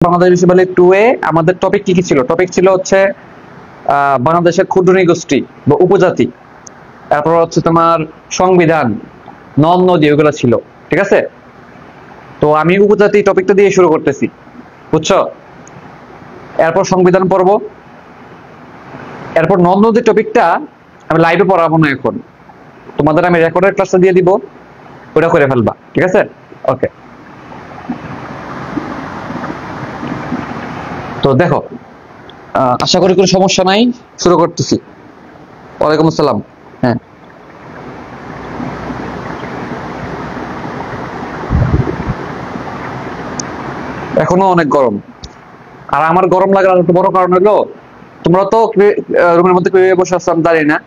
বাংলাদেশ বিশ্ববিদ্যালয় 2 এ আমাদের টপিক কি কি ছিল? টপিক ছিল হচ্ছে বাংলাদেশের ক্ষুদ্র নৃগোষ্ঠী বা উপজাতি, তারপর হচ্ছে তোমার সংবিধান, নদ নদী, ওগুলো ছিল। ঠিক আছে, তো আমি উপজাতি টপিকটা দিয়ে শুরু করতেছি, বুঝছো? এরপর সংবিধান পড়বো, এরপর নদ নদী টপিকটা আমি লাইভে পড়াবো না, এখন তোমাদের আমি রেকর্ডের ক্লাসটা দিয়ে দিব, ওটা করে ফেলবা। ঠিক আছে, ওকে। তো দেখো, আশা করি কোনো সমস্যা নাই, শুরু করতেছি। ওয়ালাইকুম আসসালাম। হ্যাঁ, এখনো অনেক গরম। আর আমার গরম লাগার একটা বড় কারণ হলো, তোমরা তো রুমের মধ্যে কিভাবে বসে আসছো আমি জানি না,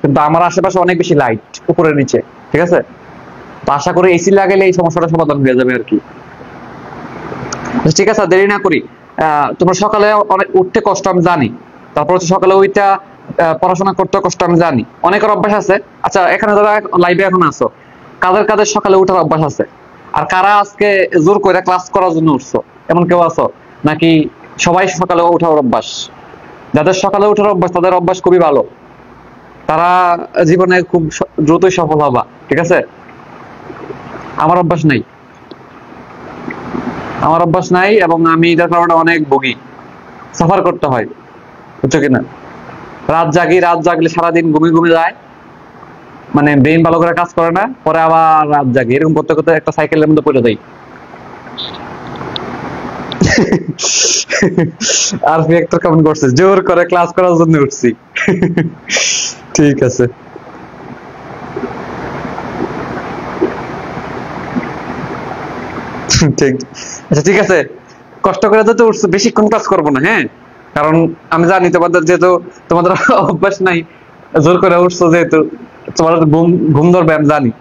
কিন্তু আমার আশেপাশে অনেক বেশি লাইট উপরে নিচে। ঠিক আছে, তো আশা করি এসি লাগাইলে এই সমস্যাটা সমাধান হয়ে যাবে আর কি। ঠিক আছে, দেরি না করি। তোমরা সকালে অনেক উঠতে কষ্ট আমি জানি, তারপর হচ্ছে সকালে ওইটা পড়াশোনা করতে কষ্ট আমি জানি, অনেকের অভ্যাস আছে। আচ্ছা, এখানে যারা লাইভে এখন আছো, কাদের কাদের সকালে উঠার অভ্যাস আছে? আর কারা আজকে জোর করে ক্লাস করার জন্য উঠছো, এমন কেউ আছো নাকি? সবাই সকালে উঠার অভ্যাস, যাদের সকালে উঠার অভ্যাস তাদের অভ্যাস খুবই ভালো, তারা জীবনে খুব দ্রুতই সফল হবা। ঠিক আছে, আমার অভ্যাস নাই, আমার অভ্যাস নাই, এবং আমি এটার কারণে অনেক ভুগি, সাফার করতে হয়, বুঝছো কিনা? রাত জাগি, রাত জাগলে সারাদিন ঘুমিয়ে ঘুমিয়ে যায়, মানে ব্রেন ভালো করে কাজ করে না, পরে আবার রাত জাগি, এরকম করতে করতে একটা সাইকেলের মধ্যে পড়ে যাই। আর একটা কেমন করছে, জোর করে ক্লাস করার জন্য উঠছি। ঠিক আছে, ঠিক। আচ্ছা ঠিক আছে, কষ্ট করে তো উঠছো, বেশিক্ষণ ক্লাস করবো না, হ্যাঁ? কারণ আমি জানি তোমাদের যেহেতু তোমাদের অভ্যাস নাই, জোর করে উঠছো যেহেতু, তোমাদের ঘুম ঘুম ধরবে আমি জানি।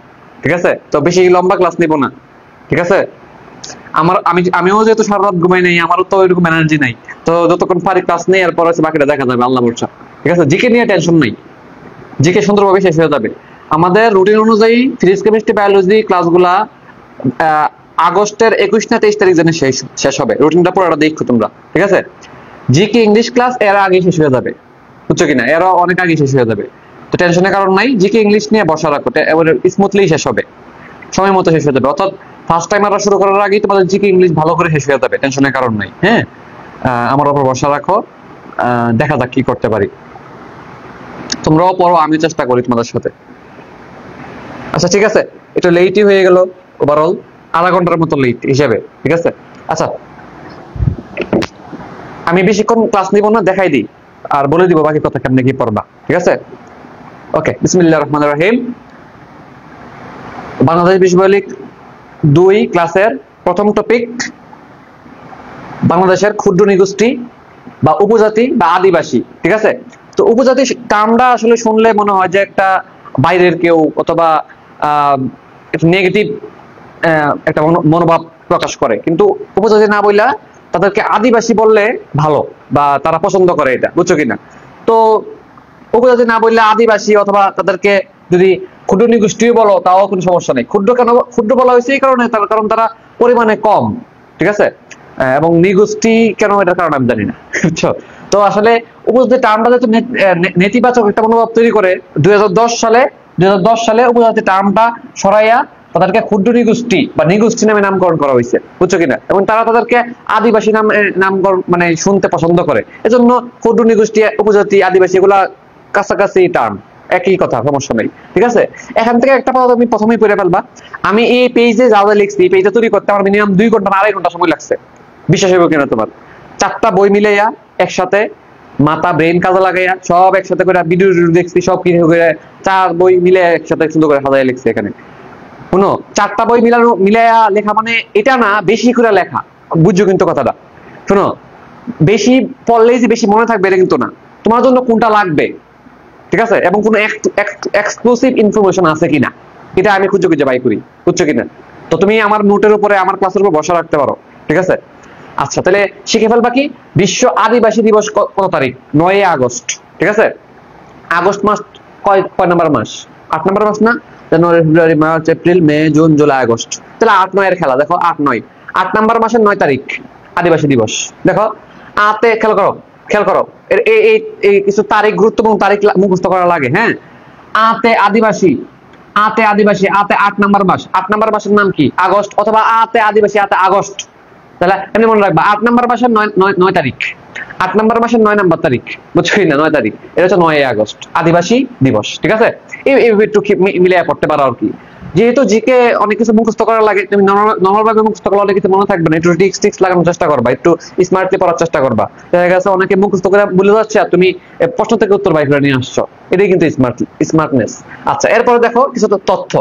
ঠিক আছে, তো বেশি লম্বা ক্লাস নিব না। ঠিক আছে, আমিও যেহেতু সারা রাত ঘুমাই নাই, আমারও তো ওইরকম এনার্জি নাই, তো যতক্ষণ পারি ক্লাস নেই, এরপর হচ্ছে বাকিটা দেখা যাবে, আল্লাহ ভরসা। ঠিক আছে, জিকে নিয়ে টেনশন নাই, জিকে সুন্দরভাবে শেষ হয়ে যাবে। আমাদের রুটিন অনুযায়ী ফিজিক্স কেমিস্ট্রি বায়োলজি ক্লাসগুলা আগস্টের 21 না 23 তারিখ জানি শেষ হবে, রুটিনটা পুরোটা দেখো তোমরা। ঠিক আছে, জিকে ইংলিশ ক্লাস এর আগে শেষ হয়ে যাবে, বুঝছো কিনা? এরা অনেক আগে শেষ হয়ে যাবে, তো টেনশনের কারণ নাই। জিকে ইংলিশ নিয়ে বসা রাখো, স্মুথলি শেষ হবে, সময় মতো শেষ হয়ে যাবে, অর্থাৎ ফার্স্ট টাইম আমরা শুরু করার আগেই তোমাদের জিকে ইংলিশ ভালো করে শেষ হয়ে যাবে, টেনশনের কারণ নাই। হ্যাঁ, আমার উপর ভরসা রাখো, দেখা যাক কি করতে পারি। তোমরাও পড়ো, আমি চেষ্টা করি তোমাদের সাথে। আচ্ছা ঠিক আছে, একটু লেটই হয়ে গেল, ওভারঅল আধা ঘন্টার মতো লেট হিসেবে। ঠিক আছে, আচ্ছা আমি বেশিক্ষণ ক্লাস নিব না, দেখাই দিই আর বলে দিব বাকি কথা কেমনে কি পড়বা। ঠিক আছে, ওকে। বিসমিল্লাহির রহমানির রহিম। বাংলাদেশ বিশ্ববিদ্যালয় 2 ক্লাসের প্রথম টপিক বাংলাদেশের ক্ষুদ্র নৃগোষ্ঠী বা উপজাতি বা আদিবাসী। ঠিক আছে, তো উপজাতি টার্মটা আসলে শুনলে মনে হয় যে একটা বাইরের কেউ, অথবা নেগেটিভ একটা মনোভাব প্রকাশ করে, কিন্তু উপজাতি না বললা তাদেরকে আদিবাসী বললে ভালো, বা তারা পছন্দ করে এটা, বুঝছো কিনা? তো উপজাতি না বললে আদিবাসী, অথবা তাদেরকে যদি ক্ষুদ্র নৃগোষ্ঠী বলো তাও কোনো সমস্যা নেই। ক্ষুদ্র কেন ক্ষুদ্র বলা হয়েছে এই কারণে, কারণ তারা পরিমাণে কম। ঠিক আছে, এবং নৃগোষ্ঠী কেন এটার কারণ আমি জানি না, বুঝছো? তো আসলে উপজাতি টার্মটা যেহেতু নেতিবাচক একটা মনোভাব তৈরি করে, 2010 সালে উপজাতি টার্মটা সরাইয়া তাদেরকে ক্ষুদ্র নৃগোষ্ঠী বা নৃগোষ্ঠী নামে নামকরণ করা হয়েছে, বুঝছো কিনা? এবং তারা তাদেরকে আদিবাসী নামকরণ মানে শুনতে পছন্দ করে, এজন্য ক্ষুদ্র নৃগোষ্ঠী, উপজাতি, আদিবাসী এগুলা কাছাকাছি টার্ম, একই কথা, সমস্যা নেই। ঠিক আছে, এখান থেকে একটা কথা তুমি প্রথমেই পড়ে ফেলবা। আমি এই পেজে যা যা লিখছি, এই পেজটা তৈরি করতে আমার মিনিমাম 2 ঘন্টা না 2.5 ঘন্টা সময় লাগছে, বিশ্বাস হবে কিনা তোমার? 4টা বই মিলাইয়া একসাথে, মাথা ব্রেন কাজে লাগাইয়া সব একসাথে করে ভিডিও দেখছি, সব কিনে করে 4 বই মিলে একসাথে সুন্দর করে সাজাই লিখছি। এখানে শুনো, 4টা বই মিলাইয়া লেখা মানে এটা না বেশি করে লেখা, বুঝছো কিন্তু কথাটা? শুনো, বেশি পড়লেই যে বেশি মনে থাকবে এটা কিন্তু না, তোমার জন্য কোনটা লাগবে, ঠিক আছে, এবং কোনো এক্সক্লুসিভ ইনফরমেশন আছে কিনা এটা আমি খুঁজে বাই করি, বুঝছো কিনা? তো তুমি আমার নোটের উপরে, আমার ক্লাসের উপর ভরসা রাখতে পারো। ঠিক আছে, আচ্ছা তাহলে শিখে ফেলবা কি, বিশ্ব আদিবাসী দিবস কত তারিখ? 9 আগস্ট। ঠিক আছে, আগস্ট মাস কয় নাম্বার মাস? 8 নাম্বার মাস না? জানুয়ারি, ফেব্রুয়ারি, March, April, May, June, July, August, তাহলে 8-9 এর খেলা। দেখো 8-9, 8 নাম্বার মাসের 9 তারিখ, আদিবাসী দিবস। দেখো আতে খেয়াল করো এই কিছু তারিখ, গুরুত্বপূর্ণ তারিখ মুখস্থ করা লাগে। হ্যাঁ, আতে আদিবাসী, আতে 8 নাম্বার মাস, 8 নাম্বার মাসের নাম কি? আগস্ট, অথবা আতে আদিবাসী, আতে আগস্ট। তাহলে এমনি মনে রাখবা 8 নাম্বার মাসের 9 তারিখ, 8 নাম্বার মাসের 9 নাম্বার তারিখ, বুঝছো না? 9 তারিখ, এটা হচ্ছে 9 আগস্ট, আদিবাসী দিবস। ঠিক আছে, এই একটু মিলিয়ে পড়তে পারো আর কি। যেহেতু জিকে অনেক কিছু মুখস্থ করা লাগে, তুমি নর্মাল ভাবে মুখস্থ করলে অনেক কিছু মনে থাকবে না, একটু টিক্স লাগানোর চেষ্টা করবা, একটু স্মার্টলি পড়ার চেষ্টা করবা। দেখা গেছে অনেকে মুখস্থ করে ভুলে যাচ্ছে আর তুমি প্রশ্ন থেকে উত্তর বাই করে নিয়ে আসছো, এটাই কিন্তু স্মার্টনেস। আচ্ছা, এরপরে দেখো কিছু তথ্য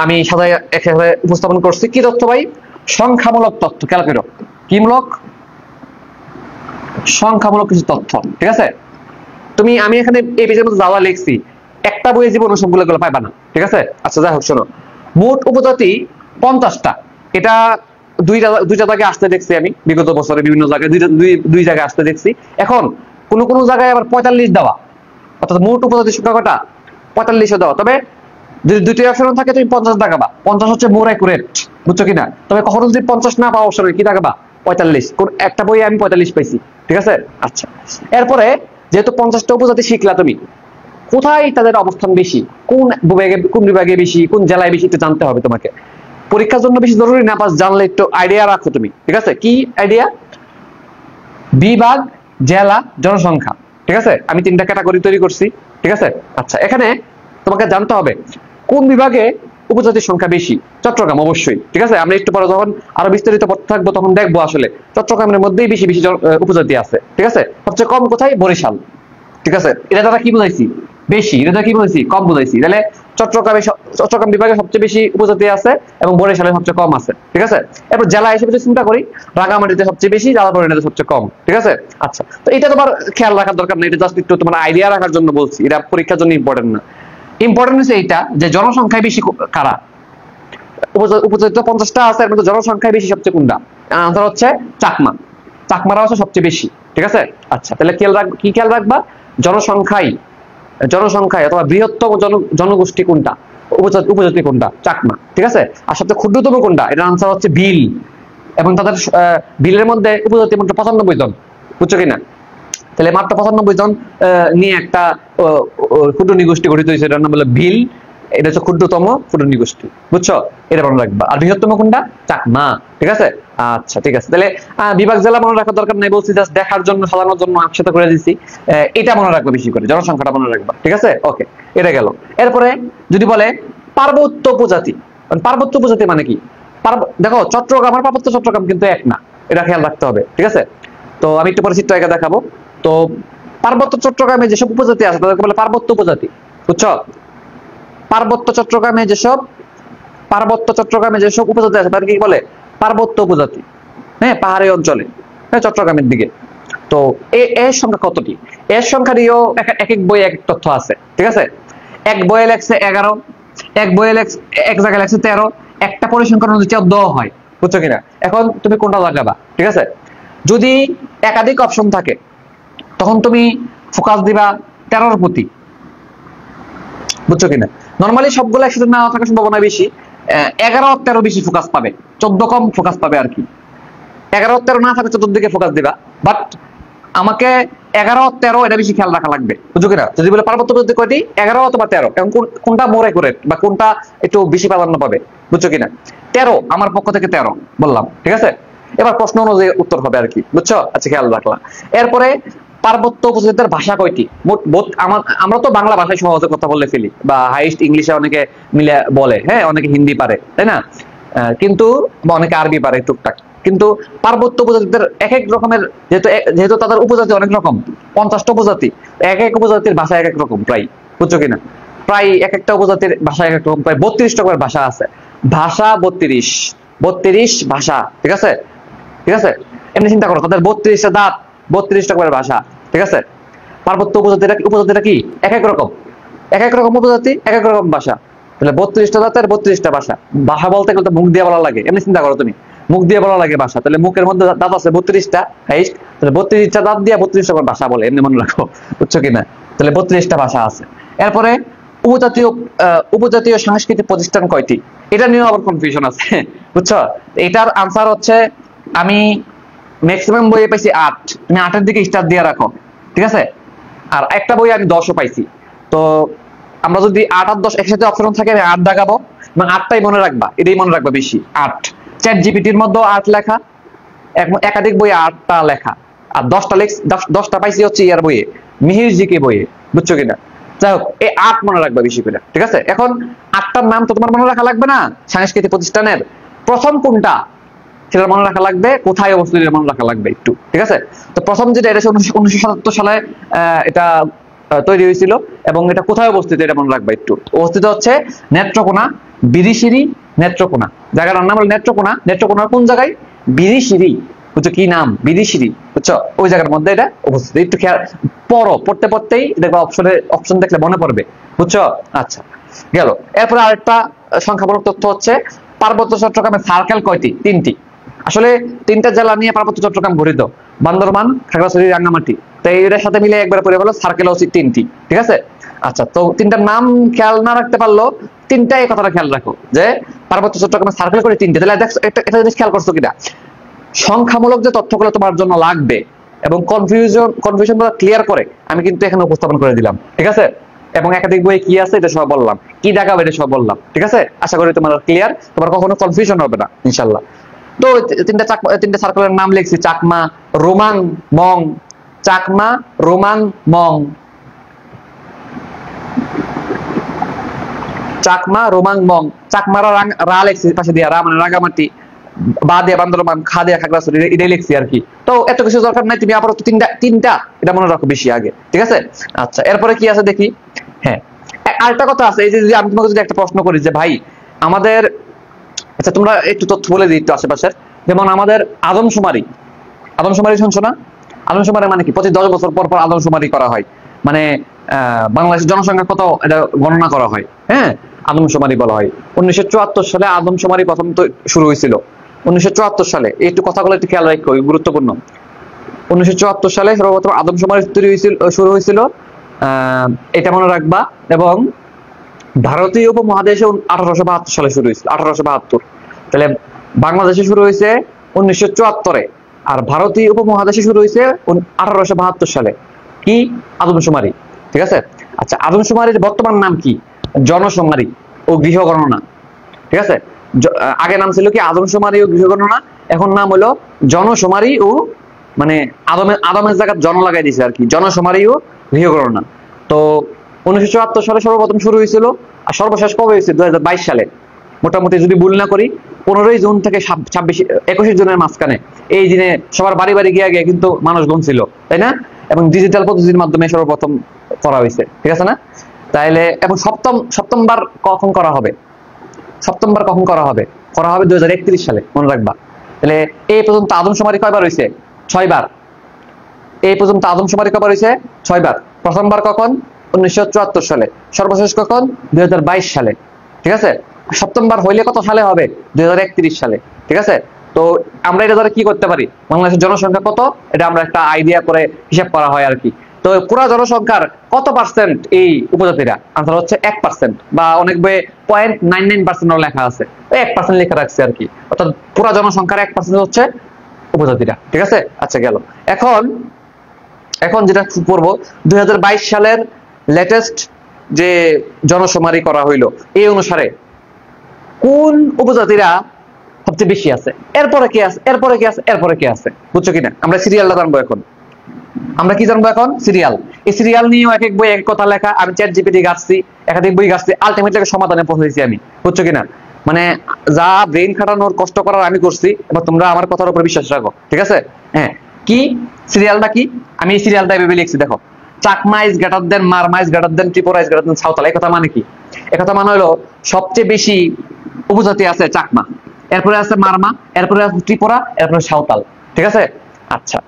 আমি সাজায় একেবারে উপস্থাপন করছি। কি তথ্য ভাই? সংখ্যামূলক তথ্য। খেয়াল করো, কি মূলক? সংখ্যামূলক কিছু তথ্য। ঠিক আছে, আমি এখানে এই পেজের মধ্যে যাওয়া লিখছি, একটা বইয়ে জীবন সবগুলো পাইবা না। ঠিক আছে, আচ্ছা যাই হোক, শোনো, মোট উপজাতি 50টা। এটা দুইটা জায়গায় আসতে দেখছি আমি বিগত বছরে, বিভিন্ন জায়গায় দুই জায়গায় আসতে দেখছি। এখন কোন জায়গায় আবার 45 দেওয়া, অর্থাৎ মোট উপজাতির সংখ্যা কটা? 45 দেওয়া। তবে যদি দুইটি অপশন থাকে তুমি 50 দেখাবা, 50 হচ্ছে মোর অ্যাকুরেট, বুঝছো কিনা? তবে কখনো যদি 50 না পাওয়া অপশন কি দেখাবা? 45। একটা বইয়ে আমি 45 পাইছি। ঠিক আছে, আচ্ছা। এরপরে যেহেতু 50টা উপজাতি শিখলা, তুমি কোথায় তাদের অবস্থান বেশি, কোন বিভাগে বেশি, কোন জেলায় বেশি, একটু জানতে হবে তোমাকে। পরীক্ষার জন্য বেশি জরুরি না, বাস জানলে একটু আইডিয়া রাখো তুমি। ঠিক আছে, কি আইডিয়া? বিভাগ, জেলা, জনসংখ্যা। ঠিক আছে, আমি 3টা ক্যাটাগরি তৈরি করছি। ঠিক আছে, আচ্ছা, এখানে তোমাকে জানতে হবে কোন বিভাগে উপজাতির সংখ্যা বেশি। চট্টগ্রাম অবশ্যই। ঠিক আছে, আমরা একটু পরে যখন আরো বিস্তারিত পড়তে থাকবো তখন দেখবো আসলে চট্টগ্রামের মধ্যেই বেশি উপজাতি আছে। ঠিক আছে, সবচেয়ে কম কোথায়? বরিশাল। ঠিক আছে, এটা দ্বারা কি বুঝাইছি? বেশি। এটা দ্বারা কি বুঝাইছি? কম বুঝাইছি। তাহলে চট্টগ্রাম বিভাগে সবচেয়ে বেশি উপজাতি আছে এবং বরিশালে সবচেয়ে কম আছে। ঠিক আছে, এরপর জেলা হিসেবে যদি চিন্তা করি, রাঙ্গামাটিতে সবচেয়ে বেশি, জালালপুরে সবচেয়ে কম। ঠিক আছে, আচ্ছা, তো এটা তোমার খেয়াল রাখার দরকার নেই, এটা জাস্ট একটু তোমার আইডিয়া রাখার জন্য বলছি, এটা পরীক্ষার জন্য ইম্পর্টেন্ট না। ইম্পর্টেন্ট হচ্ছে এইটা যে জনসংখ্যায় বেশি কারা? উপজাতি 50টা আছে, এর মধ্যে জনসংখ্যায় বেশি সবচেয়ে কোনটা? আনসার হচ্ছে চাকমা। চাকমারা হচ্ছে সবচেয়ে বেশি। ঠিক আছে, আচ্ছা, তাহলে খেয়াল রাখবা জনসংখ্যায় অথবা বৃহত্তম জনগোষ্ঠী কোনটা? উপজাতি কোনটা? চাকমা। ঠিক আছে, আর সবচেয়ে ক্ষুদ্রতম কোনটা? এটার আনসার হচ্ছে ভিল। এবং তাদের ভিলের মধ্যে উপজাতি মাত্র 95 জন, বুঝছো কিনা? তাহলে মাত্র 95 জন নিয়ে একটা ক্ষুদ্র নিগোষ্ঠী গঠিত হয়েছে, এটার নাম হলো ভিল। এটা হচ্ছে ক্ষুদ্রতম ক্ষুদ্র নিগোষ্ঠী, বুঝছো? এটা মনে রাখবা। আর বৃহত্তম কোনটা? চাকমা। ঠিক আছে, আচ্ছা, ঠিক আছে। তাহলে বিভাগ, জেলা মনে রাখার দরকার নেই, বলছি জাস্ট দেখার জন্য, সাজানোর জন্য একসাথে করে দিচ্ছি। এটা মনে রাখবা বেশি করে, জনসংখ্যাটা মনে রাখবা। ঠিক আছে, ওকে, এটা গেল। এরপরে যদি বলে পার্বত্য উপজাতি, পার্বত্য উপজাতি মানে কি? দেখো, চট্টগ্রাম আর পার্বত্য চট্টগ্রাম কিন্তু এক না, এটা খেয়াল রাখতে হবে। ঠিক আছে, তো আমি একটু পরে চিত্র একা দেখাবো। তো পার্বত্য চট্টগ্রামে যেসব উপজাতি আছে তাদেরকে বলে পার্বত্য উপজাতি, বুঝছো? পার্বত্য চট্টগ্রামে যেসব উপজাতি আছে তাদেরকে কি বলে? পার্বত্য উপজাতি। হ্যাঁ, পাহাড়ি অঞ্চলে, হ্যাঁ, চট্টগ্রামের দিকে। তো এর সংখ্যা কতটি? এর সংখ্যা নিয়েও এক বই এক তথ্য আছে। ঠিক আছে, এক বইয়ে লেখছে 11, এক বইয়ে এক জায়গায় লেখছে 13, একটা পরিসংখ্যান অনুযায়ী 14 হয়, বুঝছো কিনা? এখন তুমি কোনটা লাগাবা? ঠিক আছে, যদি একাধিক অপশন থাকে তখন তুমি ফোকাস দিবা 13-র প্রতি, বুঝছো কিনা? নরমালি সবগুলো একসাথে না থাকার সম্ভাবনা বেশি। 11-13 বেশি ফোকাস পাবে, 14 কম ফোকাস পাবে আর কি। 11-13 না থাকে 14 দিকে ফোকাস দিবা, বাট আমাকে 11-13 এটা বেশি খেয়াল রাখা লাগবে, বুঝছো কিনা? যদি বলে পার্বত্য পদ্ধতি কয়টি? 11 অথবা 13, এখন কোনটা মোর অ্যাকুরেট বা কোনটা একটু বেশি প্রাধান্য পাবে, বুঝছো কিনা? 13 আমার পক্ষ থেকে 13 বললাম। ঠিক আছে, এবার প্রশ্ন অনুযায়ী উত্তর হবে আর কি, বুঝছো? আচ্ছা, খেয়াল রাখলাম। এরপরে পার্বত্য উপজাতির ভাষা কয়টি? আমরা তো বাংলা ভাষায় সহজে কথা বলে ফেলি, বা হাইস্ট ইংলিশে অনেকে মিলে বলে, হ্যাঁ, অনেকে হিন্দি পারে, তাই না? কিন্তু অনেকে আরবি পারে টুকটাক। কিন্তু পার্বত্য উপজাতিদের এক এক রকমের, যেহেতু তাদের উপজাতি অনেক রকম, 50টা উপজাতি, এক এক উপজাতির ভাষা এক এক রকম প্রায়, বুঝছো কিনা? প্রায় এক একটা উপজাতির ভাষা এক এক রকম, প্রায় 32 রকমের ভাষা আছে। ভাষা 32 ভাষা। ঠিক আছে, ঠিক আছে, এমনি চিন্তা করো, তাদের 32টা দাঁত, 32 রকমের ভাষা। ঠিক আছে, পার্বত্য উপজাতিটা কি এক এক রকম উপজাতি, এক এক রকম ভাষা। তাহলে 32টা দাঁতের 32টা ভাষা। ভাষা বলতে গেলে তো মুখ দিয়ে বলা লাগে, এমনি চিন্তা করো তুমি, মুখ দিয়ে বলা লাগে ভাষা। তাহলে মুখের মধ্যে দাঁত আছে 32টা, হাইস্ট, তাহলে 32টা দাঁত দিয়ে 32 রকমের ভাষা বলে, এমনি মনে রাখো, বুঝছো কিনা? তাহলে 32টা ভাষা আছে। এরপরে উপজাতীয় সাংস্কৃতিক প্রতিষ্ঠান কয়টি? এটা নিয়েও আবার কনফিউশন আছে, বুঝছো? এটার আনসার হচ্ছে, আমি ম্যাক্সিমাম বইয়ে পাইছি 8, তুমি 8 এর দিকে স্টার দিয়ে রাখো, ঠিক আছে। আর একটা বই আমি 10ও পাইছি। তো আমরা যদি 8 আর 10 একসাথে অপশন থাকে আমি 8 দেখাবো, এবং 8টাই মনে রাখবা, এটাই মনে রাখবা বেশি 8। চ্যাট জিপিটির মধ্যে 8 লেখা, একাধিক বই 8টা লেখা, আর 10টা পাইছি হচ্ছে ইয়ার বইয়ে, মিহির জিকে বইয়ে, বুঝছো কিনা। যাই হোক, এই 8 মনে রাখবা বেশি করে, ঠিক আছে। এখন 8টার নাম তো তোমার মনে রাখা লাগবে না, সাংস্কৃতিক প্রতিষ্ঠানের প্রথম কোনটা সেটা মনে রাখা লাগবে, কোথায় অবস্থিত এটা মনে রাখা লাগবে একটু, ঠিক আছে। তো প্রথম যেটা, এটা 1977 সালে এটা তৈরি হয়েছিল, এবং এটা কোথায় অবস্থিত এটা মনে রাখবা একটু। অবস্থিত হচ্ছে নেত্রকোনা, বিরিশিরি নেত্রকোনা, জায়গাটার নাম হলো নেত্রকোনা। নেত্রকোনার কোন জায়গায়? বিরিশিরি, বুঝছো কি নাম? বিরিশিরি, বুঝছো, ওই জায়গার মধ্যে এটা অবস্থিত। একটু খেয়াল পড়ো, পড়তে পড়তেই দেখবা অপশন দেখলে মনে পড়বে, বুঝছো। আচ্ছা, গেল। এরপরে আরেকটা সংখ্যামূলক তথ্য হচ্ছে পার্বত্য চট্টগ্রামের সার্কেল কয়টি? 3টি। আসলে 3টা জেলা নিয়ে পার্বত্য চট্টগ্রাম গঠিত, বান্দরবান, খাগড়াছড়ি, রাঙ্গামাটি। তো এর সাথে মিলে একবার পড়ে বলো সার্কেল হচ্ছে 3টি, ঠিক আছে। আচ্ছা, তো 3টার নাম খেয়াল না রাখতে পারলো, 3টাই কথাটা খেয়াল রাখো যে পার্বত্য চট্টগ্রামের সার্কেল করে 3টে। তাহলে একটা জিনিস খেয়াল করছো কিনা, সংখ্যামূলক যে তথ্যগুলো তোমার জন্য লাগবে এবং কনফিউশন ক্লিয়ার করে আমি কিন্তু এখানে উপস্থাপন করে দিলাম, ঠিক আছে। এবং একাধিক বই কি আছে এটা সব বললাম, কি দেখাবে এটা সব বললাম, ঠিক আছে। আশা করি তোমার ক্লিয়ার, তোমার কখনো কনফিউশন হবে না ইনশাল্লাহ। তো 3টে সার্কেলের নাম লিখছি, চাকমা, রোমাং, মং। চাকমা, রোমাং, মং। চাকমা, রোমাং, মং। চাকমারা রা লিখছি পাশে দিয়া, রা মানে রাঙ্গামাটি, বা দিয়া বান্দরবান, খা দিয়া খাগড়াছড়ি, এটাই লিখছি আর কি। তো এত কিছু দরকার নাই, তুমি আপাতত তিনটা এটা মনে রাখো বেশি আগে, ঠিক আছে। আচ্ছা, এরপরে কি আছে দেখি। হ্যাঁ, আরেকটা কথা আছে, এই যে যদি আমি তোমাকে যদি একটা প্রশ্ন করি যে ভাই আমাদের, আচ্ছা তোমরা একটু তথ্য বলে দিই একটু আশেপাশের, যেমন আমাদের আদমশুমারি, আদমশুমারি শুনছো না? আদমশুমারি মানে কি? প্রতি 10 বছর পর পর আদমশুমারি করা হয়, মানে বাংলাদেশের জনসংখ্যা কত এটা গণনা করা হয়, হ্যাঁ, আদমশুমারি বলা হয়। 1974 সালে আদমশুমারি প্রথম তো শুরু হয়েছিল, 1974 সালে। একটু কথাগুলো একটু খেয়াল রাখো, গুরুত্বপূর্ণ। 1974 সালে সর্বপ্রথম আদমশুমারি শুরু হয়েছিল, এটা মনে রাখবা। এবং ভারতীয় উপমহাদেশে 1872 সালে শুরু হয়েছিল, 1872। তাহলে বাংলাদেশে শুরু হয়েছে 1974-এ, আর ভারতীয় উপমহাদেশে শুরু হয়েছে 1872 সালে। কি? আদমশুমারি, ঠিক আছে। আচ্ছা, আদমশুমারির বর্তমান নাম কি? জনশুমারি ও গৃহগণনা, ঠিক আছে। আগে নাম ছিল কি? আদমশুমারি ও গৃহগণনা, এখন নাম হলো জনশুমারি ও, মানে আদমের জায়গায় জন লাগাই দিয়েছে আর কি, জনশুমারি ও গৃহগণনা। তো 1974 সালে সর্বপ্রথম শুরু হয়েছিল, আর সর্বশেষ কবে হয়েছে? 2022 সালে। মোটামুটি যদি ভুল না করি 15 জুন থেকে 21 জুনের মাঝখানে, এই দিনে সবার বাড়ি বাড়ি গিয়ে গিয়ে কিন্তু মানুষ গুনছিল, তাই না? এবং ডিজিটাল পদ্ধতির মাধ্যমে সর্বপ্রথম করা হয়েছে, ঠিক আছে না? তাইলে এবং সপ্তমবার কখন করা হবে? সপ্তমবার কখন করা হবে? করা হবে 2031 সালে, মনে রাখবা। তাহলে এই পর্যন্ত আদমশুমারি কয়বার হয়েছে? 6 বার। এই পর্যন্ত আদমশুমারি কয়বার হয়েছে? 6 বার। প্রথমবার কখন? 1974 সালে। সর্বশেষ কখন? 2022 সালে, ঠিক আছে। সপ্তমবার হইলে কত সালে হবে? 2031 সালে, ঠিক আছে। তো আমরা এটা ধরে কি করতে পারি, বাংলাদেশের জনসংখ্যা কত এটা আমরা একটা আইডিয়া করে হিসাব করা হয় আর কি। তো পুরা জনসংখ্যার কত পার্সেন্ট এই উপজাতিরা? আনসার হচ্ছে 1%, বা অনেক বইয়ে 0.99% লেখা আছে, 1% লেখা রাখছে আর কি। অর্থাৎ পুরা জনসংখ্যার 1% হচ্ছে উপজাতিরা, ঠিক আছে। আচ্ছা, গেল। এখন যেটা পড়বো, 2022 সালের লেটেস্ট যে জনশুমারি করা হইলো, এই অনুসারে কোন উপজাতিরা সবচেয়ে বেশি আছে, এরপরে কে আছে, এরপরে কে আছে, এরপরে কে আছে, বুঝছো কিনা? আমরা সিরিয়ালটা জানবো এখন। আমরা কি জানবো এখন? সিরিয়াল। এই সিরিয়াল নিয়েও এক এক বই এক কথা লেখা, আমি চ্যাট জিপিটি ঘাটছি, একাধিক বই ঘাটছি, আলটিমেটলি সমাধানে পৌঁছেছি আমি, বুঝছো কিনা? মানে যা ব্রেন খাটানোর কষ্ট করার আমি করছি, এবার তোমরা আমার কথার উপর বিশ্বাস রাখো, ঠিক আছে। হ্যাঁ, কি সিরিয়ালটা কি? আমি এই সিরিয়ালটা এভাবে লিখছি, দেখো। Chakma is greater than, Marma is greater than, Tripura is greater than Santhal. এই কথা মানে কি? এই কথা মানে হলো সবচেয়ে বেশি উপজাতি আছে চাকমা, এরপরে আছে মারমা, এরপরে আছে ত্রিপুরা, এরপরে সাঁওতাল, ঠিক আছে। আচ্ছা,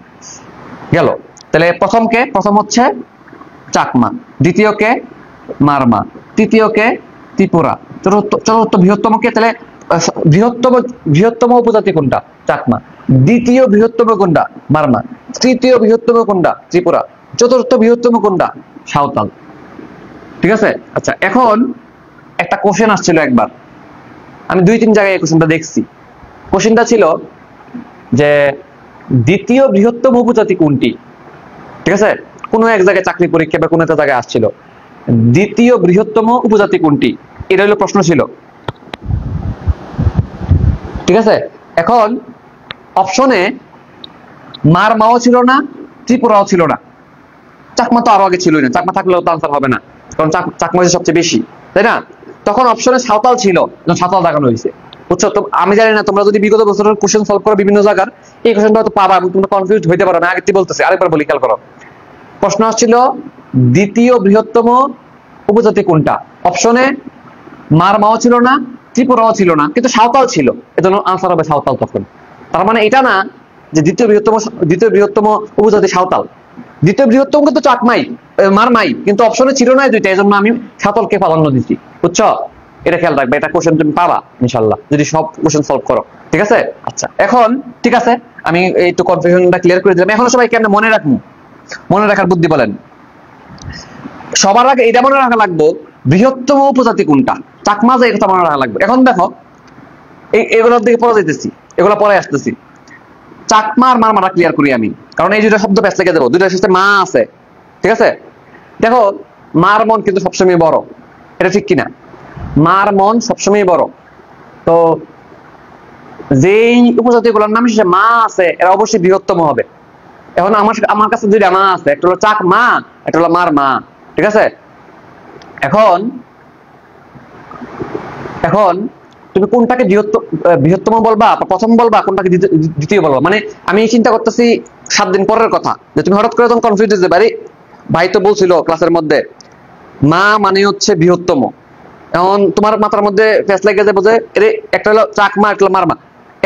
গেল। তাহলে প্রথম হচ্ছে চাকমা, দ্বিতীয় কে? মারমা, তৃতীয় কে? ত্রিপুরা, চতুর্থ বৃহত্তম কে? তাহলে বৃহত্তম উপজাতি কোনটা? চাকমা। দ্বিতীয় বৃহত্তম কোনটা? মারমা। তৃতীয় বৃহত্তম কোনটা? ত্রিপুরা। চতুর্থ বৃহত্তম কোনটা? সাঁওতাল, ঠিক আছে। আচ্ছা, এখন একটা কোশ্চেন আসছিল একবার, আমি 2-3 জায়গায় এই কোশ্চেনটা দেখছি। কোশ্চেনটা ছিল যে দ্বিতীয় বৃহত্তম উপজাতি কোনটি? ঠিক আছে, কোনো এক জায়গায় চাকরি পরীক্ষা বা কোনো একটা জায়গায় আসছিল, দ্বিতীয় বৃহত্তম উপজাতি কোনটি, এটা হলো প্রশ্ন ছিল। ঠিক আছে, এখন অপশনে মার মাও ছিল না, ত্রিপুরাও ছিল না, চাকমা তো আরো আগে ছিলই না, চাকমা থাকলেও তো আনসার হবে না, কারণ চাকমা হচ্ছে সবচেয়ে বেশি, তাই না? তখন অপশনে সাঁওতাল ছিল, সাঁওতাল দেখানো হয়েছে, বুঝছো? তো আমি জানি না তোমরা যদি বিগত বছরের কোশ্চেন সলভ করো বিভিন্ন জায়গার, এই কোশ্চেনটা হয়তো পাবা এবং তোমরা কনফিউজ হইতে পারো। না আগে বলতেছি, আরেকবার বলি, খেয়াল করো। প্রশ্ন আসছিল দ্বিতীয় বৃহত্তম উপজাতি কোনটা? অপশনে মার মাও ছিল না, ত্রিপুরাও ছিল না, কিন্তু সাঁওতাল ছিল, এজন্য আনসার হবে সাঁওতাল। তখন তার মানে এটা না যে দ্বিতীয় বৃহত্তম উপজাতি সাঁওতাল, দ্বিতীয় বৃহত্তম কিন্তু চাকমাই, মার মাই, কিন্তু অপশনে ছিল না দুইটা, এজন্য আমি সাঁওতালকে প্রাধান্য দিচ্ছি, বুঝছো? এটা খেয়াল রাখবে, এটা কোশ্চেন তুমি পাবা ইনশাল্লাহ যদি সব কোশ্চেন সলভ করো। ঠিক আছে, আচ্ছা এখন ঠিক আছে, আমি একটু কনফিউশনটা ক্লিয়ার করে দিলাম। এখন সবাই কেমন মনে রাখবো, মনে রাখার বুদ্ধি বলেন। সবার আগে এটা মনে রাখা লাগবে বৃহত্তম উপজাতি কোনটা, চাকমা, যে এটা মনে রাখা লাগবে। এখন দেখো এগুলোর দিকে পরে যাইতেছি, এগুলো পরে আসতেছি। চাকমা আর মার মারা ক্লিয়ার করি আমি, কারণ এই দুটো শব্দ প্যাচ লেগে দেবো, দুইটার সাথে মা আছে। ঠিক আছে, দেখো মার মন কিন্তু সবসময় বড়, এটা ঠিক কিনা? মার মন সবসময় বড়, তো যেই উপজাতিগুলোর নাম শেষে মা আছে এরা অবশ্যই বৃহত্তম হবে। এখন আমার কাছে দুইটা মা আছে, একটা হলো চাক মা, একটা হলো মার মা। ঠিক আছে, এখন এখন তুমি কোনটাকে বৃহত্তম বলবা, প্রথম বলবা, কোনটাকে দ্বিতীয় বলবা? মানে আমি চিন্তা করতেছি 7 দিন পরের কথা, যে তুমি হঠাৎ করে তখন কনফিউজ হতে পারি। ভাই তো বলছিল ক্লাসের মধ্যে মা মানে হচ্ছে বৃহত্তম, এখন তোমার মাথার মধ্যে ফেস লেগে যাবে যে একটা হলো চাকমা, একটা হলো মারমা।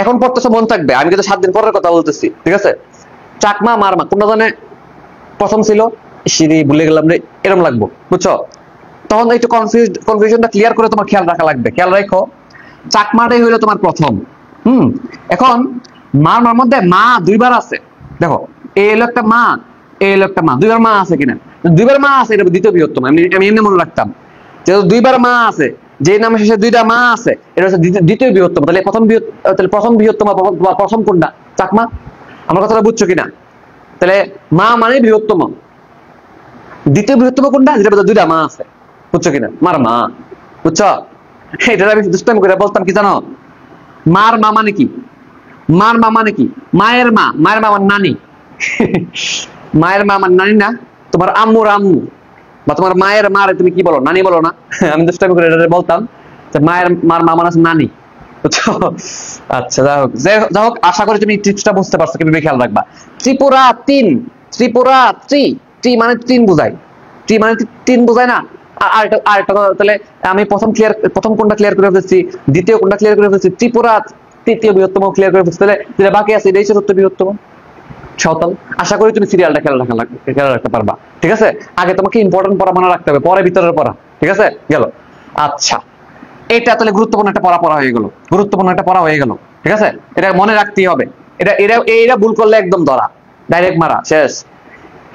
এখন পড়তেছে মন থাকবে, আমি কিন্তু 7 দিন পরের কথা বলতেছি। ঠিক আছে, চাকমা মারমা কোনটা জানে প্রথম ছিল, সিঁড়ি ভুলে গেলাম রে, এরকম লাগবো, বুঝছো? তখন একটু কনফিউশনটা ক্লিয়ার করে তোমার খেয়াল রাখা লাগবে। খেয়াল রাখো, চাকমাটাই হইলো তোমার প্রথম। এখন মার মধ্যে মা দুইবার আছে, দেখো এই হলো একটা মা, এই হলো একটা মা, দুইবার মা আছে কিনা? দুইবার মা আছে, এটা দ্বিতীয় বৃহত্তম। আমি এমনি মনে রাখতাম যেহেতু দুইবার মা আছে, যে নামের শেষে দুইটা মা আছে, এটা হচ্ছে দ্বিতীয় বৃহত্তম। তাহলে প্রথম বৃহত্তম প্রথম কোনটা? চাকমা। আমার কথাটা বুঝছো কিনা? তাহলে মা মানে বৃহত্তম, দ্বিতীয় বৃহত্তম কোনটা? যেটা দুইটা মা আছে, বুঝছো কিনা? মার মা, বুঝছো? এটা আমি দুষ্টামি করে বলতাম কি জানো, মার মা মানে কি? মার মা মানে কি? মায়ের মা, মায়ের মা মানে নানি। মায়ের মা মানে নানি না? তোমার আম্মুর আম্মু বা তোমার মায়ের মারে তুমি কি বলো? নানি বলো না? আমি দুষ্টামি করে এটা বলতাম যে মার মা মানে নানি, বুঝছো? আচ্ছা যাই হোক, আশা করি তুমি টিপসটা বুঝতে পারছো, কিভাবে খেয়াল রাখবা। ত্রিপুরা 3, ত্রিপুরা ত্রি মানে 3 বোঝায়, ত্রি মানে 3 বোঝায় না? আরেকটা তাহলে আমি প্রথম কোনটা ক্লিয়ার করে ফেলছি, দ্বিতীয় কোনটা ক্লিয়ার করে ফেলছি, ত্রিপুরা তৃতীয় বৃহত্তম ক্লিয়ার করে ফেলছি, তাহলে যেটা বাকি আছে এটাই চতুর্থ বৃহত্তম, সাঁওতাল। আশা করি তুমি সিরিয়ালটা খেয়াল রাখতে পারবা। ঠিক আছে, আগে তোমাকে ইম্পর্টেন্ট পড়া মনে রাখতে হবে, পরে ভিতরের পড়া। ঠিক আছে, গেল। আচ্ছা, এটা তাহলে গুরুত্বপূর্ণ একটা পড়া হয়ে গেল, গুরুত্বপূর্ণ একটা পড়া হয়ে গেল। ঠিক আছে, এটা মনে রাখতেই হবে। এটা ভুল করলে একদম ধরা, ডাইরেক্ট মারা, শেষ।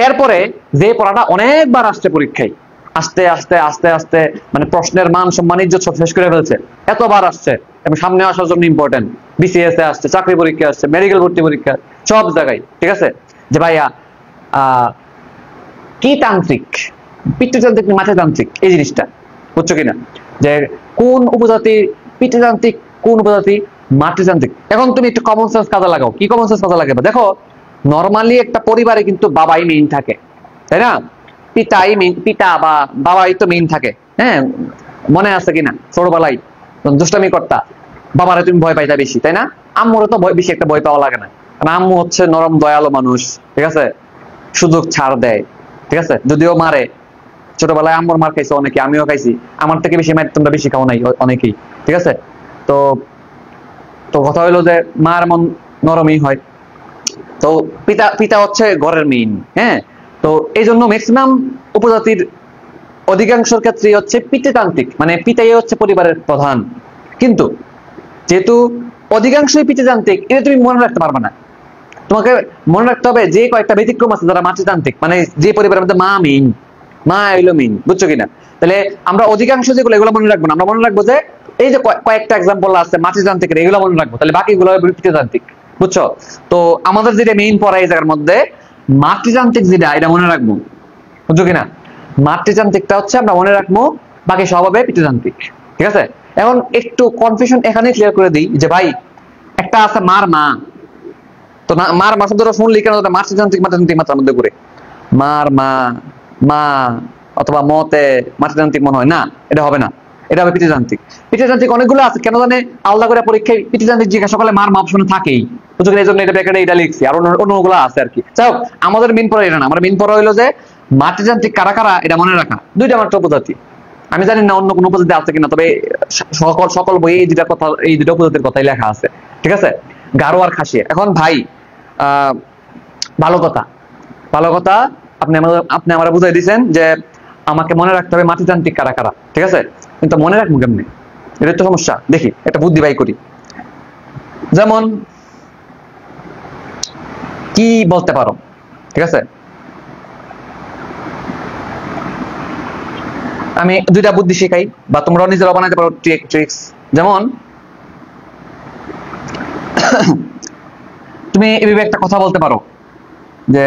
এরপরে যে পড়াটা অনেকবার আসছে পরীক্ষায়, আস্তে আস্তে আস্তে আস্তে মানে প্রশ্নের মান সম্মান ইজ্জত সব শেষ করে ফেলছে, এতবার আসছে এবং সামনে আসার জন্য ইম্পর্টেন্ট। বিসিএস এ আসছে, চাকরি পরীক্ষা আসছে, মেডিকেল ভর্তি পরীক্ষা, সব জায়গায়। ঠিক আছে, যে ভাইয়া কি তান্ত্রিক, পিতৃতান্ত্রিক না মাতৃতান্ত্রিক, এই জিনিসটা বুঝছো কিনা? যে কোন উপজাতি পিতৃতান্ত্রিক, কোন উপজাতি মাতৃতান্ত্রিক। এখন তুমি একটু কমন সেন্স কাজে লাগাও। কি কমন সেন্স কাজে লাগাবে? দেখো নরমালি একটা পরিবারে কিন্তু বাবাই মেইন থাকে, তাই না? পিতা বা বাবাই তো মেইন থাকে। হ্যাঁ, মনে আছে কিনা ছোটবেলায় দুষ্টামি করতা, বাবারে তুমি ভয় পাইতা বেশি, তাই না? আম্মুরও তো বেশি একটা ভয় পাওয়া লাগে না, কারণ আম্মু হচ্ছে নরম দয়ালু মানুষ। ঠিক আছে, সুযোগ ছাড় দেয়। ঠিক আছে, যদিও মারে, ছোটবেলায় আম্মুর মার খাইছে অনেকে, আমিও খাইছি, আমার থেকে বেশি মার তোমরা বেশি খাও নাই অনেকেই। ঠিক আছে, তো কথা হইলো যে মার মন নরমই হয়, তো পিতা হচ্ছে ঘরের মেইন। হ্যাঁ, তো এই জন্য ম্যাক্সিমাম উপজাতির অধিকাংশের ক্ষেত্রে হচ্ছে পিতৃতান্ত্রিক, মানে পিতাই হচ্ছে পরিবারের প্রধান। কিন্তু যেহেতু অধিকাংশই পিতৃতান্ত্রিক, এটা তুমি মনে রাখতে পারবে না। তোমাকে মনে রাখতে হবে যে কয়েকটা ব্যতিক্রম আছে যারা মাতৃতান্ত্রিক, মানে যে পরিবারের মধ্যে মা মেইন, মা এলো মেইন, বুঝছো কিনা? তাহলে আমরা অধিকাংশ যেগুলো এগুলো মনে রাখবো না, আমরা মনে রাখবো যে এই যে কয়েকটা এক্সাম্পল আছে মাতৃতান্ত্রিকের, এগুলো মনে রাখবো, তাহলে বাকিগুলো পিতৃতান্ত্রিক। বুঝছো? তো আমাদের যেটা মেইন পড়া এই জায়গার মধ্যে মাতৃযান্ত্রিক যেটা, এটা মনে রাখবো, বুঝছো কিনা? মাতৃযান্ত্রিকটা হচ্ছে আমরা মনে রাখবো, বাকি সব হবে পিতৃযান্ত্রিক। ঠিক আছে? এখন একটু কনফিউশন এখানে ক্লিয়ার করে দিই যে ভাই একটা আছে মার মা, তো মার মা শব্দটা শুনলি কেন মাতৃযান্ত্রিক মাতৃযান্ত্রিক মাত্রার মধ্যে ঘুরে? মার মা, মা অথবা মতে মাতৃযান্ত্রিক মনে হয় না, এটা হবে না, এটা হবে পিতৃযান্ত্রিক। পিতৃযান্ত্রিক অনেকগুলো আছে, কেন জানে আলাদা করে পরীক্ষায় পিতৃযান্ত্রিক জিজ্ঞাসা করলে মার মা অপশনে থাকেই, বুঝছো? এই জন্য এটা ব্র্যাকেটে এটা লিখছি, আর অন্যগুলো আছে আর কি। যাই হোক, আমাদের মেইন পড়া এটা না, আমার মেইন পড়া হইলো যে মাতৃযান্ত্রিক কারা কারা, এটা মনে রাখা। দুইটা মাত্র উপজাতি, আমি জানি না অন্য কোনো উপজাতি আছে কিনা, তবে সকল সকল বই এই দুটা কথা, এই দুটো উপজাতির কথাই লেখা আছে। ঠিক আছে? গারো আর খাসিয়া। এখন ভাই ভালো কথা, ভালো কথা, আপনি আমরা বুঝাই দিয়েছেন যে আমাকে মনে রাখতে হবে মাতৃযান্ত্রিক কারা কারা। ঠিক আছে? কিন্তু মনে রাখবো কেমনি, এটা তো সমস্যা। দেখি একটা বুদ্ধি বাই করি। যেমন কি বলতে পারো? ঠিক আছে, আমি দুইটা বুদ্ধি শিখাই, বা তোমরাও নিজেরাও বানাইতে পারো ট্রিক্স। যেমন তুমি এভাবে একটা কথা বলতে পারো যে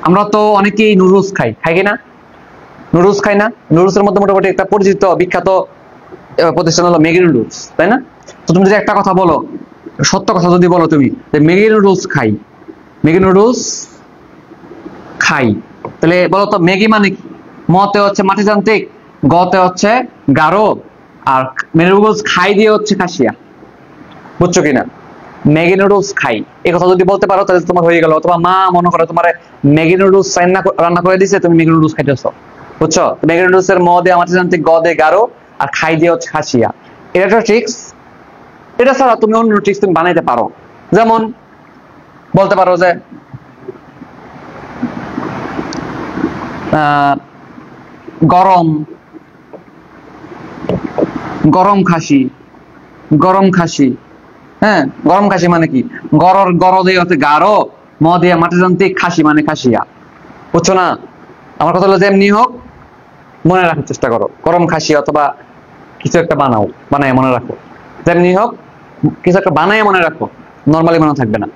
আমরা তো অনেকেই নুডলস খাই, খাই কিনা? নুডলস খাই না? নুডলসের মধ্যে মোটামুটি একটা পরিচিত বিখ্যাত প্রতিষ্ঠান হলো ম্যাগি নুডলস, তাই না? তো তুমি যদি একটা কথা বলো, সত্য কথা যদি বলো তুমি যে ম্যাগি নুডলস খাই, ম্যাগি নুডলস খাই, তাহলে বলো তো ম্যাগি মানে কি? মতে হচ্ছে মাতৃযান্ত্রিক, গতে হচ্ছে গারো, আর ম্যাগি নুডলস খাই দিয়ে হচ্ছে খাসিয়া। বুঝছো কিনা? ম্যাগি নুডলস খাই এই কথা যদি বলতে পারো তাহলে তোমার হয়ে গেল। অথবা মা মনে করো তোমার ম্যাগি নুডলস রান্না করে দিছে, তুমি ম্যাগি নুডলস খাইতেছো, বুঝছো? ম্যাগি নুডলস এর ম দিয়ে মাতৃযান্ত্রিক, গ দিয়ে গারো, আর খাই দিয়ে হচ্ছে খাসিয়া। এটা একটা ট্রিক্স। এটা ছাড়া তুমি অন্য ট্রিক্স তুমি বানাইতে পারো। যেমন বলতে পারো যে গরম, গরম খাসি, গরম খাসি। হ্যাঁ, গরম খাসি মানে কি? গর দিয়ে হচ্ছে গারো, ম দিয়ে মাতৃযান্ত্রিক, খাসি মানে খাসিয়া। বুঝছো না? আমার কথা হলো যেমনি হোক মনে রাখার চেষ্টা করো, গরম খাসি অথবা কিছু একটা বানাও, বানায় মনে রাখো। যেমনি হোক কিছু একটা বানায় মনে রাখো, নর্মালি মনে থাকবে না।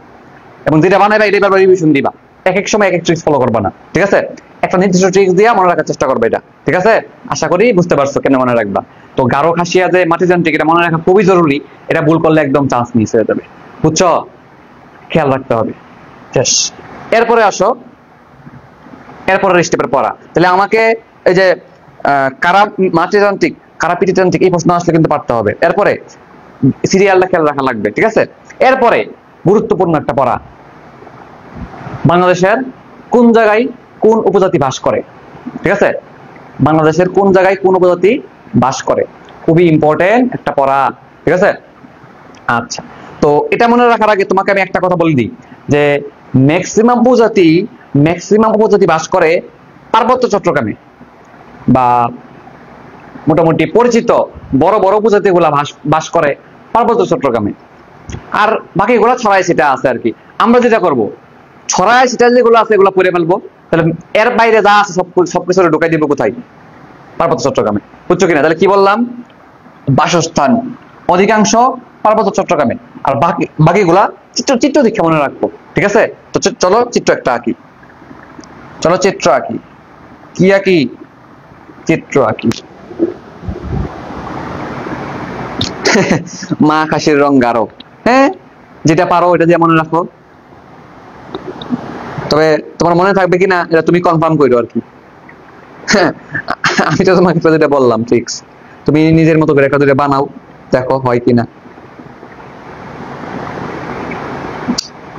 এবং যেটা বানাইবা এটা বারবার রিভিশন দিবা, এক এক সময় এক এক ট্রিক্স ফলো করবা না। ঠিক আছে? একটা নির্দিষ্ট ট্রিক্স দিয়া মনে রাখার চেষ্টা করবে এটা। ঠিক আছে? আশা করি বুঝতে পারছো কেন মনে রাখবা। তো গারো খাসিয়া যে মাতৃযান্ত্রিক, এটা মনে রাখা খুবই জরুরি। এটা ভুল করলে একদম চান্স মিস হয়ে যাবে, বুঝছো? খেয়াল রাখতে হবে। শেষ। এরপরে আসো, এরপরে স্টেপের পড়া। তাহলে আমাকে এই যে কারা মাতৃযান্ত্রিক, কারা পিতৃযান্ত্রিক, এই প্রশ্ন আসলে কিন্তু পারতে হবে। এরপরে সিরিয়ালটা খেয়াল রাখা লাগবে। ঠিক আছে? এরপরে গুরুত্বপূর্ণ একটা পড়া, বাংলাদেশের কোন জায়গায় কোন উপজাতি বাস করে। ঠিক আছে? বাংলাদেশের কোন জায়গায় কোন উপজাতি বাস করে, খুবই ইম্পর্টেন্ট একটা পড়া। ঠিক আছে? আচ্ছা, তো এটা মনে রাখার আগে তোমাকে আমি একটা কথা বলে দিই যে ম্যাক্সিমাম উপজাতি বাস করে পার্বত্য চট্টগ্রামে, বা মোটামুটি পরিচিত বড় বড় উপজাতি গুলা বাস করে পার্বত্য চট্টগ্রামে। আর বাকিগুলো ছড়াই ছিটা আছে আর কি। আমরা যেটা করব, ছড়াই ছিটা যেগুলো আছে এগুলো পড়ে ফেলবো, তাহলে এর বাইরে যা আছে সবকিছু ঢুকাই দিব কোথায়? পার্বত্য চট্টগ্রামে। বুঝছো কিনা? তাহলে কি বললাম? বাসস্থান অধিকাংশ পার্বত্য চট্টগ্রামে, আর বাকিগুলা চিত্র দীক্ষা মনে রাখবো। ঠিক আছে? তো চলো চিত্র একটা আঁকি, চলো চিত্র আঁকি। কি আঁকি? চিত্র আঁকি। মা খাসির রং গাঢ়। হ্যাঁ, যেটা পারো এটা দিয়ে মনে রাখো। তবে তোমার মনে থাকবে কিনা এটা তুমি কনফার্ম করো আর কি। আমি তো তোমাকে যেটা বললাম ট্রিক্স, তুমি নিজের মতো করে একটা দুটো বানাও, দেখো হয় কিনা।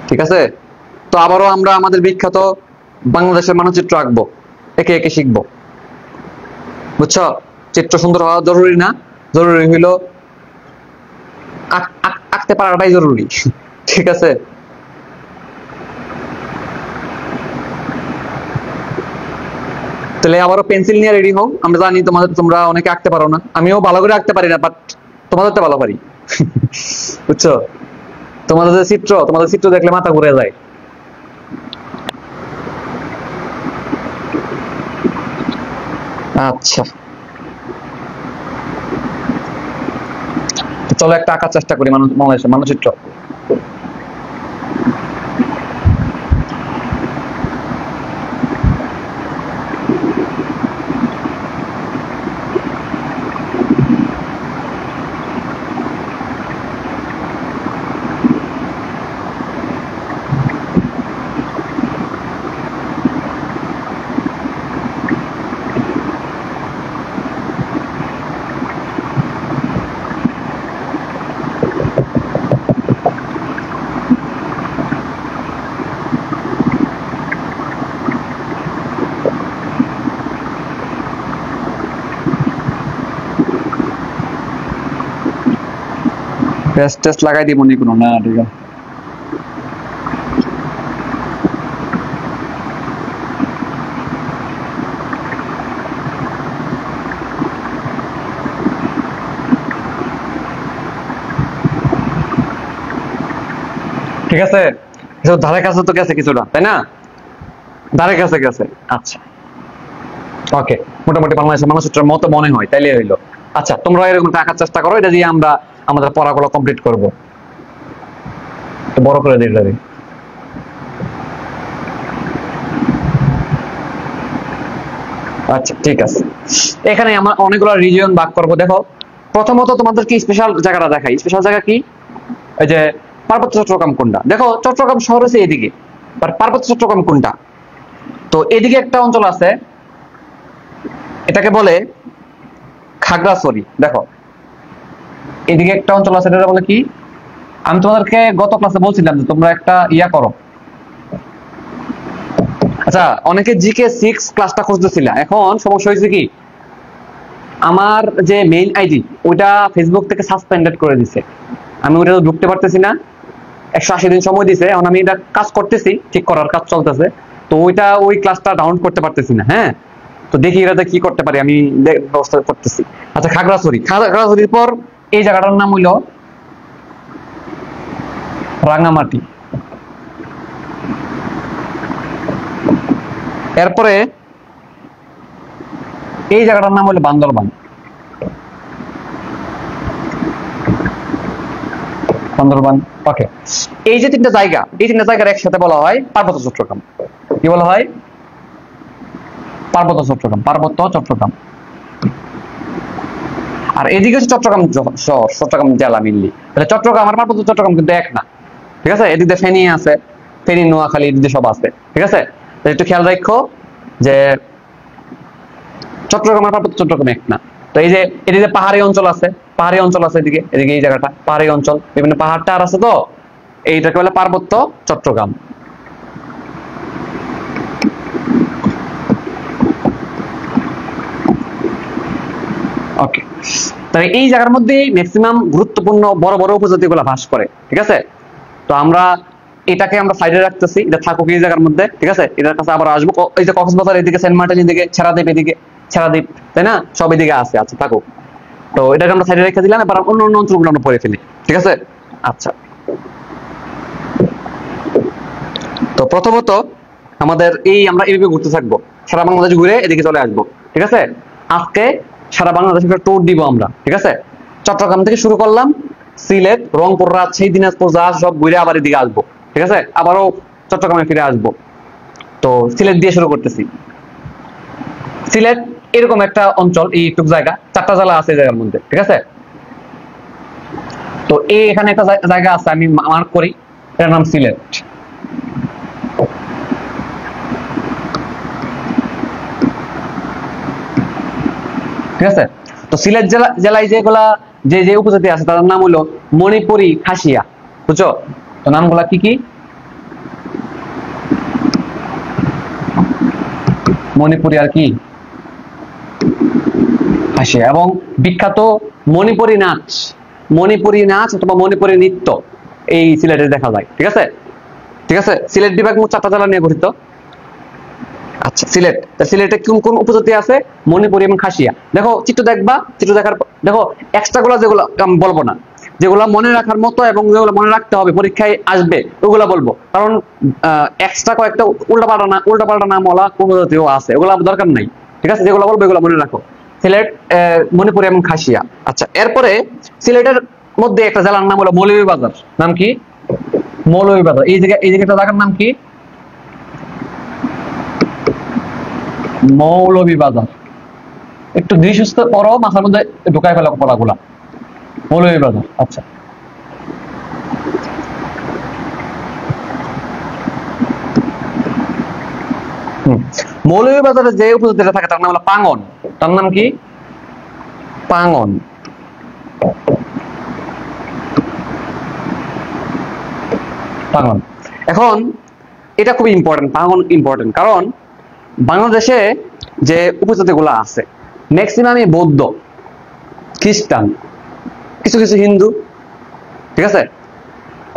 ঠিক আছে? তো আবারও আমরা আমাদের বিখ্যাত বাংলাদেশের মানচিত্র আঁকবো, একে একে শিখবো। বুঝছো? চিত্র সুন্দর হওয়া জরুরি না, জরুরি হইলো আঁকতে পারাটাই জরুরি। ঠিক আছে? তাহলে আবারও পেন্সিল নিয়ে রেডি হও। আমরা জানি তোমরা অনেকে আঁকতে পারো না, আমিও ভালো করে আঁকতে পারি না, বাট তোমাদের তো ভালো পারি। বুঝছো? তোমাদের চিত্র দেখলে মাথা ঘুরে যায়। আচ্ছা, চলো একটা আঁকার চেষ্টা করি বাংলাদেশের মানচিত্র। পেস্ট টেস্ট লাগাই দিব নি কোনো না, ঠিক আছে। ঠিক আছে, ধারে কাছে তো গেছে কিছুটা, তাই না? ধারে কাছে গেছে। আচ্ছা ওকে, মোটামুটি বাংলাদেশের মানুষটার মতো মনে হয়, তাইলে হইলো। আচ্ছা, তোমরা এরকম আঁকার চেষ্টা করো, এটা দিয়ে আমরা আমাদের পড়াগুলো কমপ্লিট করবো। বড় করে দিই এটা দিয়ে। আচ্ছা ঠিক আছে, এখানে আমরা অনেকগুলো রিজিয়ন ভাগ করবো। দেখো প্রথমত তোমাদের কি স্পেশাল জায়গাটা দেখাই। স্পেশাল জায়গা কি? এই যে পার্বত্য চট্টগ্রাম কোনটা? দেখো চট্টগ্রাম শহর হচ্ছে এদিকে, পার্বত্য চট্টগ্রাম কোনটা? তো এদিকে একটা অঞ্চল আছে, এটাকে বলে খাগড়াছড়ি। দেখো এদিকে একটা অঞ্চল আছে, এটা বলে কি? আমি তোমাদেরকে গত ক্লাসে বলছিলাম যে তোমরা একটা ইয়া করো। আচ্ছা, অনেকে জিকে 6 ক্লাসটা খুঁজতেছিল, এখন সমস্যা হয়েছে কি, আমার যে মেইন আইডি ওইটা ফেসবুক থেকে সাসপেন্ডেড করে দিছে, আমি ওইটা ঢুকতে পারতেছি না। 180 দিন সময় দিছে, এখন আমি এটা কাজ করতেছি, ঠিক করার কাজ চলতেছে, তো ওইটা ওই ক্লাসটা ডাউনলোড করতে পারতেছি না। হ্যাঁ, তো দেখি এটাতে কি করতে পারি, আমি ব্যবস্থা করতেছি। আচ্ছা, খাগড়াছড়ির পর এই জায়গাটার নাম হইল রাঙামাটি। এরপরে এই জায়গাটার নাম হলো বান্দরবান। ওকে, এই যে তিনটা জায়গা, এই তিনটা জায়গার একসাথে বলা হয় পার্বত্য চট্টগ্রাম। কি বলা হয়? পার্বত্য চট্টগ্রাম। আর এদিকে হচ্ছে চট্টগ্রাম শহর, চট্টগ্রাম জেলা মিললি। তাহলে চট্টগ্রাম আর পার্বত্য চট্টগ্রাম কিন্তু এক না, ঠিক আছে? এদিকে ফেনী আছে, ফেনী, নোয়াখালী, এদিকে সব আছে, ঠিক আছে? একটু খেয়াল রাখো যে চট্টগ্রাম আর পার্বত্য চট্টগ্রাম এক না। তো এই যে এদিকে পাহাড়ি অঞ্চল আছে, এদিকে এই জায়গাটা পাহাড়ি অঞ্চল, বিভিন্ন পাহাড়টা আর আছে, তো এইটাকে বলে পার্বত্য চট্টগ্রাম। ওকে, তাহলে এই জায়গার মধ্যে ম্যাক্সিমাম গুরুত্বপূর্ণ বড় বড় উপজাতি গুলা বাস করে, ঠিক আছে? তো আমরা এটাকে আমরা সাইডে রাখতেছি, এটা থাকুক এই জায়গার মধ্যে, ঠিক আছে? এটার কাছে আবার আসবো। এই যে কক্সবাজার এদিকে, সেন্ট মার্টিন এদিকে, ছেড়াদ্বীপ, তাই না? সব এদিকে আছে। আচ্ছা থাকুক, তো এটাকে আমরা সাইডে রেখে দিলাম। এবার অন্য অন্য অঞ্চলগুলো আমরা পড়ে ফেলি, ঠিক আছে? আচ্ছা, তো প্রথমত আমাদের এই আমরা এইভাবে ঘুরতে থাকবো, সারা বাংলাদেশ ঘুরে এদিকে চলে আসবো, ঠিক আছে? আজকে সারা বাংলাদেশ একটা ট্যুর দিব আমরা, ঠিক আছে? চট্টগ্রাম থেকে শুরু করলাম, সিলেট, রংপুর, রাজশাহী, দিনাজপুর, যা সব ঘুরে আবার এদিকে আসবো, ঠিক আছে? আবারও চট্টগ্রামে ফিরে আসবো। তো সিলেট দিয়ে শুরু করতেছি। সিলেট এরকম একটা অঞ্চল, এইটুক জায়গা, 4টা জেলা আছে এই জায়গার মধ্যে, ঠিক আছে? তো এখানে একটা জায়গা আছে, আমি মার্ক করি, এটার নাম সিলেট। ঠিক আছে? তো সিলেট জেলায় যেগুলা যে উপজাতি আছে তাদের নাম হলো মণিপুরি, খাসিয়া, বুঝছো? তো নামগুলা কি কি? মণিপুরি আর কি খাসিয়া। এবং বিখ্যাত মণিপুরি নাচ অথবা মণিপুরি নৃত্য এই সিলেটে দেখা যায়, ঠিক আছে? সিলেট বিভাগ মোট 4টা জেলা নিয়ে গঠিত। আচ্ছা, সিলেটে কোন কোন উপজাতি আছে? মণিপুরি এবং খাসিয়া। দেখো চিত্র দেখবা, চিত্র দেখার দেখো এক্সট্রা গুলা যেগুলো আমি বলবো না, যেগুলো মনে রাখার মতো এবং যেগুলো মনে রাখতে হবে, পরীক্ষায় আসবে, ওগুলা বলবো। কারণ এক্সট্রা কয়েকটা উল্টাপাল্টা নাম বলা উপজাতিও আছে, ওগুলো দরকার নাই, ঠিক আছে? যেগুলো বলবো এগুলো মনে রাখো। সিলেট, মণিপুরি এবং খাসিয়া। আচ্ছা, এরপরে সিলেটের মধ্যে একটা জেলার নাম হলো মৌলভীবাজার। নাম কি? মৌলভীবাজার। এই জায়গাটা জায়গার নাম কি? মৌলভীবাজার। একটু দৃশ্যস্ত পড়ো, মাথার মধ্যে ঢুকায় ফেলো পড়াগুলা। মৌলভীবাজার। আচ্ছা, মৌলভীবাজারে যে উপজাতিটা থাকে তার নাম হলো পাঙ্গন। তার নাম কি? পাঙ্গন। এখন এটা খুবই ইম্পর্টেন্ট, পাঙ্গন ইম্পর্টেন্ট, কারণ বাংলাদেশে যে উপজাতি গুলা আছে ম্যাক্সিমামই বৌদ্ধ, খ্রিস্টান, কিছু কিছু হিন্দু, ঠিক আছে?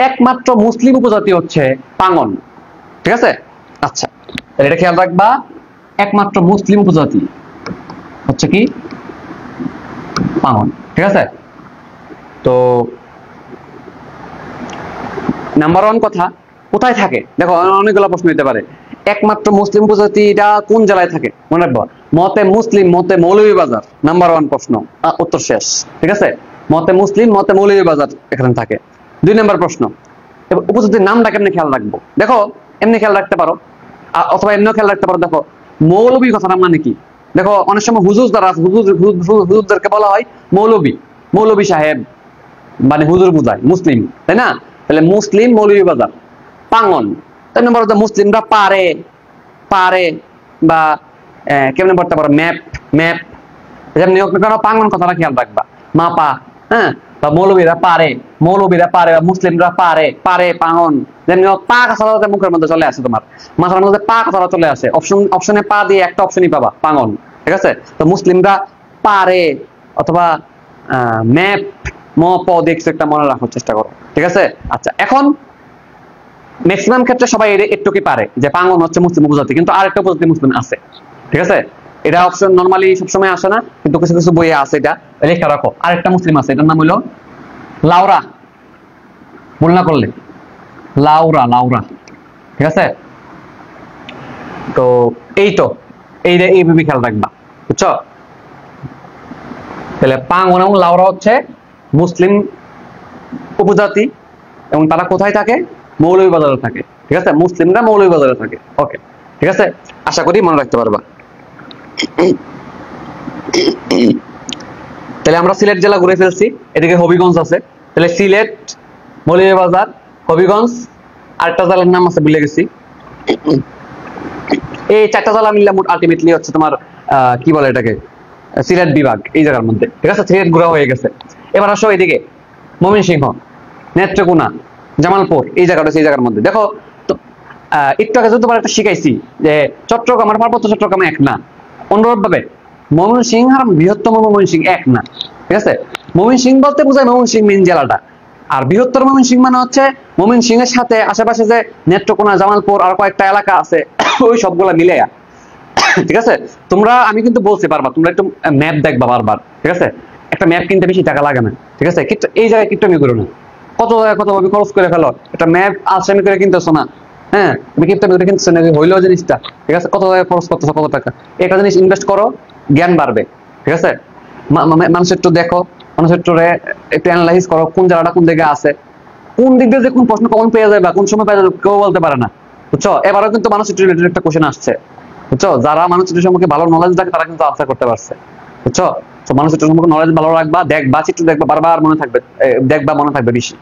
একমাত্র মুসলিম উপজাতি হচ্ছে পাঙ্গন, ঠিক আছে? আচ্ছা, তাহলে এটা খেয়াল রাখবা, একমাত্র মুসলিম উপজাতি হচ্ছে কি পাঙ্গন, ঠিক আছে? তো নাম্বার 1 কথা, কোথায় থাকে? দেখো অনেকগুলো প্রশ্ন হতে পারে, একমাত্র মুসলিম উপজাতিটা কোন জেলায় থাকে? মনে রাখবো, মতে মুসলিম মতে মৌলভীবাজার, নাম্বার 1 প্রশ্ন, উত্তর শেষ, ঠিক আছে? মতে মুসলিম মতে মৌলভীবাজার এখানে থাকে। 2 নম্বর প্রশ্ন, উপজাতির নামটা কেমনে খেয়াল রাখবো? দেখো এমনি খেয়াল রাখতে পারো, অথবা এমনিও খেয়াল রাখতে পারো। দেখো মৌলভী কথাটার মানে কি? দেখো অনেক সময় হুজুর দ্বারা হুজুরদেরকে বলা হয় মৌলভী, মৌলভী সাহেব মানে হুজুর বুঝায়, মুসলিম, তাই না? তাহলে মুসলিম মৌলভীবাজার পাঙ্গন। 3 নম্বর হচ্ছে মুসলিমরা পারে, পারে বা কেমনে পড়তে পারো ম্যাপ, ম্যাপ যেমনি হোক না কেন পাঙ্গন কথাটা খেয়াল রাখবা, মাপা, হ্যাঁ? বা মৌলভীরা পারে, মৌলভীরা পারে বা মুসলিমরা পারে, পারে পাঙ্গন, যেমনি হোক পা কথাটা মুখের মধ্যে চলে আসে, তোমার মাথার মধ্যে পা কথাটা চলে আসে, অপশনে পা দিয়ে একটা অপশনই পাবা পাঙ্গন, ঠিক আছে? তো মুসলিমরা পারে অথবা ম্যাপ ম প দেখছো একটা মনে রাখার চেষ্টা করো, ঠিক আছে? আচ্ছা, এখন ম্যাক্সিমাম ক্ষেত্রে সবাই একটু কি পারে যে পাঙ্গন হচ্ছে মুসলিম উপজাতি, কিন্তু আরেকটা উপজাতি মুসলিম আছে, ঠিক আছে? এটা অপশন নরমালি সবসময় আসে না, কিন্তু কিছু কিছু বইয়ে আছে, এটা লেখা রাখো। আরেকটা মুসলিম আছে, এটার নাম হলো লাউরা, ভুল না করলে লাউরা, লাউরা, ঠিক আছে? তো এই তো এইভাবে খেয়াল রাখবা, বুঝছো? তাহলে পাঙ্গন এবং লাউরা হচ্ছে মুসলিম উপজাতি এবং তারা কোথায় থাকে? মৌলভীবাজারে থাকে, ঠিক আছে? মুসলিমরা মৌলভীবাজারে থাকে। ওকে, ঠিক আছে, আশা করি মনে রাখতে পারবা। তাহলে আমরা সিলেট জেলা ঘুরে ফেলছি, এদিকে হবিগঞ্জ আছে, তাহলে সিলেট, মৌলভীবাজার, হবিগঞ্জ, আরেকটা জেলার নাম আছে ভুলে গেছি। এই 4টা জেলা মিললে আলটিমেটলি হচ্ছে তোমার কি বলে এটাকে, সিলেট বিভাগ এই জায়গার মধ্যে, ঠিক আছে? সিলেট ঘোরা হয়ে গেছে। এবার আসো এদিকে ময়মনসিংহ, নেত্রকোনা, জামালপুর, এই জায়গাটা সেই জায়গার মধ্যে। দেখো তো একটু আগে যতবার একটা শিখাইছি যে চট্টগ্রাম আর পার্বত্য চট্টগ্রাম এক না, অনুরূপ ভাবে ময়মনসিংহ আর বৃহত্তম ময়মনসিংহ এক না, ঠিক আছে? ময়মনসিংহ বলতে বোঝায় ময়মনসিংহ মেইন জেলাটা, আর বৃহত্তর ময়মনসিংহ মানে হচ্ছে ময়মনসিংহের সাথে আশেপাশে যে নেত্রকোনা, জামালপুর আর কয়েকটা এলাকা আছে ওই সবগুলা মিলে, ঠিক আছে? তোমরা, আমি কিন্তু বলছি বারবার, তোমরা একটু ম্যাপ দেখবা বারবার, ঠিক আছে? একটা ম্যাপ কিনতে বেশি টাকা লাগে না, ঠিক আছে? কিন্তু এই জায়গায় কিপটামি করো না, কত জায়গায় কত ভাবে খরচ করে ফেলো, একটা ম্যাপ আসামি করে কিনতেছো না, হ্যাঁ? তুমি কিপটামি করে কিনতেছো না, হইলেও জিনিসটা, ঠিক আছে? কত জায়গায় খরচ করতেছো, কত টাকা, একটা জিনিস ইনভেস্ট করো, জ্ঞান বাড়বে, ঠিক আছে? মানুষের একটু দেখো, মানুষের একটু অ্যানালাইজ করো, কোন জায়গাটা কোন জায়গায় আছে, কোন দিক দিয়ে যে কোন প্রশ্ন কমন পেয়ে যাবে বা কোন সময় পেয়ে যাবে কেউ বলতে পারে না, বুঝছো? এবারও কিন্তু মানুষের রিলেটেড একটা কোশ্চেন আসছে, বুঝছো? যারা মানুষের সম্পর্কে ভালো নলেজ থাকে তারা কিন্তু আনসার করতে পারছে, বুঝছো? তো মানুষের সম্পর্কে নলেজ ভালো রাখবা, দেখবা, চিত্র দেখবা, বারবার মনে থাকবে, দেখবা, মনে থাকবে বেশি।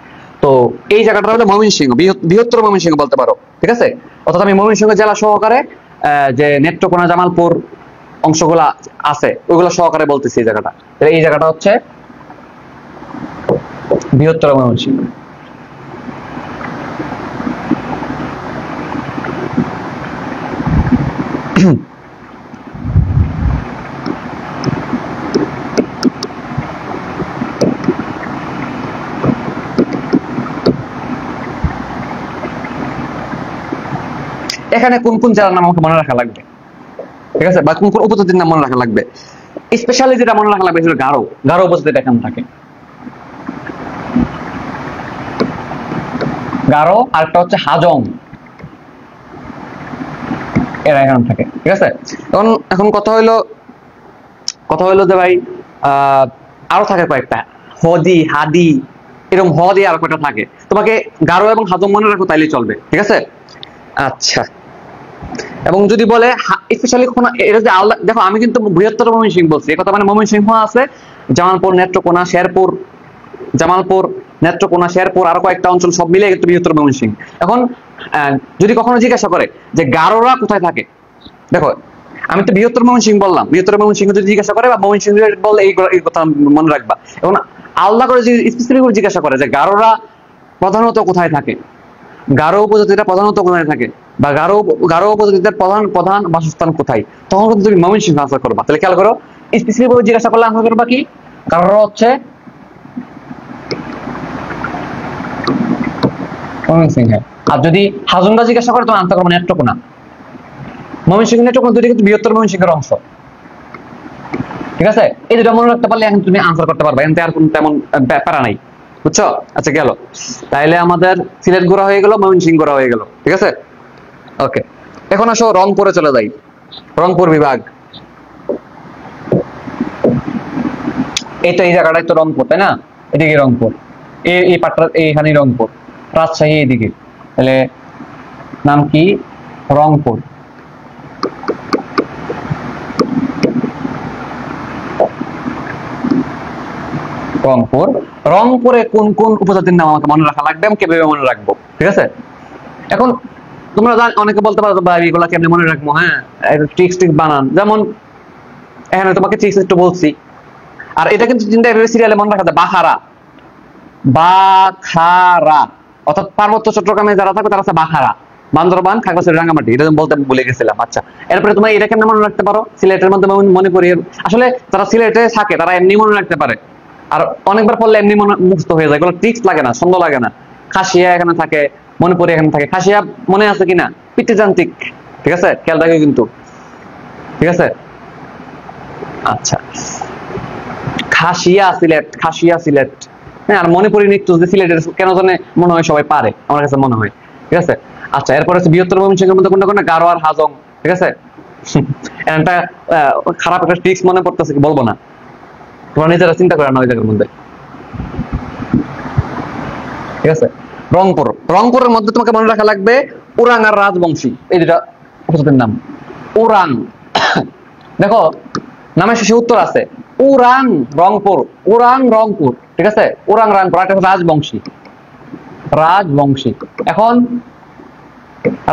তো এই জায়গাটা হলো ময়মনসিংহ, বৃহত্তর ময়মনসিংহ বলতে পারো, ঠিক আছে? অর্থাৎ আমি ময়মনসিংহ জেলা সহকারে যে নেত্রকোনা, জামালপুর অংশগুলা আছে ওইগুলো সহকারে বলতেছি এই জায়গাটা। তাহলে এই জায়গাটা হচ্ছে বৃহত্তর ময়মনসিংহ। এখানে কোন কোন জেলার নাম আমাকে মনে রাখা লাগবে, ঠিক আছে? বা কোন কোন উপজাতির নাম মনে রাখা লাগবে? স্পেশালি যেটা মনে রাখা লাগবে সেটা গারো, গারো উপজাতিটা এখানে থাকে, গারো। আরেকটা হচ্ছে হাজং, এরা এখানে থাকে, ঠিক আছে? এখন কথা হইলো যে ভাই আরো থাকে কয়েকটা, হদি, হাদি, এরকম হদি আর কয়েকটা থাকে। তোমাকে গারো এবং হাজং মনে রাখো তাইলে চলবে, ঠিক আছে? আচ্ছা, এবং যদি বলে স্পেশালি এটা যে আলাদা, দেখো আমি কিন্তু বৃহত্তর ময়মনসিংহ বলছি, এই কথা মানে ময়মনসিংহ আছে, জামালপুর, নেত্রকোনা, শেরপুর, জামালপুর, নেত্রকোনা, শেরপুর আরো কয়েকটা অঞ্চল সব মিলে একটু বৃহত্তর ময়মনসিংহ। এখন যদি কখনো জিজ্ঞাসা করে যে গারোরা কোথায় থাকে, দেখো আমি তো বৃহত্তর ময়মনসিংহ বললাম, বৃহত্তর ময়মনসিংহ যদি জিজ্ঞাসা করে বা ময়মনসিংহ বললে এই কথা মনে রাখবা। এবং আলাদা করে যদি স্পেসিফিক করে জিজ্ঞাসা করে যে গারোরা প্রধানত কোথায় থাকে, গারো উপজাতিটা প্রধানত কোথায় থাকে, বা গারো উপজাতিদের প্রধান বাসস্থান কোথায়, তখন কিন্তু তুমি ময়মনসিংহ আনসার করবা। তাহলে খেয়াল করো, স্পেসিফিক ভাবে জিজ্ঞাসা করলে আনসার করবা কি, গারোরা হচ্ছে ময়মনসিংহে। আর যদি হাজুংদা জিজ্ঞাসা করে, তোমার আনসার করবো নেত্রকোনা। ময়মনসিংহ নেত্রকোনা দুইটা কিন্তু বৃহত্তর ময়মনসিংহের অংশ, ঠিক আছে? এই দুটো মনে রাখতে পারলে এখন তুমি আনসার করতে পারবে, এতে আর কোনো তেমন প্যারা নাই, বুঝছো? আচ্ছা গেল, তাইলে আমাদের সিলেট ঘোরা হয়ে গেল, ময়মনসিংহ ঘোরা হয়ে গেল, ঠিক আছে? ওকে, এখন আসো রংপুরে চলে যাই। রংপুর বিভাগ, এই জায়গাটাই তো রংপুর, তাই না? এদিকে রংপুর, এই পাটটা এইখানে রংপুর, রাজশাহী এইদিকে, তাহলে নাম কি? রংপুর। রংপুর, রংপুরে কোন কোন উপজাতির নাম আমাকে মনে রাখা লাগবে, আমি কিভাবে মনে রাখবো, ঠিক আছে? এখন তোমরা অনেকে বলতে পারো ভাই এগুলা কেমনে মনে রাখবো, হ্যাঁ ট্রিক্স বানান, যেমন এখানে তোমাকে ট্রিক্স একটু বলছি। আর এটা কিন্তু চিন্তা সিরিয়ালে মনে রাখা যায়, বাখারা, বাখারা অর্থাৎ পার্বত্য চট্টগ্রামে যারা থাকবে তারা আছে বাখারা, বান্দরবান, খাগড়াছড়ি, রাঙ্গামাটি, এটা বলতে ভুলে গেছিলাম। আচ্ছা, এরপরে তোমরা এটা কেমনে মনে রাখতে পারো? সিলেটের মধ্যে মণিপুরি, আসলে যারা সিলেটে থাকে তারা এমনি মনে রাখতে পারে, আর অনেকবার পড়লে এমনি মুখস্থ হয়ে যায়, এগুলো ট্রিক্স লাগে না, ছন্দ লাগে না। খাসিয়া এখানে থাকে, মণিপুরি এখানে থাকে, খাসিয়া মনে আছে কিনা? পিতৃযান্ত্রিক, ঠিক আছে? খেয়াল রাখো কিন্তু, ঠিক আছে? আচ্ছা, খাসিয়া সিলেট, খাসিয়া সিলেট, হ্যাঁ। আর মণিপুরি নৃত্য যে সিলেটের কেন জানে মনে হয় সবাই পারে, আমার কাছে মনে হয়, ঠিক আছে? আচ্ছা, এরপরে হচ্ছে বৃহত্তর ময়মনসিংহের মধ্যে কোনটা কোনটা? গারো আর হাজং, ঠিক আছে? একটা খারাপ একটা ট্রিক্স মনে পড়তেছে, কি বলবো না, তোমরা নিজেরা চিন্তা করে না ওই জায়গার মধ্যে, ঠিক আছে? রংপুর, রংপুরের মধ্যে তোমাকে মনে রাখা লাগবে উরাং আর রাজবংশী, এই দুটা উপজাতির নাম। উরাং, দেখো নামের শেষে উত্তর আছে, উরাং রংপুর, উরাং রংপুর, ঠিক আছে? উরাং রংপুর, আর একটা রাজবংশী, রাজবংশী। এখন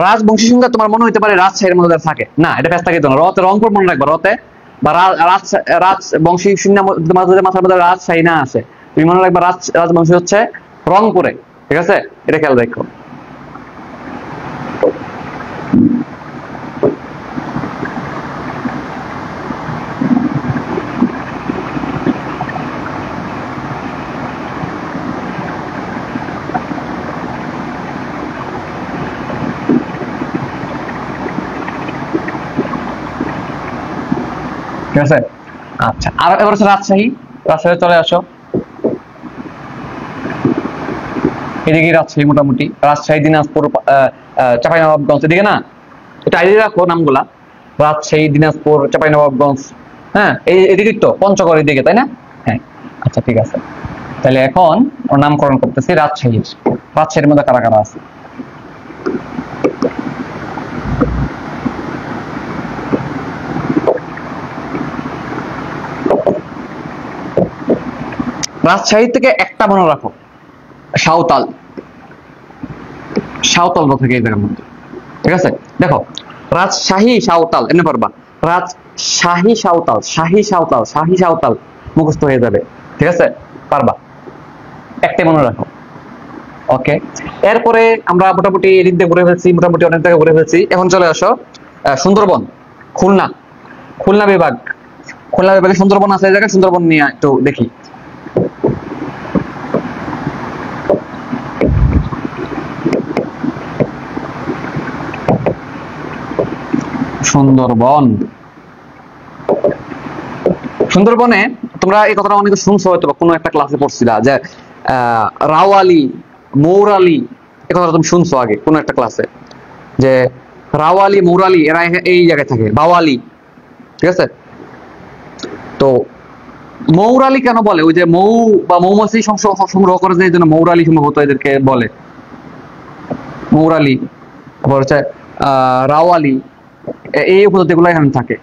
রাজবংশী সংখ্যা তোমার মনে হইতে পারে রাজশাহীর মধ্যে থাকে না, এটা ব্যস্ত থাকে না, রতে রংপুর মনে রাখবা, রতে বা রাজবংশী শূন্য মাথার মধ্যে রাজশাহী না আসে, তুমি মনে রাখবা রাজবংশী হচ্ছে রংপুরে, ঠিক আছে? এটা খেয়াল রাখো। ঠিক আছে? আচ্ছা, আর এবার হচ্ছে রাজশাহী, রাজশাহী চলে আসো, এদিকে রাজশাহী, মোটামুটি রাজশাহী, দিনাজপুর, চাঁপাইনবাবগঞ্জ, এদিকে না, এটা আইডিয়া রাখো নামগুলা, রাজশাহী, দিনাজপুর, চাঁপাইনবাবগঞ্জ, হ্যাঁ এদিকে তো পঞ্চগড় এদিকে, তাই না? হ্যাঁ, আচ্ছা ঠিক আছে, তাহলে এখন ওর নামকরণ করতেছি রাজশাহীর। রাজশাহীর মধ্যে কারা কারা আছে? রাজশাহী থেকে একটা মনে রাখো, সাঁওতাল, সাঁওতাল থেকে এই জায়গার মধ্যে, ঠিক আছে? দেখো রাজশাহী সাঁওতাল এমনি পারবা, রাজশাহী সাঁওতাল, শাহী সাঁওতাল, শাহী সাঁওতাল মুখস্থ হয়ে যাবে, ঠিক আছে? পারবা, একটাই মনে রাখো। ওকে, এরপরে আমরা মোটামুটি এদিক দিয়ে ঘুরে ফেলছি, মোটামুটি অনেক জায়গায় ঘুরে ফেলছি। এখন চলে আসো সুন্দরবন, খুলনা, খুলনা বিভাগ, খুলনা বিভাগে সুন্দরবন আছে এই জায়গায়, সুন্দরবন নিয়ে একটু দেখি। সুন্দরবন, সুন্দরবনে তোমরা এই কথাটা অনেকে শুনছো হয়তো, কোনো একটা ক্লাসে পড়ছিলা যে রাওয়ালি, মৌরালি, এই কথাটা তুমি শুনছো আগে কোনো একটা ক্লাসে, যে রাওয়ালি, মৌরালি এরা এই জায়গায় থাকে, বাওয়ালি, ঠিক আছে? তো মৌরালি কেন বলে? ওই যে মৌ বা মৌমাছি সংগ্রহ করে, যে জন্য মৌরালি সম্ভবত এদেরকে বলে মৌরালি। তারপর হচ্ছে রাওয়ালি, এই উপজাতি গুলো এখানে থাকে,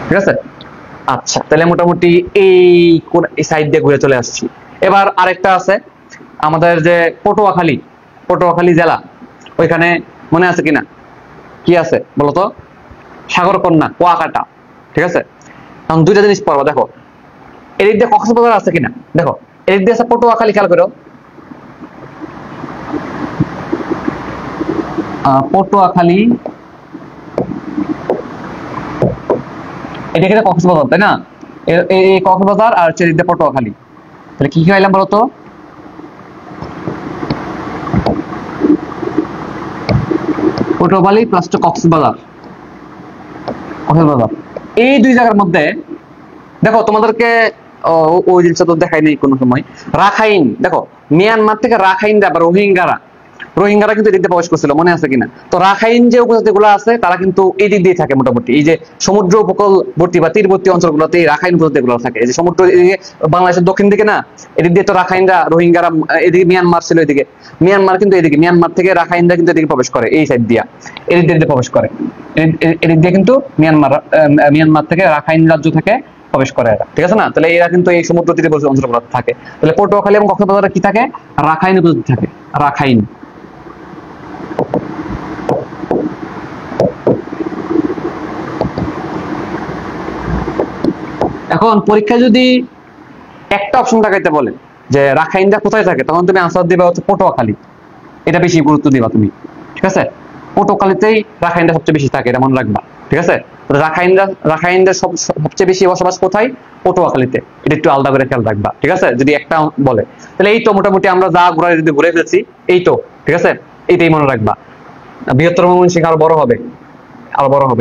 ঠিক আছে? আচ্ছা, তাহলে মোটামুটি এই সাইড দিয়ে ঘুরে চলে আসছি। এবার আরেকটা আছে আমাদের যে পটুয়াখালী, পটুয়াখালী জেলা, ওইখানে মনে আছে কিনা? কি আছে বলতো? সাগরকন্যা, কুয়াকাটা, ঠিক আছে? এখন দুইটা জিনিস পড়বো, দেখো এদিক দিয়ে কক্সবাজার আছে কিনা, দেখো এদিক দিয়ে আছে পটুয়াখালী, খেয়াল করো পটুয়াখালী, এটা কিন্তু কক্সবাজার, তাই না? এই কক্সবাজার আর হচ্ছে এদিক দিয়ে পটুয়াখালী, তাহলে কি কি পাইলাম বলতো? কোতোয়ালি প্লাস কক্সবাজার, এই দুই জায়গার মধ্যে দেখো তোমাদেরকে ওই জিনিসটা তো দেখাই নেই কোনো সময়। রাখাইন দেখো, মিয়ানমার থেকে রাখাইনরা বা রোহিঙ্গারা কিন্তু এদিকে প্রবেশ করছিল, মনে আছে কিনা? তো রাখাইন যে উপজাতি গুলো আছে তারা কিন্তু এই দিক দিয়ে থাকে মোটামুটি, এই যে সমুদ্র উপকূলবর্তী বা তীরবর্তী অঞ্চলগুলোতে রাখাইন উপজাতি গুলো থাকে। এই যে সমুদ্র এদিকে বাংলাদেশের দক্ষিণ দিকে না, এদিক দিয়ে তো রাখাইনরা রোহিঙ্গারা, এদিকে মিয়ানমার ছিল, এদিকে মিয়ানমার কিন্তু এদিকে, মিয়ানমার থেকে রাখাইনরা কিন্তু এদিকে প্রবেশ করে, এই সাইড দিয়া এদিক দিয়ে প্রবেশ করে, এদিক দিয়ে কিন্তু মিয়ানমার থেকে রাখাইন রাজ্য থেকে প্রবেশ করে এরা, ঠিক আছে না? তাহলে এরা কিন্তু এই সমুদ্র তীরবর্তী অঞ্চলগুলোতে থাকে। তাহলে পটুয়াখালী এবং কক্সবাজারে কি থাকে? রাখাইন উপজাতি থাকে, রাখাইন। এখন পরীক্ষায় যদি একটা অপশন দেখাইতে বলে যে রাখাইনরা কোথায় থাকে, তখন তুমি আনসার দিবা হচ্ছে পটুয়াখালী, এটা বেশি গুরুত্ব দিবা তুমি, ঠিক আছে? পটুয়াখালীতেই রাখাইনরা সবচেয়ে বেশি থাকে, এটা মনে রাখবা, ঠিক আছে? রাখাইনরা সবচেয়ে বেশি বসবাস কোথায়? পটুয়াখালীতে, এটা একটু আলাদা করে খেয়াল রাখবা, ঠিক আছে? যদি একটা বলে, তাহলে এই তো মোটামুটি আমরা যা ঘুরে ফেলছি, এই তো, ঠিক আছে? এইটাই মনে রাখবা। বৃহত্তর ময়মনসিংহ আরো বড় হবে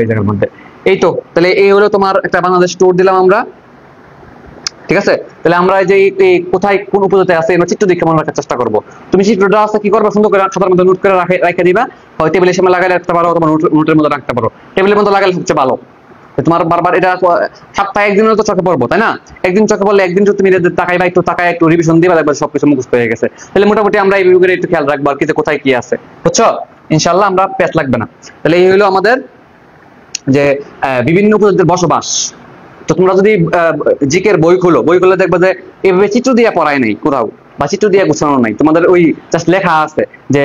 এই জায়গার মধ্যে। এই তো, তাহলে এই হলো তোমার একটা বাংলাদেশ ট্যুর দিলাম আমরা, ঠিক আছে? তাহলে আমরা যে কোথায় কোন উপজাতি আছে আমরা চিত্র দেখে মনে রাখার চেষ্টা করবো। তুমি চিত্রটা আছে কি করবে, সুন্দর করে খাতার মধ্যে নোট করে রেখে দিবা, হয় টেবিলের সামনে লাগালে রাখতে পারো, তোমার নোটের মধ্যে রাখতে পারো, টেবিলের মধ্যে লাগালে সবচেয়ে ভালো। তোমার বারবার এটা সপ্তাহে একদিনও তো চোখে পড়বো, তাই না? একদিন চোখে পড়লে একদিন যদি তুমি তাকাই একটু রিভিশন দিবা, দেখবে সবকিছু মুখস্থ হয়ে গেছে। তাহলে মোটামুটি আমরা এই বিভাগের একটু খেয়াল রাখবো আর কি, যে কোথায় কি আছে, বুঝছো? ইনশাল্লাহ আমরা পেঁচ লাগবে না। তাহলে এই হলো আমাদের যে বিভিন্ন উপজাতির বসবাস। তো তোমরা যদি জিকের বই খুলে দেখবে যে এভাবে চিত্র দিয়ে পড়ায় নাই কোথাও, বা চিত্র দিয়ে গুছানো নাই, তোমাদের ওই জাস্ট লেখা আছে যে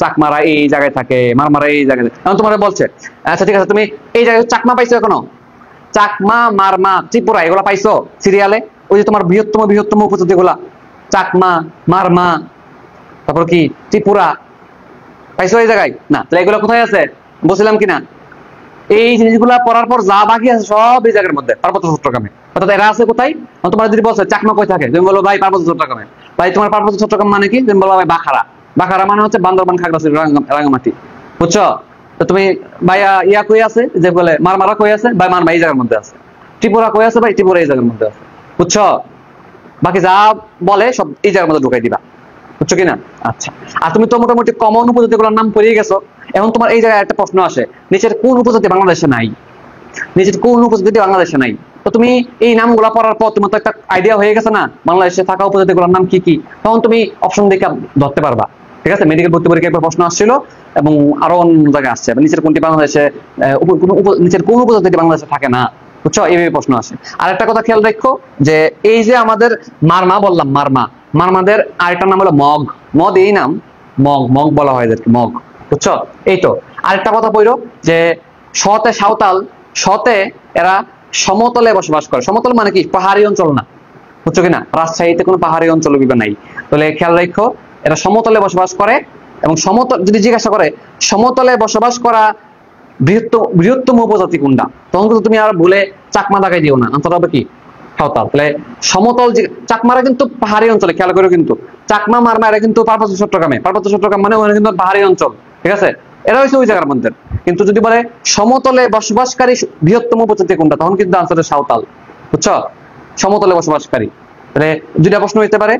চাকমারা এই জায়গায় থাকে, মারমারা এই জায়গায়। এখন তোমার বলছে আচ্ছা ঠিক আছে, তুমি এই জায়গায় চাকমা পাইছো এখনো? চাকমা, মারমা, ত্রিপুরা এগুলা পাইছো সিরিয়ালে? ওই যে তোমার বৃহত্তম উপজাতি গুলা, চাকমা, মারমা, তারপর কি ত্রিপুরা, পাইছো এই জায়গায়? না। তাহলে এগুলো কোথায় আছে বলছিলাম কিনা? এই জিনিসগুলা পড়ার পর যা বাকি আছে সব এই জায়গার মধ্যে, পার্বত্য চট্টগ্রামে। অর্থাৎ এরা আছে কোথায়? তোমার যদি বলছে চাকমা কই থাকে, তুমি বলো ভাই পার্বত্য চট্টগ্রামে। ভাই তোমার পার্বত্য চট্টগ্রাম মানে কি? তুমি বলো ভাই বাখারা মানে হচ্ছে বান্দরবান, খাগড়াছড়ি, রাঙ্গামাটি, বুঝছো? তো তুমি ভাই ইয়া কই আছে, যে বলে মারমারা কই আছে, ভাই মারমা এই জায়গার মধ্যে আছে। ত্রিপুরা কই আছে, ভাই ত্রিপুরা এই জায়গার মধ্যে আছে, বুঝছো? বাকি যা বলে সব এই জায়গার মধ্যে ঢুকাই দিবা, বুঝছো কিনা? আচ্ছা, আর তুমি তো মোটামুটি কমন উপজাতিগুলোর নাম পড়িয়ে গেছো। এখন তোমার এই জায়গায় একটা প্রশ্ন আসে, নিচের কোন উপজাতি বাংলাদেশে নাই? তো তুমি এই নামগুলা পড়ার পর তোমার তো একটা আইডিয়া হয়ে গেছে না বাংলাদেশে থাকা উপজাতিগুলোর নাম কি কি, তখন তুমি অপশন দেখে ধরতে পারবা, ঠিক আছে? মেডিকেল ভর্তি পরীক্ষায় একবার প্রশ্ন আসছিল এবং আরো অন্য জায়গায় আসছে, নিচের কোনটি বাংলাদেশে নিচের কোন উপজাতি বাংলাদেশে থাকে না, বুঝছো? এইভাবে প্রশ্ন আসে। আর একটা কথা খেয়াল রাখো, যে এই যে আমাদের মারমা বললাম, মারমাদের আরেকটা নাম হলো মগ, এই নাম মগ বলা হয় এদেরকে, মগ, বুঝছো? এই তো আরেকটা কথা বললো যে সতে সাঁওতাল, সতে এরা সমতলে বসবাস করে। সমতল মানে কি? পাহাড়ি অঞ্চল না, বুঝছো কিনা? রাজশাহীতে কোনো পাহাড়ি অঞ্চল নাই। তাহলে খেয়াল রাখো, এরা সমতলে বসবাস করে। এবং সমতল যদি জিজ্ঞাসা করে সমতলে বসবাস করা বৃহত্তম উপজাতি কোনটা, তখন কিন্তু তুমি আর ভুলে চাকমা দাগাই দিও না, আনসার হবে কি? সাঁওতাল। তাহলে সমতল চাকমারা কিন্তু পাহাড়ি অঞ্চলে, খেয়াল করে কিন্তু চাকমা, মারমা এরা কিন্তু পার্বত্য চট্টগ্রাম মানে ওখানে কিন্তু পাহাড়ি অঞ্চল, ঠিক আছে? এরা হচ্ছে ওই জায়গার মধ্যে। কিন্তু যদি বলে সমতলে বসবাসকারী বৃহত্তম উপজাতি কোনটা, তখন কিন্তু আনসার সাঁওতাল, বুঝছো? সমতলে বসবাসকারী। তাহলে দুইটা প্রশ্ন হইতে পারে।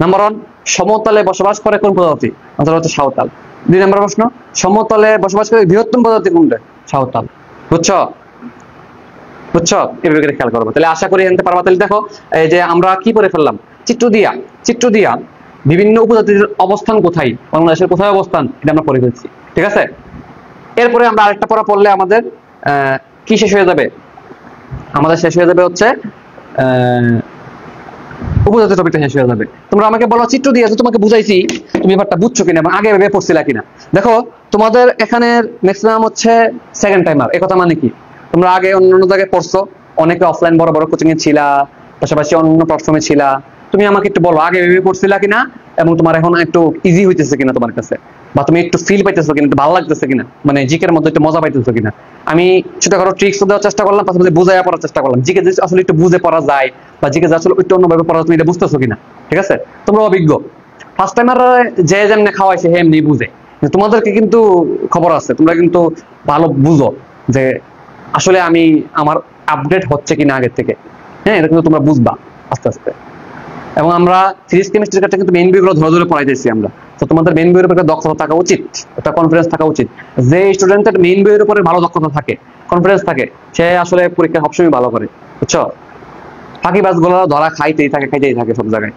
নাম্বার 1, সমতলে বসবাস করে কোন প্রজাতি, আনসার হচ্ছে সাঁওতাল। 2 নম্বর প্রশ্ন, সমতলে বসবাসকারী বৃহত্তম প্রজাতি কোনটা, সাঁওতাল, বুঝছো? এভাবে খেয়াল করবো। তাহলে আশা করি জানতে পারবা। তাহলে দেখো এই যে আমরা কি করে ফেললাম, চিত্র দিয়া বিভিন্ন উপজাতির অবস্থান কোথায়, বাংলাদেশের কোথায় অবস্থান, এটা আমরা পড়ে ফেলছি, ঠিক আছে? এরপরে আমরা আরেকটা পড়া পড়লে আমাদের কি শেষ হয়ে যাবে? আমাদের শেষ হয়ে যাবে হচ্ছে উপজাতি টপিকটা শেষ হয়ে যাবে। তোমরা আমাকে বলো চিত্র দিয়ে তোমাকে বুঝাইছি, তুমি ব্যাপারটা বুঝছো কিনা, আগে ভেবে পড়ছিলা কিনা। দেখো তোমাদের এখানে ম্যাক্সিমাম হচ্ছে সেকেন্ড টাইমার। এই কথা মানে কি, তোমরা আগে অন্য জায়গায় পড়ছো, অনেকে অফলাইন বড় বড় কোচিং এ ছিলা, পাশাপাশি অন্য প্ল্যাটফর্মে ছিলা, তুমি আমাকে একটু বলো আগে ভেবে পড়ছিলা কিনা, এবং তোমার এখন একটু ইজি হইতেছে কিনা তোমার কাছে, বা তুমি একটু ফিল পাইতেছো কিনা, একটু ভালো লাগতেছে কিনা, মানে জিকের মধ্যে একটু মজা পাইতেছো কিনা। আমি ছোটখাটো ট্রিক্স দেওয়ার চেষ্টা করলাম, পাশাপাশি বুঝাইয়া পড়ার চেষ্টা করলাম, জিকে আসলে একটু বুঝে পড়া যায়, বা জিকে আসলে একটু অন্যভাবে পড়া, তুমি এটা বুঝতেছো কিনা। ঠিক আছে, তোমরা অভিজ্ঞ, ফার্স্ট টাইমার যে যেমনি খাওয়াইছে হে এমনি বুঝে। তোমাদেরকে কিন্তু খবর আছে, তোমরা কিন্তু ভালো বুঝো যে আসলে আমি আমার আপডেট হচ্ছে কিনা আগের থেকে। হ্যাঁ, এটা কিন্তু তোমরা বুঝবা আস্তে আস্তে। এবং আমরা ফিজিক্স কেমিস্ট্রির ক্ষেত্রে কিন্তু মেইন বইগুলো ধরে ধরে পড়াইতেছি আমরা। তো তোমাদের মেইন বইয়ের উপর একটা দক্ষতা থাকা উচিত, একটা কনফিডেন্স থাকা উচিত। যে স্টুডেন্টের মেইন বইয়ের উপরে ভালো দক্ষতা থাকে, কনফিডেন্স থাকে, সে আসলে পরীক্ষা সবসময় ভালো করে, বুঝছো। ফাঁকিবাজ গুলো ধরা খাইতেই থাকে সব জায়গায়।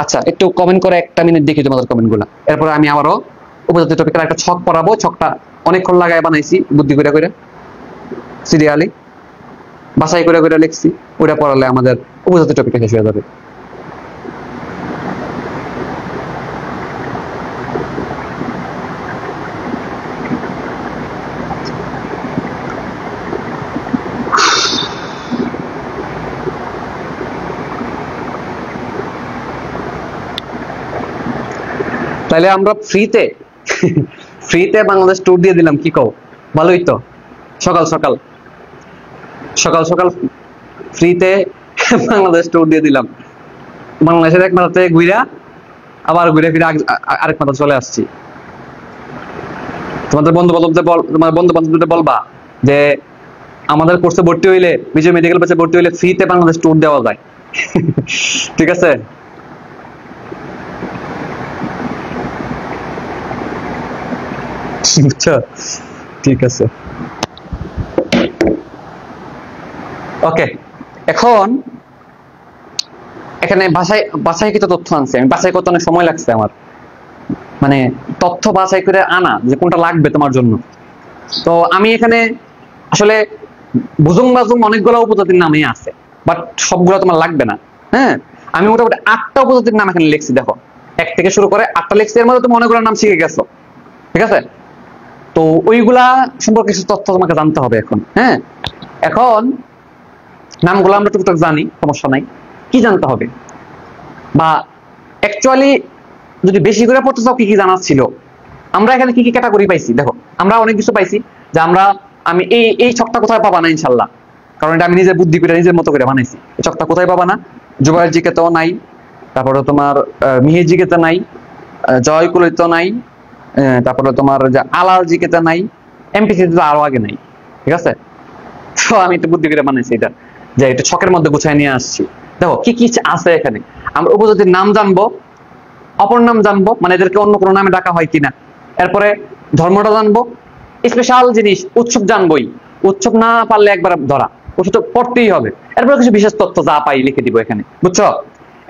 আচ্ছা, একটু কমেন্ট করে 1 মিনিট দেখি তোমাদের কমেন্ট গুলা, এরপরে আমি আবারও উপজাতি টপিকের একটা ছক পড়াবো। ছকটা অনেকক্ষণ লাগায় বানাইছি, বুদ্ধি করে করে সিরিয়ালি বাছাই করে করে লিখছি, ওটা পড়ালে আমাদের উপজাতি টপিকটা শেষ হয়ে যাবে। তাহলে আমরা ফ্রিতে বাংলাদেশ ট্যুর দিয়ে দিলাম, কি কও? ভালোই তো। সকাল সকাল ফ্রিতে বাংলাদেশ ট্যুর দিয়ে দিলাম। বাংলাদেশের এক মাথাতে ঘুরা আবার ঘুরে ফিরে আরেক মাথা চলে আসছি। তোমার বন্ধু বান্ধবদের বলবা যে আমাদের কোর্সে ভর্তি হইলে, বিজয় মেডিকেল কোর্সে ভর্তি হইলে ফ্রিতে বাংলাদেশ ট্যুর দেওয়া যায়। ঠিক আছে, বুঝছো? ঠিক আছে, ওকে। এখন এখানে বাছাইকৃত তথ্য আনছি আমি। বাছাই করতে অনেক সময় লাগছে আমার, মানে তথ্য বাছাই করে আনা যে কোনটা লাগবে তোমার জন্য। তো আমি এখানে আসলে বুজুং বাজুং অনেকগুলো উপজাতির নামই আছে, বাট সবগুলো তোমার লাগবে না। হ্যাঁ, আমি মোটামুটি 8টা উপজাতির নাম এখানে লিখছি। দেখো, 1 থেকে শুরু করে 8টা লিখছি, এর মধ্যে তুমি অনেকগুলো নাম শিখে গেছো। ঠিক আছে, তো ওইগুলা সম্পর্কে কিছু তথ্য তোমাকে জানতে হবে এখন। হ্যাঁ, এখন নামগুলো আমরা টুকটাক জানি, সমস্যা নাই। কি জানতে হবে, বা অ্যাকচুয়ালি যদি বেশি করে পড়তে চাও কি কি জানার ছিল, আমরা এখানে কি কি ক্যাটাগরি পাইছি। দেখো, আমরা অনেক কিছু পাইছি যে আমি এই ছকটা কোথায় পাবা না ইনশাল্লাহ, কারণ এটা আমি নিজের বুদ্ধি করে নিজের মতো করে বানাইছি। এই ছকটা কোথায় পাবা না, জুবাইর জিকে তো নাই, তারপরে তোমার মিহির জিকে তো নাই, জয়কুলিত নাই, তারপরে তোমার যে আলাল জিকে তো নাই, এমপিসি তো আরো আগে নাই। ঠিক আছে, তো আমি একটু বুদ্ধি করে বানাইছি এটা, যে এটা ছকের মধ্যে গুছাই নিয়ে আসছি। দেখো কি কি আছে এখানে। আমরা উপজাতির নাম জানবো, অপর নাম জানবো, মানে এদেরকে অন্য কোনো নামে ডাকা হয় কিনা। এরপরে ধর্মটা জানবো, স্পেশাল জিনিস উৎসব জানবোই, উৎসব না পারলে একবার ধরা, উৎসব তো পড়তেই হবে। এরপরে কিছু বিশেষ তথ্য যা পাই লিখে দিব এখানে, বুঝছো।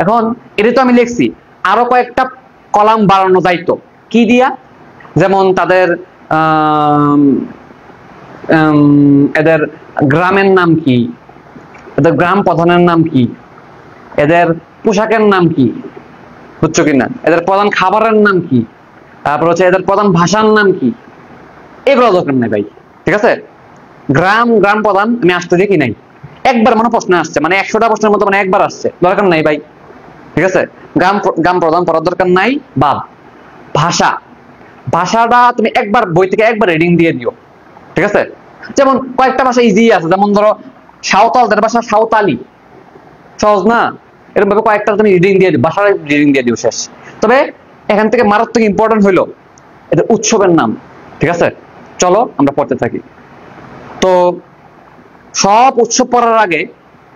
এখন এটা তো আমি লিখছি, আরো কয়েকটা কলাম বাড়ানো যাইতো। কি দিয়া, যেমন তাদের এদের গ্রামের নাম কি, এদের গ্রাম প্রধানের নাম কি, এদের পোশাকের নাম কি, বুঝছো কিনা, এদের প্রধান খাবারের নাম কি, তারপর হচ্ছে এদের প্রধান ভাষার নাম কি, এগুলো দরকার নাই ভাই। ঠিক আছে, গ্রাম প্রধান আমি আসতে দেখি নাই, একবার মনে প্রশ্ন আসছে, মানে 100টা প্রশ্নের মতো মানে একবার আসছে, দরকার নাই ভাই। ঠিক আছে, গ্রাম প্রধান পড়ার দরকার নাই। বা ভাষাটা তুমি একবার বই থেকে একবার রিডিং দিয়ে দিও। ঠিক আছে, যেমন কয়েকটা ভাষা ইজি আছে, যেমন ধরো সাঁওতালদের ভাষা সাঁওতালি, সহজ না, এরকম ভাবে কয়েকটা তুমি রিডিং দিয়ে দিও, ভাষার রিডিং দিয়ে দিও, শেষ। তবে এখান থেকে মারাত্মক ইম্পর্টেন্ট হইলো এদের উৎসবের নাম। ঠিক আছে, চলো আমরা পড়তে থাকি। তো সব উৎসব পড়ার আগে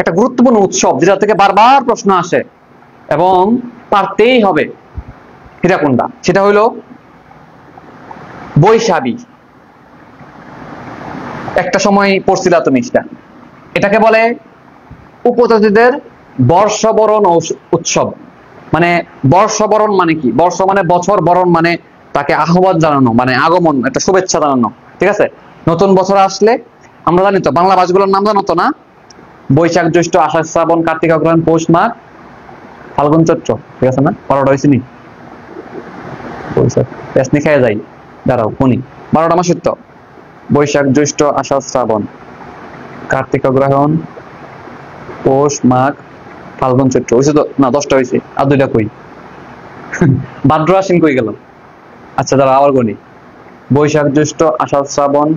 একটা গুরুত্বপূর্ণ উৎসব যেটা থেকে বারবার প্রশ্ন আসে এবং পারতেই হবে, সেটা কোনটা? সেটা হইলো বৈশাখী। একটা সময় পড়ছিলা তুমি সেটা। এটাকে বলে উপজাতিদের বর্ষবরণ উৎসব। মানে বর্ষবরণ মানে কি? বর্ষ মানে বছর, বরণ মানে তাকে আহ্বান জানানো, মানে আগমন, একটা শুভেচ্ছা জানানো। ঠিক আছে, নতুন বছর আসলে আমরা জানি তো বাংলা মাসগুলোর নাম জানো তো না? বৈশাখ, জ্যৈষ্ঠ, আষাঢ়, শ্রাবণ, কার্তিক, অগ্রহায়ণ, পৌষ, মাঘ, ফাল্গুন, চৈত্র। ঠিক আছে না? বারোটা হয়েছে নি? বৈশাখ পেছনি খেয়ে যাই, দাঁড়াও কোনি 12টা মাসের তো। বৈশাখ, জ্যৈষ্ঠ, আষাঢ়, শ্রাবণ, কার্তিক, অগ্রহায়ণ, পৌষ, মাঘ, ফাল্গুন চৈত্র হয়েছে তো না, 10টা হয়েছে, আর 2টা কই? ভাদ্র আশ্বিন কই গেল? আচ্ছা দাঁড়া আবার গণি। বৈশাখ জ্যৈষ্ঠ আষাঢ় শ্রাবণ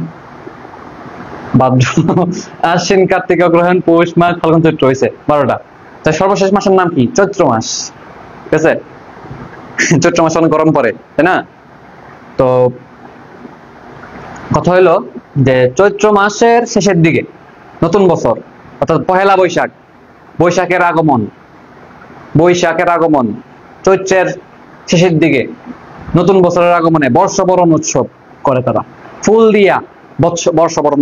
ভাদ্র আশ্বিন কার্তিক অগ্রহায়ণ পৌষ মাঘ ফাল্গুন চৈত্র হয়েছে 12টা। তাই সর্বশেষ মাসের নাম কি? চৈত্র মাস। ঠিক আছে, চৈত্র মাসে অনেক গরম পড়ে, তাই না? তো কথা হইলো যে চৈত্র মাসের শেষের দিকে নতুন বছর, অর্থাৎ পহেলা বৈশাখ, বৈশাখের আগমন, বৈশাখের আগমন, চৈত্রের শেষের দিকে নতুন বছরের আগমনে বর্ষবরণ উৎসব করে তারা, ফুল দিয়া বর্ষবরণ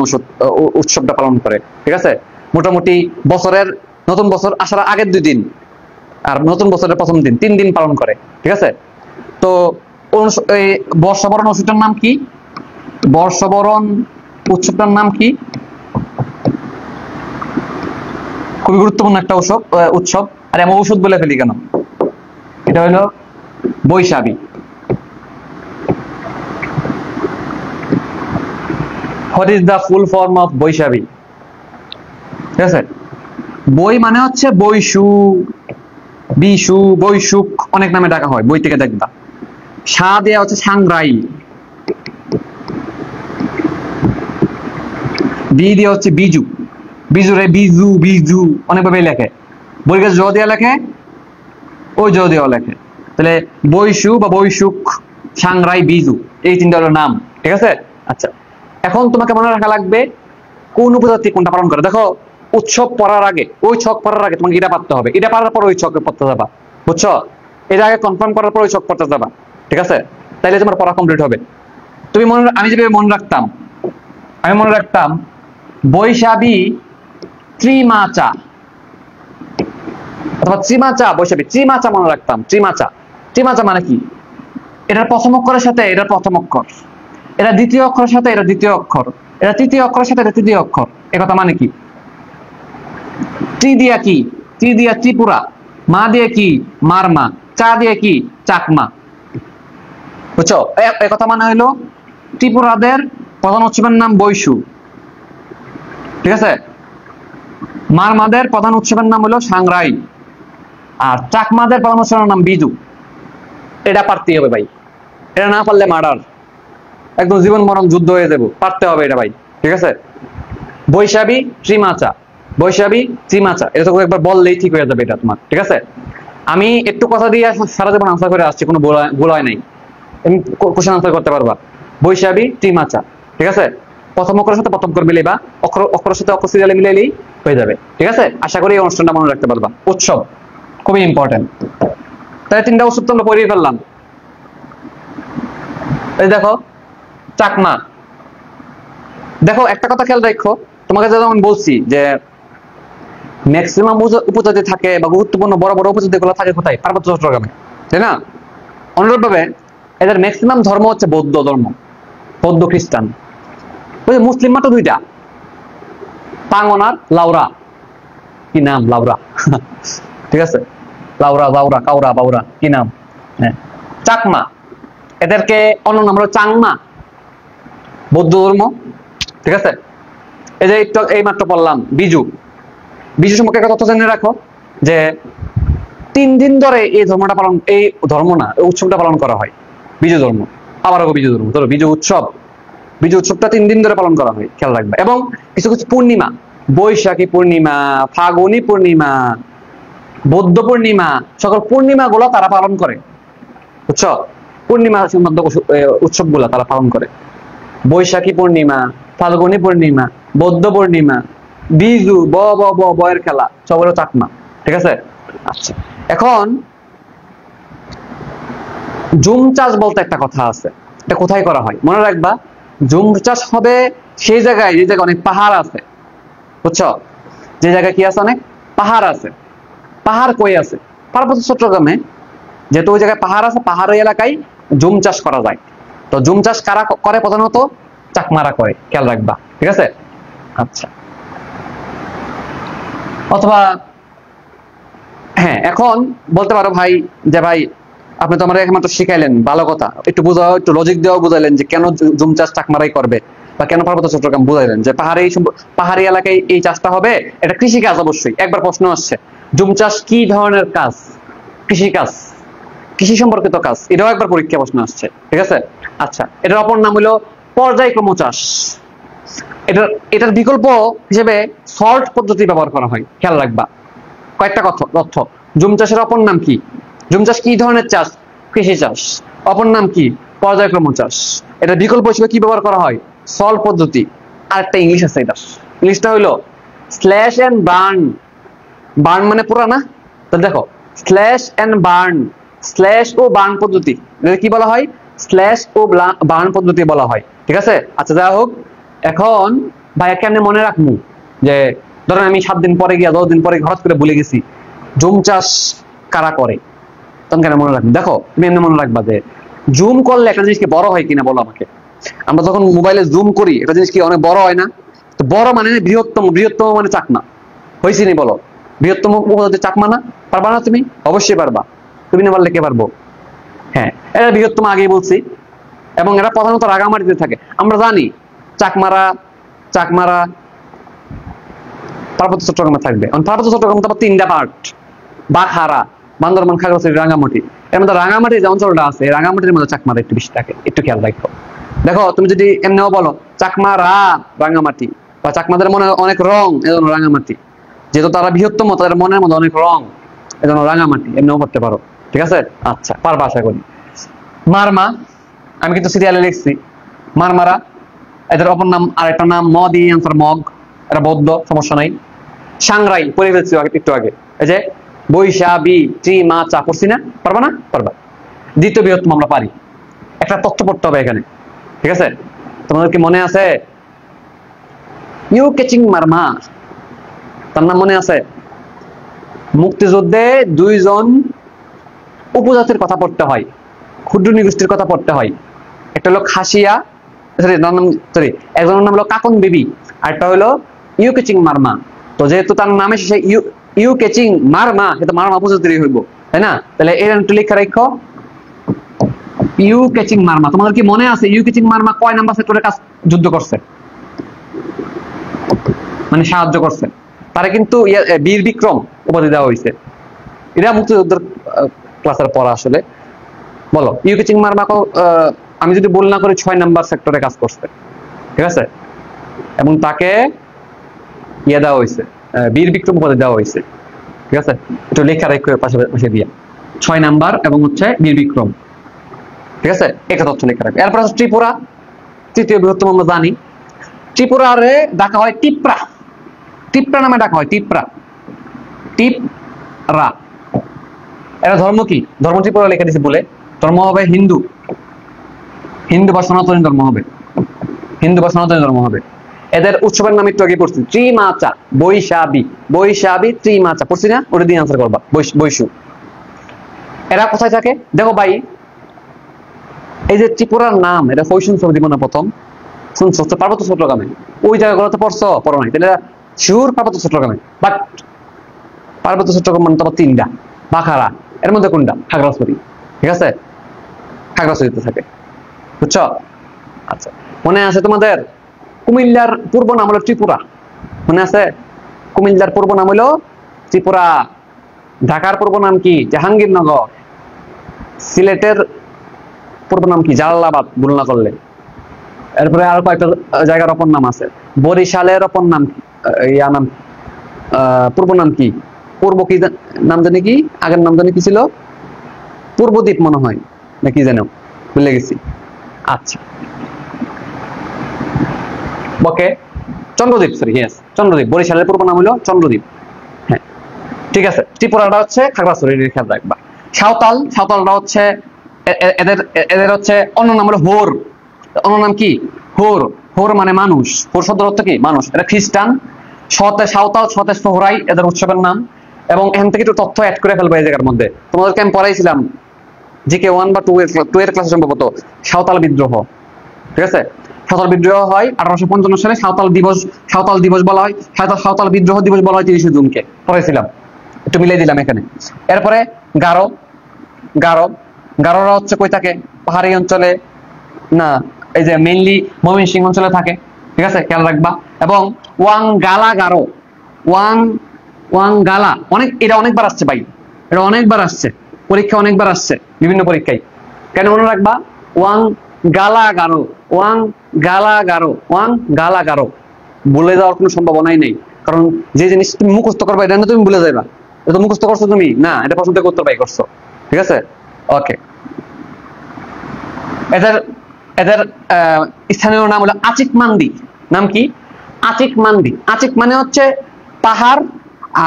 উৎসবটা পালন করে। ঠিক আছে, মোটামুটি বছরের নতুন বছর আসার আগের 2 দিন আর নতুন বছরের প্রথম দিন 3 দিন পালন করে। ঠিক আছে, তো এই বর্ষবরণ উৎসবটার নাম কি? বর্ষবরণ উৎসবটার নাম কি? খুবই গুরুত্বপূর্ণ একটা উৎসব। আর আমি ঔষধ বলে ফেলি কেন? এটা হলো Baishakhi. What is the full form of Baishakhi? ঠিক আছে, বই মানে হচ্ছে বৈশু, বিশু, বৈশুক, অনেক নামে ডাকা হয়, বই থেকে দেখবা। সা দেয়া হচ্ছে সাংরাই, বি দিয়ে হচ্ছে বিজু, বিজুরে বিজু, বিজু অনেকভাবে লেখে। বইকে জ দেওয়া লেখে, ওই জ দেওয়া লেখে। তাহলে বৈশু বা বৈশুক, সাংরাই, বিজু, এই 3টা হলো নাম। ঠিক আছে, আচ্ছা এখন তোমাকে মনে রাখা লাগবে কোন উপজাতি কোনটা পালন করে। দেখো উৎসব পড়ার আগে, ওই ছক পড়ার আগে তোমাকে এটা পারতে হবে, এটা পারার পর ওই ছকে পড়তে যাবা, বুঝছো? এটা আগে কনফার্ম করার পর ওই ছক পড়তে যাবা। ঠিক আছে, তাইলে তোমার পড়া কমপ্লিট হবে। তুমি আমি যেভাবে মনে রাখতাম, আমি মনে রাখতাম বৈশাখী ত্রিমাচা, অথবা ত্রিমাচা, বৈশাখী ত্রিমাচা মনে রাখতাম। ত্রিমাচা, ত্রিমাচা মানে কি? এটার প্রথম অক্ষরের সাথে এটা প্রথম অক্ষর, এটা দ্বিতীয় অক্ষরের সাথে এটা দ্বিতীয় অক্ষর, এটা তৃতীয় অক্ষরের সাথে এটা তৃতীয় অক্ষর। একথা মানে কি? ত্রি দিয়া কি? ত্রি দিয়া ত্রিপুরা, মা দিয়ে কি? মারমা, চা দিয়ে কি? চাকমা। বুঝছো? একথা মানে হইলো ত্রিপুরাদের প্রধান উৎসবের নাম বৈশু। ঠিক আছে, মারমাদের প্রধান উৎসবের নাম হলো সাংরাই, আর চাকমাদের প্রধান উৎসবের নাম বিজু। এটা পারতেই হবে ভাই, এটা না পারলে মার্ডার, একদম জীবন মরণ যুদ্ধ হয়ে যাবো, পারতে হবে এটা ভাই। ঠিক আছে, বৈশাখী ত্রিমাচা, বৈশাখী ত্রিমাচা, এটা তো একবার বললেই ঠিক হয়ে যাবে এটা তোমার। ঠিক আছে, আমি একটু কথা দিয়ে সারা জীবন আনসার করে আসছি, কোনো ভুল হয় নাই, তুমি কোশ্চেন আনসার করতে পারবা। বৈশাখী ত্রিমাচা, ঠিক আছে, প্রথম অক্ষরের সাথে প্রথম অক্ষর মিলাইবা, অক্ষরের সাথে অক্ষর সিরিয়ালে মিলাইলেই হয়ে যাবে। ঠিক আছে, আশা করি এই অনুষ্ঠানটা মনে রাখতে পারবা। উৎসব খুবই ইম্পর্টেন্ট। তাই 3টা উৎসব তো আমরা পড়িয়ে ফেললাম। এই দেখো চাকমা, দেখো একটা কথা খেয়াল রাখো, তোমাকে যেমন বলছি যে ম্যাক্সিমাম উপজাতি থাকে বা গুরুত্বপূর্ণ বড় বড় উপজাতি গুলো থাকে কোথায়? পার্বত্য চট্টগ্রামে, তাই না? অনুরূপ ভাবে এদের ম্যাক্সিমাম ধর্ম হচ্ছে বৌদ্ধ ধর্ম, বৌদ্ধ খ্রিস্টান। মুসলিম মাত্র 2টা, পাঙ্গনার লাউরা, কি নাম লাউরা? ঠিক আছে, লাউরা, জাউরা, কাউরা, বাউরা, কি নাম? হ্যাঁ, চাকমা, এদেরকে অন্য নাম হলো চাংমা, বৌদ্ধ ধর্ম। ঠিক আছে, এই যে এই মাত্র বললাম বিজু, বিজু সম্পর্কে একটা তথ্য জেনে রাখো যে 3 দিন ধরে এই ধর্মটা পালন, এই ধর্ম না, এই উৎসবটা পালন করা হয়, বিজু ধর্ম। আবারও বিজু ধর্ম, ধরো বিজু উৎসব, বিজু উৎসবটা 3 দিন ধরে পালন করা হয়, খেয়াল রাখবে। এবং কিছু কিছু পূর্ণিমা, বৈশাখী পূর্ণিমা, ফাগুনী পূর্ণিমা, বৌদ্ধ পূর্ণিমা, সকল পূর্ণিমা গুলো তারা পালন করে, বুঝছো? পূর্ণিমা সম্বন্ধ উৎসব গুলা তারা পালন করে। বৈশাখী পূর্ণিমা, ফাল্গুনী পূর্ণিমা, বৌদ্ধ পূর্ণিমা, বিজু, বয়ের খেলা, সব হলো চাকমা। ঠিক আছে, আচ্ছা এখন জুম চাষ বলতে একটা কথা আছে, এটা কোথায় করা হয় মনে রাখবা। জুম চাষ হবে সেই জায়গায় যে জায়গায় অনেক পাহাড় আছে, বুঝছো? যে জায়গায় কি আছে? অনেক পাহাড় আছে। পাহাড় কই আছে? পার্বত্য চট্টগ্রামে, যেহেতু ওই জায়গায় পাহাড় আছে, পাহাড়ি এলাকায় জুম চাষ করা যায়। তো জুম চাষ কারা করে? প্রধানত চাকমারা করে, খেয়াল রাখবা। ঠিক আছে, আচ্ছা। অথবা হ্যাঁ, এখন বলতে পারো ভাই যে ভাই আপনি তো আমার একমাত্র শিখাইলেন, ভালো কথা, একটু বোঝাও, একটু লজিক দেওয়া বুঝাইলেন যে কেন জুম চাষ চাকমারাই করবে বা কেন পার্বত্য চট্টগ্রাম বুঝাইলেন যে পাহাড়ি এলাকায় এই চাষটা হবে, এটা কৃষি কাজ। অবশ্যই একবার প্রশ্ন আসছে জুম চাষ কি ধরনের কাজ? কৃষি কাজ, কৃষি সম্পর্কিত কাজ। এটাও একবার পরীক্ষা প্রশ্ন আসছে, ঠিক আছে? আচ্ছা, এটার অপর নাম হলো পর্যায়ক্রম চাষ। এটার বিকল্প হিসেবে সল্ট পদ্ধতি ব্যবহার করা হয়, খেয়াল রাখবা। কয়েকটা তথ্য। জুম চাষের অপর নাম কি? জুম চাষ কি ধরনের চাষ? কৃষি চাষ। অপর নাম কি? পর্যায়ক্রম চাষ। এটা বিকল্প হিসেবে কি ব্যবহার করা হয়? সল্ট পদ্ধতি। আর একটা ইংলিশ আছে, এটা ইংলিশটা হলো স্ল্যাশ এন্ড বার্ন। বার্ন মানে পোড়া না? তো দেখো, স্ল্যাশ এন্ড বার্ন, স্ল্যাশ ও বার্ন পদ্ধতি, কি বলা হয়? স্ল্যাশ ও বার্ন পদ্ধতি বলা হয়, ঠিক আছে? আচ্ছা, যাই হোক, এখন ভাইয়া কেমনে মনে রাখবো যে ধরেন আমি 7 দিন পরে গিয়া 10 দিন পরে হঠাৎ করে ভুলে গেছি জুম চাষ কারা করে, তখন কেন মনে রাখবো? দেখো, তুমি এমনি মনে রাখবা যে জুম করলে একটা জিনিস কি বড় হয় কিনা বলো আমাকে। আমরা যখন মোবাইলে জুম করি একটা জিনিস কি অনেক বড় হয় না? তো বড় মানে বৃহত্তম, বৃহত্তম মানে চাকমা, হয়েছি নি বলো? বৃহত্তম উপজাতি চাকমা না? পারবা না তুমি? অবশ্যই পারবা। তুমি না পারলে কে পারবো? হ্যাঁ, এটা বৃহত্তম আগেই বলছি, এবং এরা প্রধানত রাঙামাটিতে থাকে। আমরা জানি চাকমারা পার্বত্য চট্টগ্রামে থাকবে। পার্বত্য চট্টগ্রাম তো 3টা পার্ট, বাঘারা, বান্দরবান, খাগড়াছড়ি, রাঙামাটি। এর মধ্যে রাঙামাটির যে অঞ্চলটা আছে, রাঙামাটির মধ্যে চাকমারা একটু বেশি থাকে, একটু খেয়াল রাখো। দেখো, তুমি যদি এমনিও বলো চাকমারা রাঙামাটি, বা চাকমাদের মনে অনেক রং, এজন্য রাঙামাটি। যেহেতু তারা বৃহত্তম, তাদের মনের মধ্যে অনেক রং, এজন্য রাঙামাটি, এমনিও করতে পারো, ঠিক আছে? আচ্ছা, পারবা আশা করি। মারমা, আমি কিন্তু সিরিয়ালে লিখছি মারমারা। এদের অপর নাম, আরেকটা নাম ম দিয়ে আনসার মগ, এটা বৌদ্ধ, সমস্যা নাই। সাংরাই পড়ে ফেলছি একটু আগে, এই যে বৈশাবি ত্রি মা চা পড়ছি না? পারবা না? পারবা। দ্বিতীয় বৃহত্তম আমরা পারি। একটা তথ্য পড়তে হবে এখানে, ঠিক আছে? তোমাদের কি মনে আছে ইউ কেচিং মারমা? তার নাম মনে আছে? মুক্তিযুদ্ধে 2 জন উপজাতির কথা পড়তে হয়, ক্ষুদ্র নিগোষ্ঠীর কথা পড়তে হয়। একটা হলো খাসিয়া, একজনের নাম হলো কাকন বিবি, আর একটা হলো ইউ কেচিং মারমা। তো যেহেতু তার নামে শেষে ইউ কেচিং মারমা, সেটা মারমা উপজাতিরই হইব, তাই না? তাহলে এর একটু লেখা রাখো, ইউ কেচিং মারমা। তোমাদের কি মনে আছে ইউ কেচিং মারমা কয় নাম্বার সেক্টরে কাজ যুদ্ধ করছে, মানে সাহায্য করছে? তারা কিন্তু বীর বিক্রম উপাধি দেওয়া হয়েছে। এটা মুক্তিযুদ্ধের ক্লাসের পড়া আসলে। বলো, ইউ কেচিং মারমা আমি যদি বল না করি 6 নাম্বার সেক্টরে কাজ করছে, ঠিক আছে? এবং তাকে দেওয়া হয়েছে, বীর বিক্রম উপাধি দেওয়া হয়েছে, ঠিক আছে? একটু লেখা রেখে পাশে দিয়া 6 নাম্বার এবং হচ্ছে বীর বিক্রম, ঠিক আছে? একটা তথ্য লেখা রাখবে। এরপর হচ্ছে ত্রিপুরা, তৃতীয় বৃহত্তম আমরা জানি। ত্রিপুরারে ডাকা হয় টিপ্রা, টিপ্রা নামে ডাকা হয়, টিপরা। এরা ধর্ম কি? ধর্ম ত্রিপুরা লেখা দিছে বলে ধর্ম হবে হিন্দু, হিন্দু বা সনাতনী ধর্ম হবে, হিন্দু বা সনাতনী ধর্ম হবে। এদের উৎসবের নাম একটু আগে পড়ছি, ত্রিমাচা, বৈশাবি, বৈশাবি ত্রিমাচা পড়ছি না? ওটা দিয়ে আনসার করবা, বৈশু। এরা কোথায় থাকে দেখো ভাই, এই যে ত্রিপুরার নাম, এটা ফৈশুন ছবি দিব না প্রথম, শুনছো পার্বত্য চট্টগ্রামে। ওই জায়গাগুলোতে পড়ছো? পড়ো নাই? তাহলে শিওর পার্বত্য চট্টগ্রামে। বাট পার্বত্য চট্টগ্রাম মানে তোমার 3টা, বাখারা, এর মধ্যে কোনটা? খাগড়াছড়ি, ঠিক আছে? খাগড়াছড়িতে থাকে, বুঝছো? আচ্ছা, মনে আছে তোমাদের কুমিল্লার পূর্ব নাম হলো ত্রিপুরা, মনে আছে? কুমিল্লার পূর্ব নাম হলো ত্রিপুরা। ঢাকার পূর্ব নাম কি? জাহাঙ্গীরনগর। সিলেটের পূর্ব নাম কি? জালালাবাদ, ভুল না করলে। এরপরে আরো কয়েকটা জায়গার অপর নাম আছে। বরিশালের অপর নাম নাম, পূর্ব নাম কি? পূর্ব কি নাম জানি, কি আগের নাম জানি কি ছিল? পূর্বদ্বীপ মনে হয়, না কি জানো, ভুলে গেছি। আচ্ছা, ওকে, চন্দ্রদ্বীপ, সরি, ইয়েস, চন্দ্রদ্বীপ। বরিশালের পূর্ব নাম হলো চন্দ্রদ্বীপ। হ্যাঁ, ঠিক আছে। ত্রিপুরাটা হচ্ছে খাগড়াছড়ির, খেয়াল রাখবা। সাঁওতালটা হচ্ছে এদের হচ্ছে অন্য নাম হলো হোর। অন্য নাম কি? হোর। হোর মানে মানুষ, হোর শব্দের অর্থ কি? মানুষ। এটা খ্রিস্টান। সাঁওতাল, সোহরাই এদের উৎসবের নাম। এবং এখান থেকে একটু তথ্য অ্যাড করে ফেলবো এই জায়গার মধ্যে। তোমাদেরকে আমি পড়াইছিলাম জিকে 1 বা 2 এর ক্লাসে সম্ভবত, সাঁওতাল বিদ্রোহ, ঠিক আছে? সাঁওতাল বিদ্রোহ হয় 1855 সালে। সাঁওতাল দিবস বলা হয়, সাঁওতাল বিদ্রোহ দিবস বলা হয় 30 জুনকে, পড়াইছিলাম, একটু মিলাই দিলাম এখানে। এরপরে গারোরা হচ্ছে কই থাকে? পাহাড়ি অঞ্চলে না, এই যে মেইনলি ময়মনসিংহ অঞ্চলে থাকে, ঠিক আছে? খেয়াল রাখবা। এবং ওয়াং ওয়াং গালা, এটা অনেকবার আসছে ভাই, এটা অনেকবার আসছে পরীক্ষা, অনেকবার আসছে বিভিন্ন পরীক্ষায়। কেন মনে রাখবা? ওয়াং গালা গারো, ওয়াং গালা গারো, ওয়াং গালা গারো, ভুলে যাওয়ার কোনো সম্ভাবনাই নেই। কারণ যে জিনিস তুমি মুখস্থ করবে এটা না তুমি ভুলে যাইবা। এটা মুখস্থ করছো তুমি না, এটা প্রশ্ন থেকে উত্তর পাই করছো। ঠিক আছে, ওকে। এদের এদের স্থানীয় নাম হলো আচিক মান্দি। নাম কি? আচিক মান্দি। আচিক মানে হচ্ছে পাহাড়,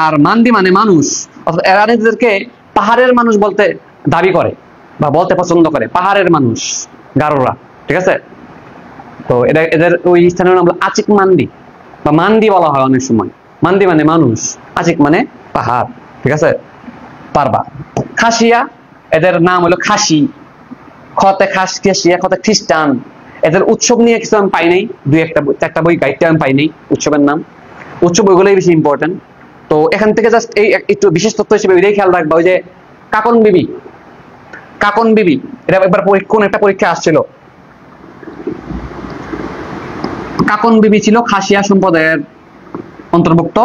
আর মান্দি মানে মানুষ। অর্থাৎ এরা নিজেদেরকে পাহাড়ের মানুষ বলতে দাবি করে বা বলতে পছন্দ করে, পাহাড়ের মানুষ গারোরা। ঠিক আছে, তো এদের ওই স্থানীয় নাম হলো আচিক মান্দি বা মান্দি বলা হয় অনেক সময়। মান্দি মানে মানুষ, আচিক মানে পাহাড়। ঠিক আছে, পারবা। খাসিয়া, এদের নাম হলো খাসি। খতে খাসিয়া, খতে খ্রিস্টান। এদের উৎসব নিয়ে কিছু আমি পাই নাই, দুই একটা চারটা বই গাইতে আমি পাই নাই উৎসবের নাম। উৎসব বইগুলোই বেশি ইম্পর্টেন্ট। তো এখান থেকে জাস্ট এই একটু বিশেষ তথ্য হিসেবে এটাই খেয়াল রাখবা, ওই যে কাকন বিবি, কাকন বিবি, এটা একবার কোন একটা পরীক্ষা আসছিল। কাকন বিবি ছিল খাসিয়া সম্প্রদায়ের অন্তর্ভুক্ত।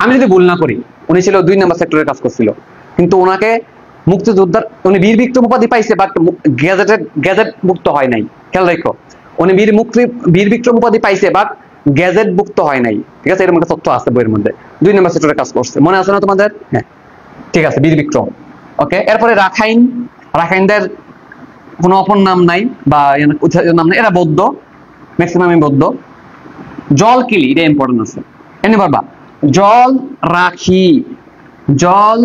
আমি যদি ভুল না করি উনি ছিল 2 নম্বর সেক্টরে কাজ করছিল, কিন্তু ওনাকে মুক্তিযোদ্ধার, উনি বীর বিক্রম উপাধি পাইছে, বাট গ্যাজেট মুক্ত হয় নাই। খেয়াল রাখো, উনি বীর বিক্রম উপাধি পাইছে, বাট গ্যাজেট মুক্ত হয় নাই। ঠিক আছে, এরকম একটা তথ্য আছে বইয়ের মধ্যে। 2 নম্বর সেক্টরে কাজ করছে, মনে আছে না তোমাদের? হ্যাঁ, ঠিক আছে, বীর বিক্রম। ওকে, এরপরে রাখাইন। রাখাইনদের কোনো অপর নাম নাই বা নাম নাই, এরা বৌদ্ধ, ম্যাক্সিমামই বৌদ্ধ। জল কিলি, এটা ইম্পর্টেন্ট আছে, এনে পারবা। জল রাখি, জল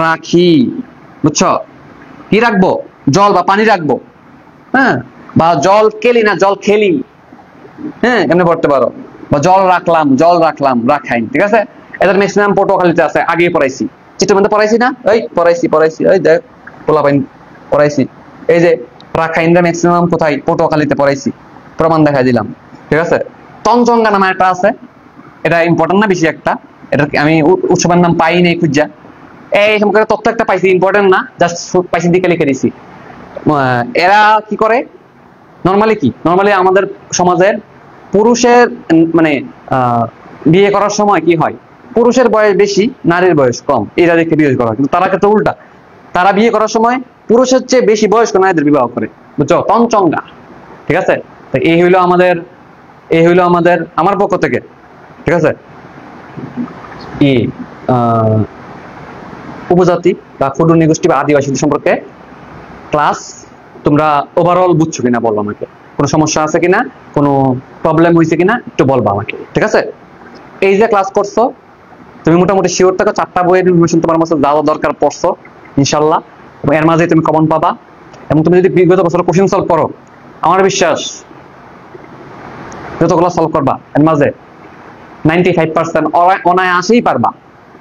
রাখি, বুঝছো? কি রাখবো? জল বা পানি রাখবো, হ্যাঁ, বা জল কেলি না জল খেলি, হ্যাঁ, এমনি পড়তে পারো। বা জল রাখলাম, জল রাখলাম, রাখাইন। ঠিক আছে, এদের ম্যাক্সিমাম পটুয়াখালীতে আছে, আগে পড়াইছি, চিত্রমধ্যে পড়াইছি না? ওই পড়াইছি ওই দেখ পোলাপাইন পড়াইছি। এই যে রাখাইনরা ম্যাক্সিমাম কোথায়? পটুয়াখালীতে পড়াইছি, প্রমাণ দেখা দিলাম। ঠিক আছে, তঞ্চঙ্গা নামে একটা আছে, এটা ইম্পর্টেন্ট না বেশি একটা, এটা আমি উৎসবের নাম পাই নাই খুঁজা। এই সম্পর্কে তথ্য একটা পাইছি, ইম্পর্টেন্ট না, জাস্ট পাইছি দিকে লিখে দিছি। এরা কি করে নরমালি? নরমালি আমাদের সমাজের পুরুষের মানে বিয়ে করার সময় কি হয়? পুরুষের বয়স বেশি, নারীর বয়স কম, এরা দেখে বিয়ে করা হয়। কিন্তু তারা ক্ষেত্রে উল্টা, তারা বিয়ে করার সময় পুরুষের চেয়ে বেশি বয়স্ক নারীদের বিবাহ করে, বুঝছো? তঞ্চঙ্গা। ঠিক আছে, তো এই হইলো আমাদের আমার পক্ষ থেকে। ঠিক আছে, উপজাতি বা ক্ষুদ্র নিগোষ্ঠী বা আদিবাসীদের সম্পর্কে ক্লাস তোমরা ওভারঅল বুঝছো কিনা বলবো আমাকে। কোনো সমস্যা আছে কিনা, কোনো প্রবলেম হয়েছে কিনা একটু বলবা আমাকে। ঠিক আছে, এই যে ক্লাস করছো তুমি মোটামুটি শিওর থাকো 4টা বইয়ের ইনফরমেশন তোমার মাঝে যাওয়া দরকার পড়ছো ইনশাল্লাহ, এবং এর মাঝে তুমি কমন পাবা। এবং তুমি যদি বিগত বছর কোশ্চেন সলভ করো, আমার বিশ্বাস যতগুলো সলভ করবা এর মাঝে 95% অনায়াসেই পারবা।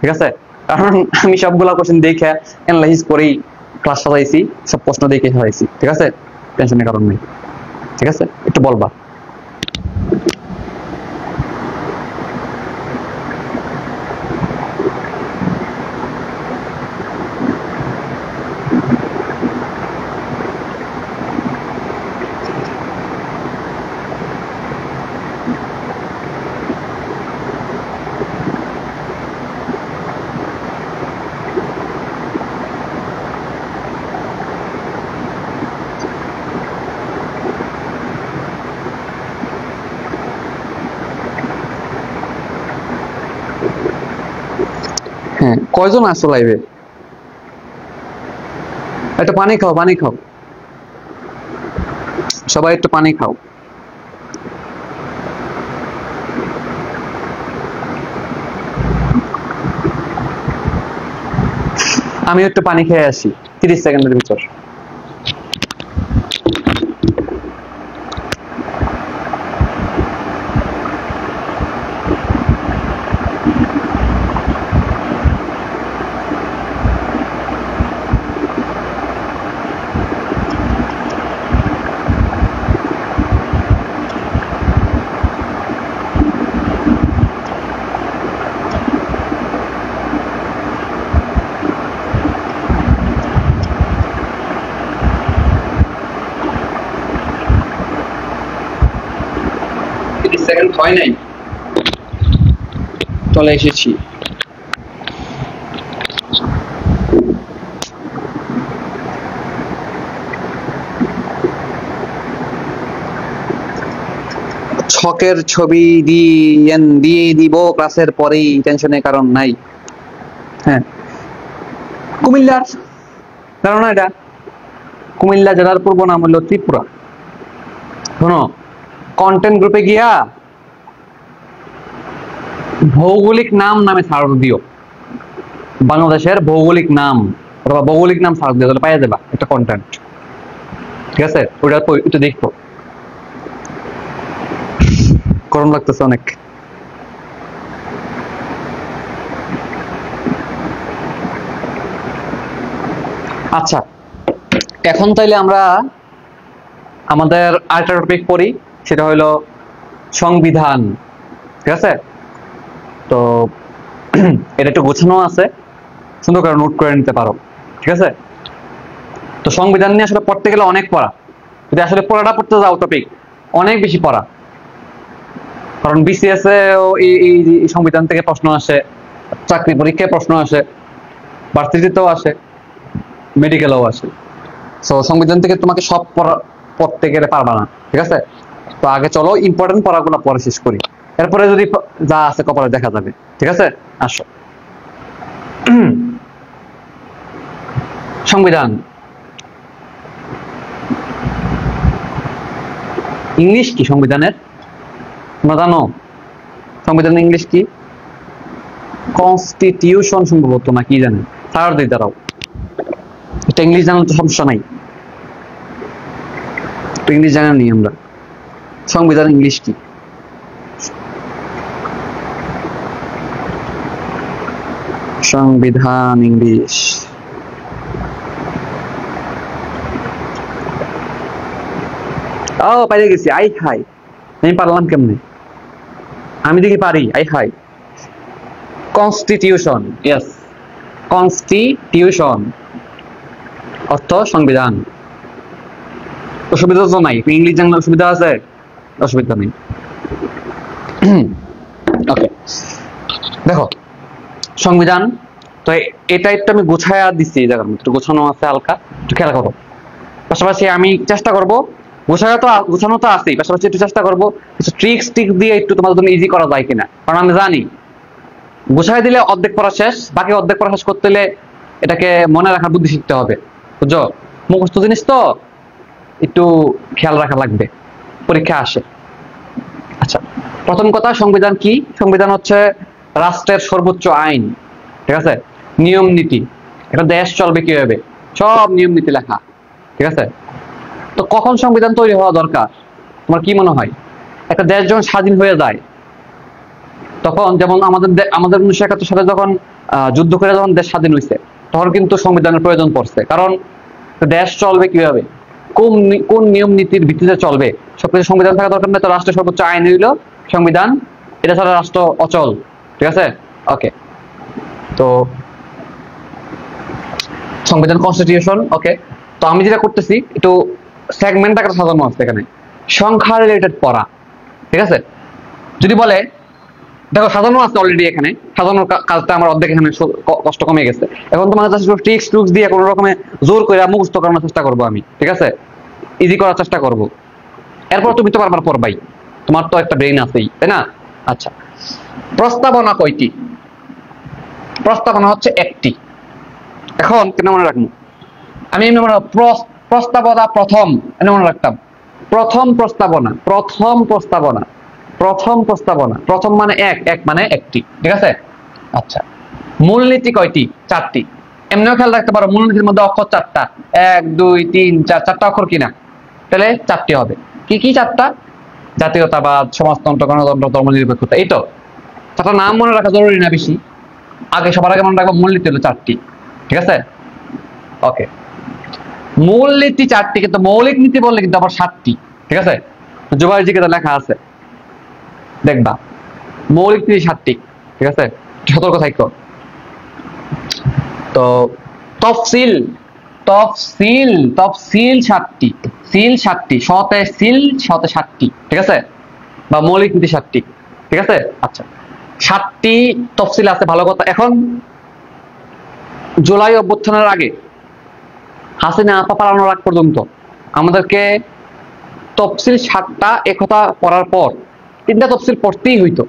ঠিক আছে, কারণ আমি সবগুলা কোশ্চেন দেখে অ্যানালাইজ করেই ক্লাস সাজাইছি, সব প্রশ্ন দেখে সাজাইছি। ঠিক আছে, টেনশনের কারণ নেই। ঠিক আছে, একটু বলবা। হ্যাঁ, কয়জন আসো লাইভে? একটু পানি খাও, পানি খাও, সবাই একটু পানি খাও। আমি একটু পানি খেয়ে আসি 30 সেকেন্ডের ভিতর। সেকেন্ড হয় নাই, চলে এসেছি। শখের ছবি দিয়ে দিব ক্লাসের পরেই, টেনশনের কারণ নাই। হ্যাঁ, কুমিল্লার কারণ এটা কুমিল্লা জেলার পূর্ব নাম হলো ত্রিপুরা। শোনো, কন্টেন্ট গ্রুপে গিয়া ভৌগোলিক নাম নামে সার্চ দিও, বাংলাদেশের ভৌগোলিক নাম অথবা ভৌগোলিক নাম সার্চ দিও, তাহলে পাইয়া যাবা একটা কন্টেন্ট। ঠিক আছে, ওটা একটু দেখো। গরম লাগতেছে অনেক। আচ্ছা, এখন তাইলে আমরা আমাদের আরেকটা টপিক পড়ি, সেটা হলো সংবিধান। ঠিক আছে, তো এটা একটু গোছানো আছে, সুন্দর করে নোট করে নিতে পারো। ঠিক আছে, তো সংবিধান নিয়ে আসলে পড়তে গেলে অনেক পড়া, যদি আসলে পড়াটা পড়তে যাও টপিক অনেক বেশি পড়া, কারণ বিসিএস এ এই সংবিধান থেকে প্রশ্ন আসে, চাকরি পরীক্ষায় প্রশ্ন আসে, ভার্সিটিতেও আসে, মেডিকেলেও আসে। সো সংবিধান থেকে তোমাকে সব পড়তে গেলে পারবা না। ঠিক আছে, তো আগে চলো ইম্পর্টেন্ট পড়াগুলো পরে শেষ করি, এরপরে যদি যা আছে কপালে দেখা যাবে। ঠিক আছে, আসো। সংবিধান ইংলিশ কি সংবিধানের? তোমরা জানো সংবিধানের ইংলিশ কি? কনস্টিটিউশন সম্ভবত, না কি জানেন? সার দিই দাঁড়াও, এটা ইংলিশ জানার তো সমস্যা নাই, ইংলিশ জানা নেই আমরা। সংবিধান ইংলিশ কি? সংবিধান ইংলিশ ও পাইরে গেছি। আই হাই, আমি পারলাম কেমনে? আমি দেখি পারি। আই হাই, কনস্টিটিউশন। ইয়েস, কনস্টিটিউশন অর্থ সংবিধান। অসুবিধা তো নাই, ইংলিশ জানলে অসুবিধা আছে? অসুবিধা নেই। ওকে, দেখো সংবিধান, তো এটা একটু আমি গোছায়া দিচ্ছি, এই জায়গার মধ্যে গোছানো আছে হালকা, একটু খেয়াল করো। পাশাপাশি আমি চেষ্টা করবো, গোছানো তো আছেই, পাশাপাশি একটু চেষ্টা করবো কিছু ট্রিক্স দিয়ে একটু তোমাদের জন্য ইজি করা যায় কিনা, কারণ আমি জানি গোছায় দিলে অর্ধেক পড়া শেষ, বাকি অর্ধেক পড়া শেষ করতে হলে এটাকে মনে রাখার বুদ্ধি শিখতে হবে, বুঝছো? মুখস্থ জিনিস তো একটু খেয়াল রাখা লাগবে, পরীক্ষা আসে। আচ্ছা, প্রথম কথা, সংবিধান কি? সংবিধান হচ্ছে রাষ্ট্রের সর্বোচ্চ আইন। ঠিক আছে, নিয়ম নীতি, একটা দেশ চলবে কিভাবে সব নিয়ম নীতি লেখা। ঠিক আছে, তো কখন সংবিধান তৈরি হওয়া দরকার তোমার কি মনে হয়? একটা দেশ যখন স্বাধীন হয়ে যায় তখন, যেমন আমাদের 1971 সালে যখন যুদ্ধ করে যখন দেশ স্বাধীন হয়েছে, তখন কিন্তু সংবিধানের প্রয়োজন পড়ছে, কারণ দেশ চলবে কিভাবে, কোন নিয়ম নীতির ভিত্তিতে চলবে, সবকিছু সংবিধান থাকা দরকার নেই। তো রাষ্ট্রের সর্বোচ্চ আইন হইল সংবিধান, এটা ছাড়া রাষ্ট্র অচল। ঠিক আছে, ওকে, তো সংবিধান কনস্টিটিউশন। ওকে, তো আমি যেটা করতেছি একটু সেগমেন্ট আকারে সাজানো আছে এখানে, সংখ্যা রিলেটেড পড়া। ঠিক আছে, যদি বলে দেখো সাজানো আছে অলরেডি, এখানে সাজানোর কাজটা আমার অর্ধেক এখানে কষ্ট কমে গেছে। এখন তোমাকে ট্রিক্স টুক্স দিয়ে কোনো রকমে জোর করে মুখস্থ করানোর চেষ্টা করবো আমি। ঠিক আছে, ইজি করার চেষ্টা করব, এরপর তুমি তো বারবার পড়বাই, তোমার তো একটা ব্রেইন আছেই, তাই না? আচ্ছা, প্রস্তাবনা কয়টি? প্রস্তাবনা হচ্ছে একটি। এখন কেন মনে রাখবো আমি? প্রস্তাবনা প্রথম মনে রাখতাম, প্রথম প্রস্তাবনা, প্রথম প্রস্তাবনা, প্রথম প্রস্তাবনা, প্রথম মানে এক মানে একটি। ঠিক আছে, আচ্ছা, মূলনীতি কয়টি? চারটি। এমনিও খেয়াল রাখতে পারো, মূলনীতির মধ্যে অক্ষর চারটা, 1 2 3 4, চারটা অক্ষর কিনা, তাহলে চারটি হবে। কি কি চারটা? জাতীয়তাবাদ, সমাজতন্ত্র, গণতন্ত্র, ধর্মনিরপেক্ষতা। এই তো চারটা নাম মনে রাখা জরুরি না বেশি, সবার আগে মনে রাখবো মূলনীতি হলো চারটি। ঠিক আছে, ওকে, মূলনীতি চারটি, কিন্তু মৌলিক নীতি বললে কিন্তু আবার 7টি। ঠিক আছে, জুবাইরজিকে লেখা আছে, দেখবা মৌলিক নীতি 7টি। ঠিক আছে, সতর্ক থাকো। তো তফসিল, তফসিল, তফসিল 7টি, সিল 7টি, শতে সিল, শতে 7টি। ঠিক আছে, বা মৌলিক নীতি 7টি। ঠিক আছে, আচ্ছা, 7টি তফসিল আছে, ভালো কথা। এখন জুলাই অভ্যুত্থানের আগে, হাসিনা আপা পালানোর আগ পর্যন্ত আমাদেরকে তফসিল 7টা একথা পড়ার পর 3টা তফসিল পড়তেই হইতো,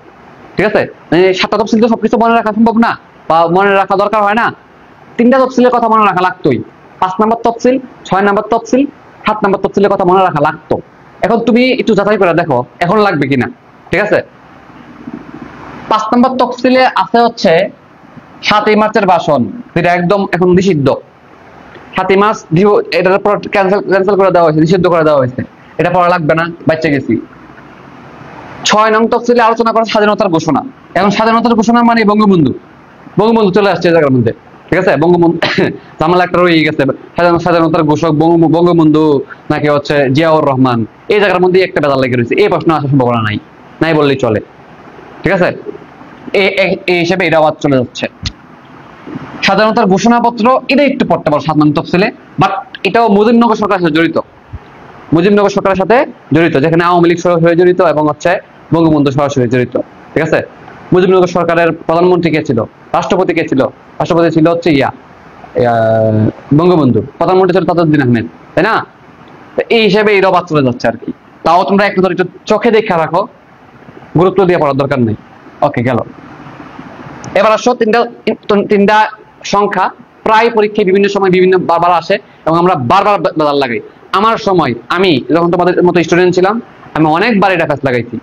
ঠিক আছে? মানে 7টা তফসিল তো সবকিছু মনে রাখা সম্ভব না বা মনে রাখা দরকার হয় না, 3টা তফসিলের কথা মনে রাখা লাগতোই। 5 নাম্বার তফসিল, 6 নাম্বার তফসিল, 7 নাম্বার তফসিলের কথা মনে রাখা লাগতো। এখন তুমি একটু যাচাই করে দেখো এখন লাগবে কিনা, ঠিক আছে? 5 নাম্বার তফসিলে আছে হচ্ছে 7ই মার্চের ভাষণ, যেটা একদম এখন নিষিদ্ধ। 7ই মার্চ এটার উপর ক্যান্সেল করে দেওয়া হয়েছে, নিষিদ্ধ করে দেওয়া হয়েছে, এটা পড়া লাগবে না, বাচ্চা গেছি। 6 নং তফসিলে আলোচনা করে স্বাধীনতার ঘোষণা। এখন স্বাধীনতার ঘোষণা মানে বঙ্গবন্ধু, বঙ্গবন্ধু চলে আসছে এই জায়গার মধ্যে, ঠিক আছে? বঙ্গবন্ধু ঝামেলা একটা রয়ে গেছে, স্বাধীনতার ঘোষক বঙ্গবন্ধু নাকি হচ্ছে জিয়াউর রহমান, এই জায়গার মধ্যে একটা বেজাল লেগে রয়েছে। এই প্রশ্ন আসার সম্ভাবনা নাই, নাই বললেই চলে, ঠিক আছে? এই হিসেবে এটা আবার চলে যাচ্ছে। স্বাধীনতার ঘোষণাপত্র এটা একটু পড়তে পারো 7 নং তফসিলে, বাট এটাও মুজিবনগর সরকারের সাথে জড়িত, মুজিবনগর সরকারের সাথে জড়িত, যেখানে আওয়ামী লীগ সরাসরি জড়িত এবং হচ্ছে বঙ্গবন্ধু সরাসরি জড়িত, ঠিক আছে? মুজিবনগর সরকারের প্রধানমন্ত্রী কে ছিল, রাষ্ট্রপতি কে ছিল? রাষ্ট্রপতি ছিল হচ্ছে বঙ্গবন্ধু, প্রধানমন্ত্রী ছিল তাজউদ্দিন আহমেদ, তাই না? এই হিসেবে এই রবাদ চলে যাচ্ছে আর কি। তাও তোমরা একটু ধরে একটু চোখে দেখে রাখো, গুরুত্ব দিয়ে পড়ার দরকার নেই। ওকে, গেল। এবার আসো তিনটা সংখ্যা প্রায় পরীক্ষায় বিভিন্ন সময় বিভিন্ন বারবার আসে এবং আমরা বারবার বাজার লাগাই। আমার সময় আমি যখন তোমাদের মতো স্টুডেন্ট ছিলাম, আমি অনেকবার এটা কাজ লাগাইছি।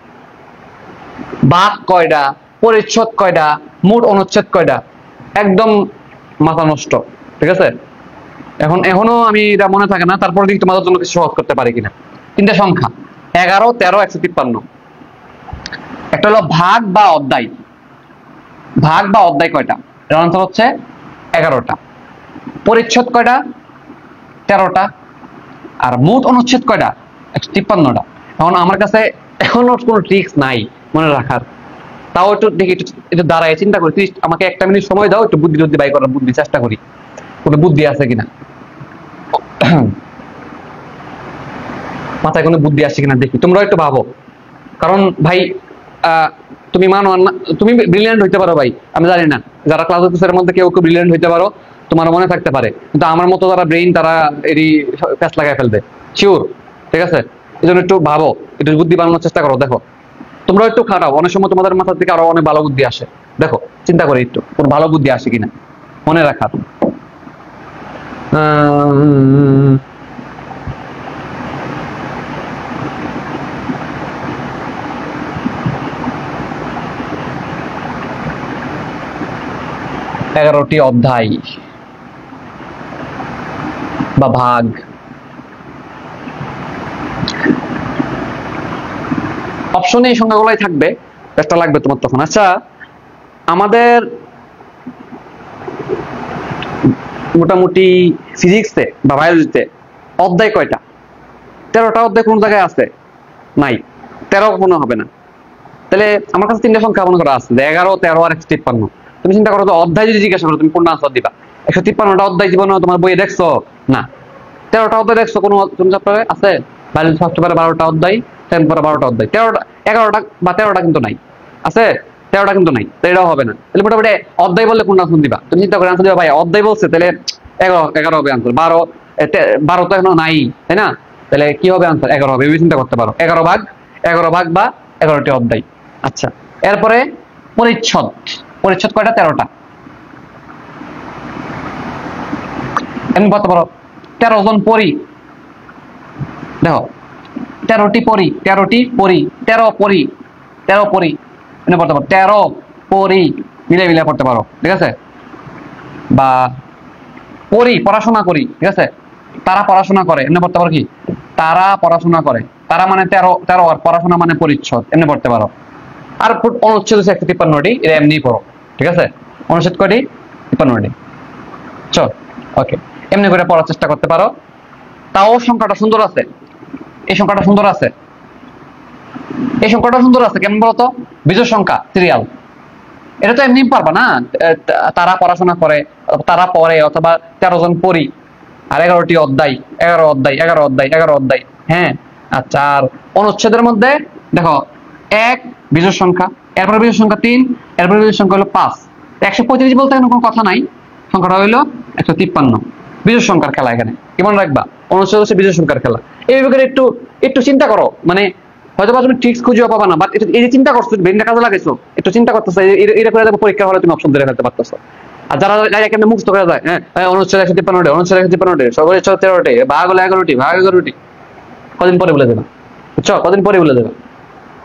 ভাগ কয়টা, পরিচ্ছদ কয়টা, মোট অনুচ্ছেদ কয়টা, একদম মাথা নষ্ট, ঠিক আছে? এখনো আমি এটা মনে থাকে না, তারপর দেখি তোমাদের জন্য কিছু সহজ করতে পারি কিনা। 3টা সংখ্যা 11, 13, 153। একটা হলো ভাগ বা অধ্যায়। ভাগ বা অধ্যায় কয়টা? এর আনসার হচ্ছে 11টা। পরিচ্ছদ কয়টা? 13টা। আর মোট অনুচ্ছেদ কয়টা? 153টা। এখন আমার কাছে এখনো কোনো ট্রিক্স নাই মনে রাখার, তাও একটু দেখি, একটু দাঁড়ায় চিন্তা করি, আমাকে 1টা মিনিট সময় দাও, একটু বুদ্ধি টুদ্ধি বাই করার বুদ্ধি চেষ্টা করি, কোনো বুদ্ধি আছে কিনা, মাথায় কোনো বুদ্ধি আসছে কিনা দেখি। তোমরা একটু ভাবো, কারণ ভাই তুমি মানো না, তুমি ব্রিলিয়ান্ট হইতে পারো ভাই, আমি জানি না, যারা ক্লাস অফিসের মধ্যে কেউ কেউ ব্রিলিয়ান্ট হইতে পারো, তোমার মনে থাকতে পারে, কিন্তু আমার মতো যারা ব্রেইন তারা এরই প্যাচ লাগাই ফেলবে শিওর, ঠিক আছে? এই জন্য একটু ভাবো, একটু বুদ্ধি বানানোর চেষ্টা করো, দেখো তোমরা একটু খাটাও, অনেক সময় তোমাদের মাথার থেকে আরো অনেক ভালো বুদ্ধি আসে, দেখো চিন্তা করে একটু কোনো ভালো বুদ্ধি আসে কিনা মনে রাখার। 11টি অধ্যায় বা ভাগ। অপশনে এই সংখ্যাগুলাই থাকবে, একটা লাগবে তোমার তখন। আচ্ছা, আমাদের মোটামুটি ফিজিক্সে বা বায়োলজিতে অধ্যায় কয়টা? 13টা অধ্যায় কোন জায়গায় আছে? নাই, 13 কখনো হবে না। তাহলে আমার কাছে 3টা সংখ্যা মনে করা আছে, 11, 13 আর 153। তুমি চিন্তা করো তো, অধ্যায় যদি জিজ্ঞাসা করো তুমি কোনটা আনসার দিবা? 153টা অধ্যায় জীবনে তোমার বইয়ে দেখছো না, 13টা অধ্যায় দেখছো কোনো চ্যাপ্টারে আছে? বায়োলজি ফার্স্ট পেপারে 12টা অধ্যায়, সেকেন্ড পেপারে 12টা অধ্যায়, 13টা 11টা বা 13টা কিন্তু নাই, আছে 13টা কিন্তু নাই, তো এটাও হবে না। তাহলে মোটামুটি অধ্যায় বললে কোনটা আনসার দিবা? তুমি চিন্তা করে আনসার দিবা, ভাই অধ্যায় বলছে তাহলে 11 হবে আনসার, 12 তো এখনো নাই, তাই না? তাহলে কি হবে আনসার? 11 হবে, এই চিন্তা করতে পারো। 11 ভাগ বা 11টি অধ্যায়। আচ্ছা, এরপরে পরিচ্ছদ। পরিচ্ছদ কয়টা? 13টা। এমনি বলতে পারো 13 জন পরি, দেখো 13টি পরি, 13টি পরি, 13 পরি, 13 পরি, এমনি পড়তে পারো 13 পরি, মিলে মিলে পড়তে পারো, ঠিক আছে? বা পরি পড়াশোনা করি, ঠিক আছে? তারা পড়াশোনা করে, এমনি পড়তে পারো কি? তারা পড়াশোনা করে, তারা মানে 13 আর পড়াশোনা মানে পরিচ্ছদ, এমনি পড়তে পারো। আর অনুচ্ছেদ হচ্ছে 153টি, এটা এমনি পড়ো, ঠিক আছে? অনুচ্ছেদ কয়টি? 53টি। চল, ওকে, এমনি করে পড়ার চেষ্টা করতে পারো। তাও সংখ্যাটা সুন্দর আছে, এই সংখ্যাটা সুন্দর আছে, এই সংখ্যাটা সুন্দর আছে, কেমন বলতো? বিজোড় সংখ্যা, সিরিয়াল। এটা তো এমনি পারবা না, তারা পড়াশোনা করে, তারা পড়ে, অথবা 13 জন পড়ি, আর 11টি অধ্যায়, 11 অধ্যায়, 11 অধ্যায়, 11 অধ্যায়। হ্যাঁ, আচ্ছা, আর অনুচ্ছেদের মধ্যে দেখো 1 বিজোড় সংখ্যা, এরপরে বিজোড় সংখ্যা 3, এরপরে বিজোড় সংখ্যা হলো 5। 135 বলতে কোনো কথা নাই, সংখ্যাটা হইলো 153। বিজোড় সংখ্যার খেলা এখানে, কি মনে রাখবা? অনুচ্ছেদ হচ্ছে বিজোড় সংখ্যার খেলা। এই ব্যাপারে একটু চিন্তা করো, মানে হয়তো বা তুমি ট্রিক্স খুঁজেও পাবা না, বাট এই যে চিন্তা করছো, ব্রেনটা কাজে লাগাইছো, একটু চিন্তা করতেছো, এটা করে দেখো পরীক্ষা হলে তুমি অপশন ধরে ফেলতে পারতেছো। আর যারা কেমন মুখস্থ করা যায়, হ্যাঁ 69 153 সর্বোচ্চ 13টি, ভাগ হলো 11টি, ভাগ 11টি, কদিন পরে বলে দেবা, বুঝছো? কদিন পরে বলে দেবা।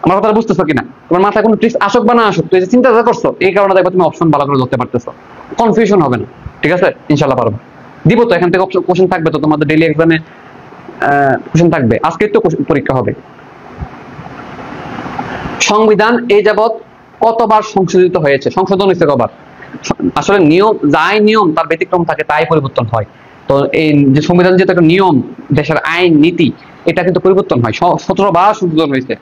আমার কথা বুঝতেছো কিনা? তোমার মাথায় কোনো ট্রিক্স আসুক বা না আসুক, তুই যে চিন্তা করছো, এই কারণে দেখবো তুমি অপশন ভালো করে ধরতে পারতেছো, কনফিউশন হবে না। ঠিক আছে, ইনশাল্লাহ পারবো। দিব তো এখান থেকে কোশ্চেন থাকবে, তো তোমাদের ডেইলি এক্সামে কোশ্চেন থাকবে, আজকে তো পরীক্ষা হবে। সংবিধান এই যাবৎ কতবার সংশোধিত হয়েছে? সংশোধন হয়েছে কবার? আসলে নিয়ম, যাই নিয়ম তার ব্যতিক্রম থাকে, তাই পরিবর্তন হয়। তো এই যে সংবিধান, যেটা একটা নিয়ম, দেশের আইন নীতি, এটা কিন্তু পরিবর্তন হয়। 17 বার সংশোধন হয়েছে,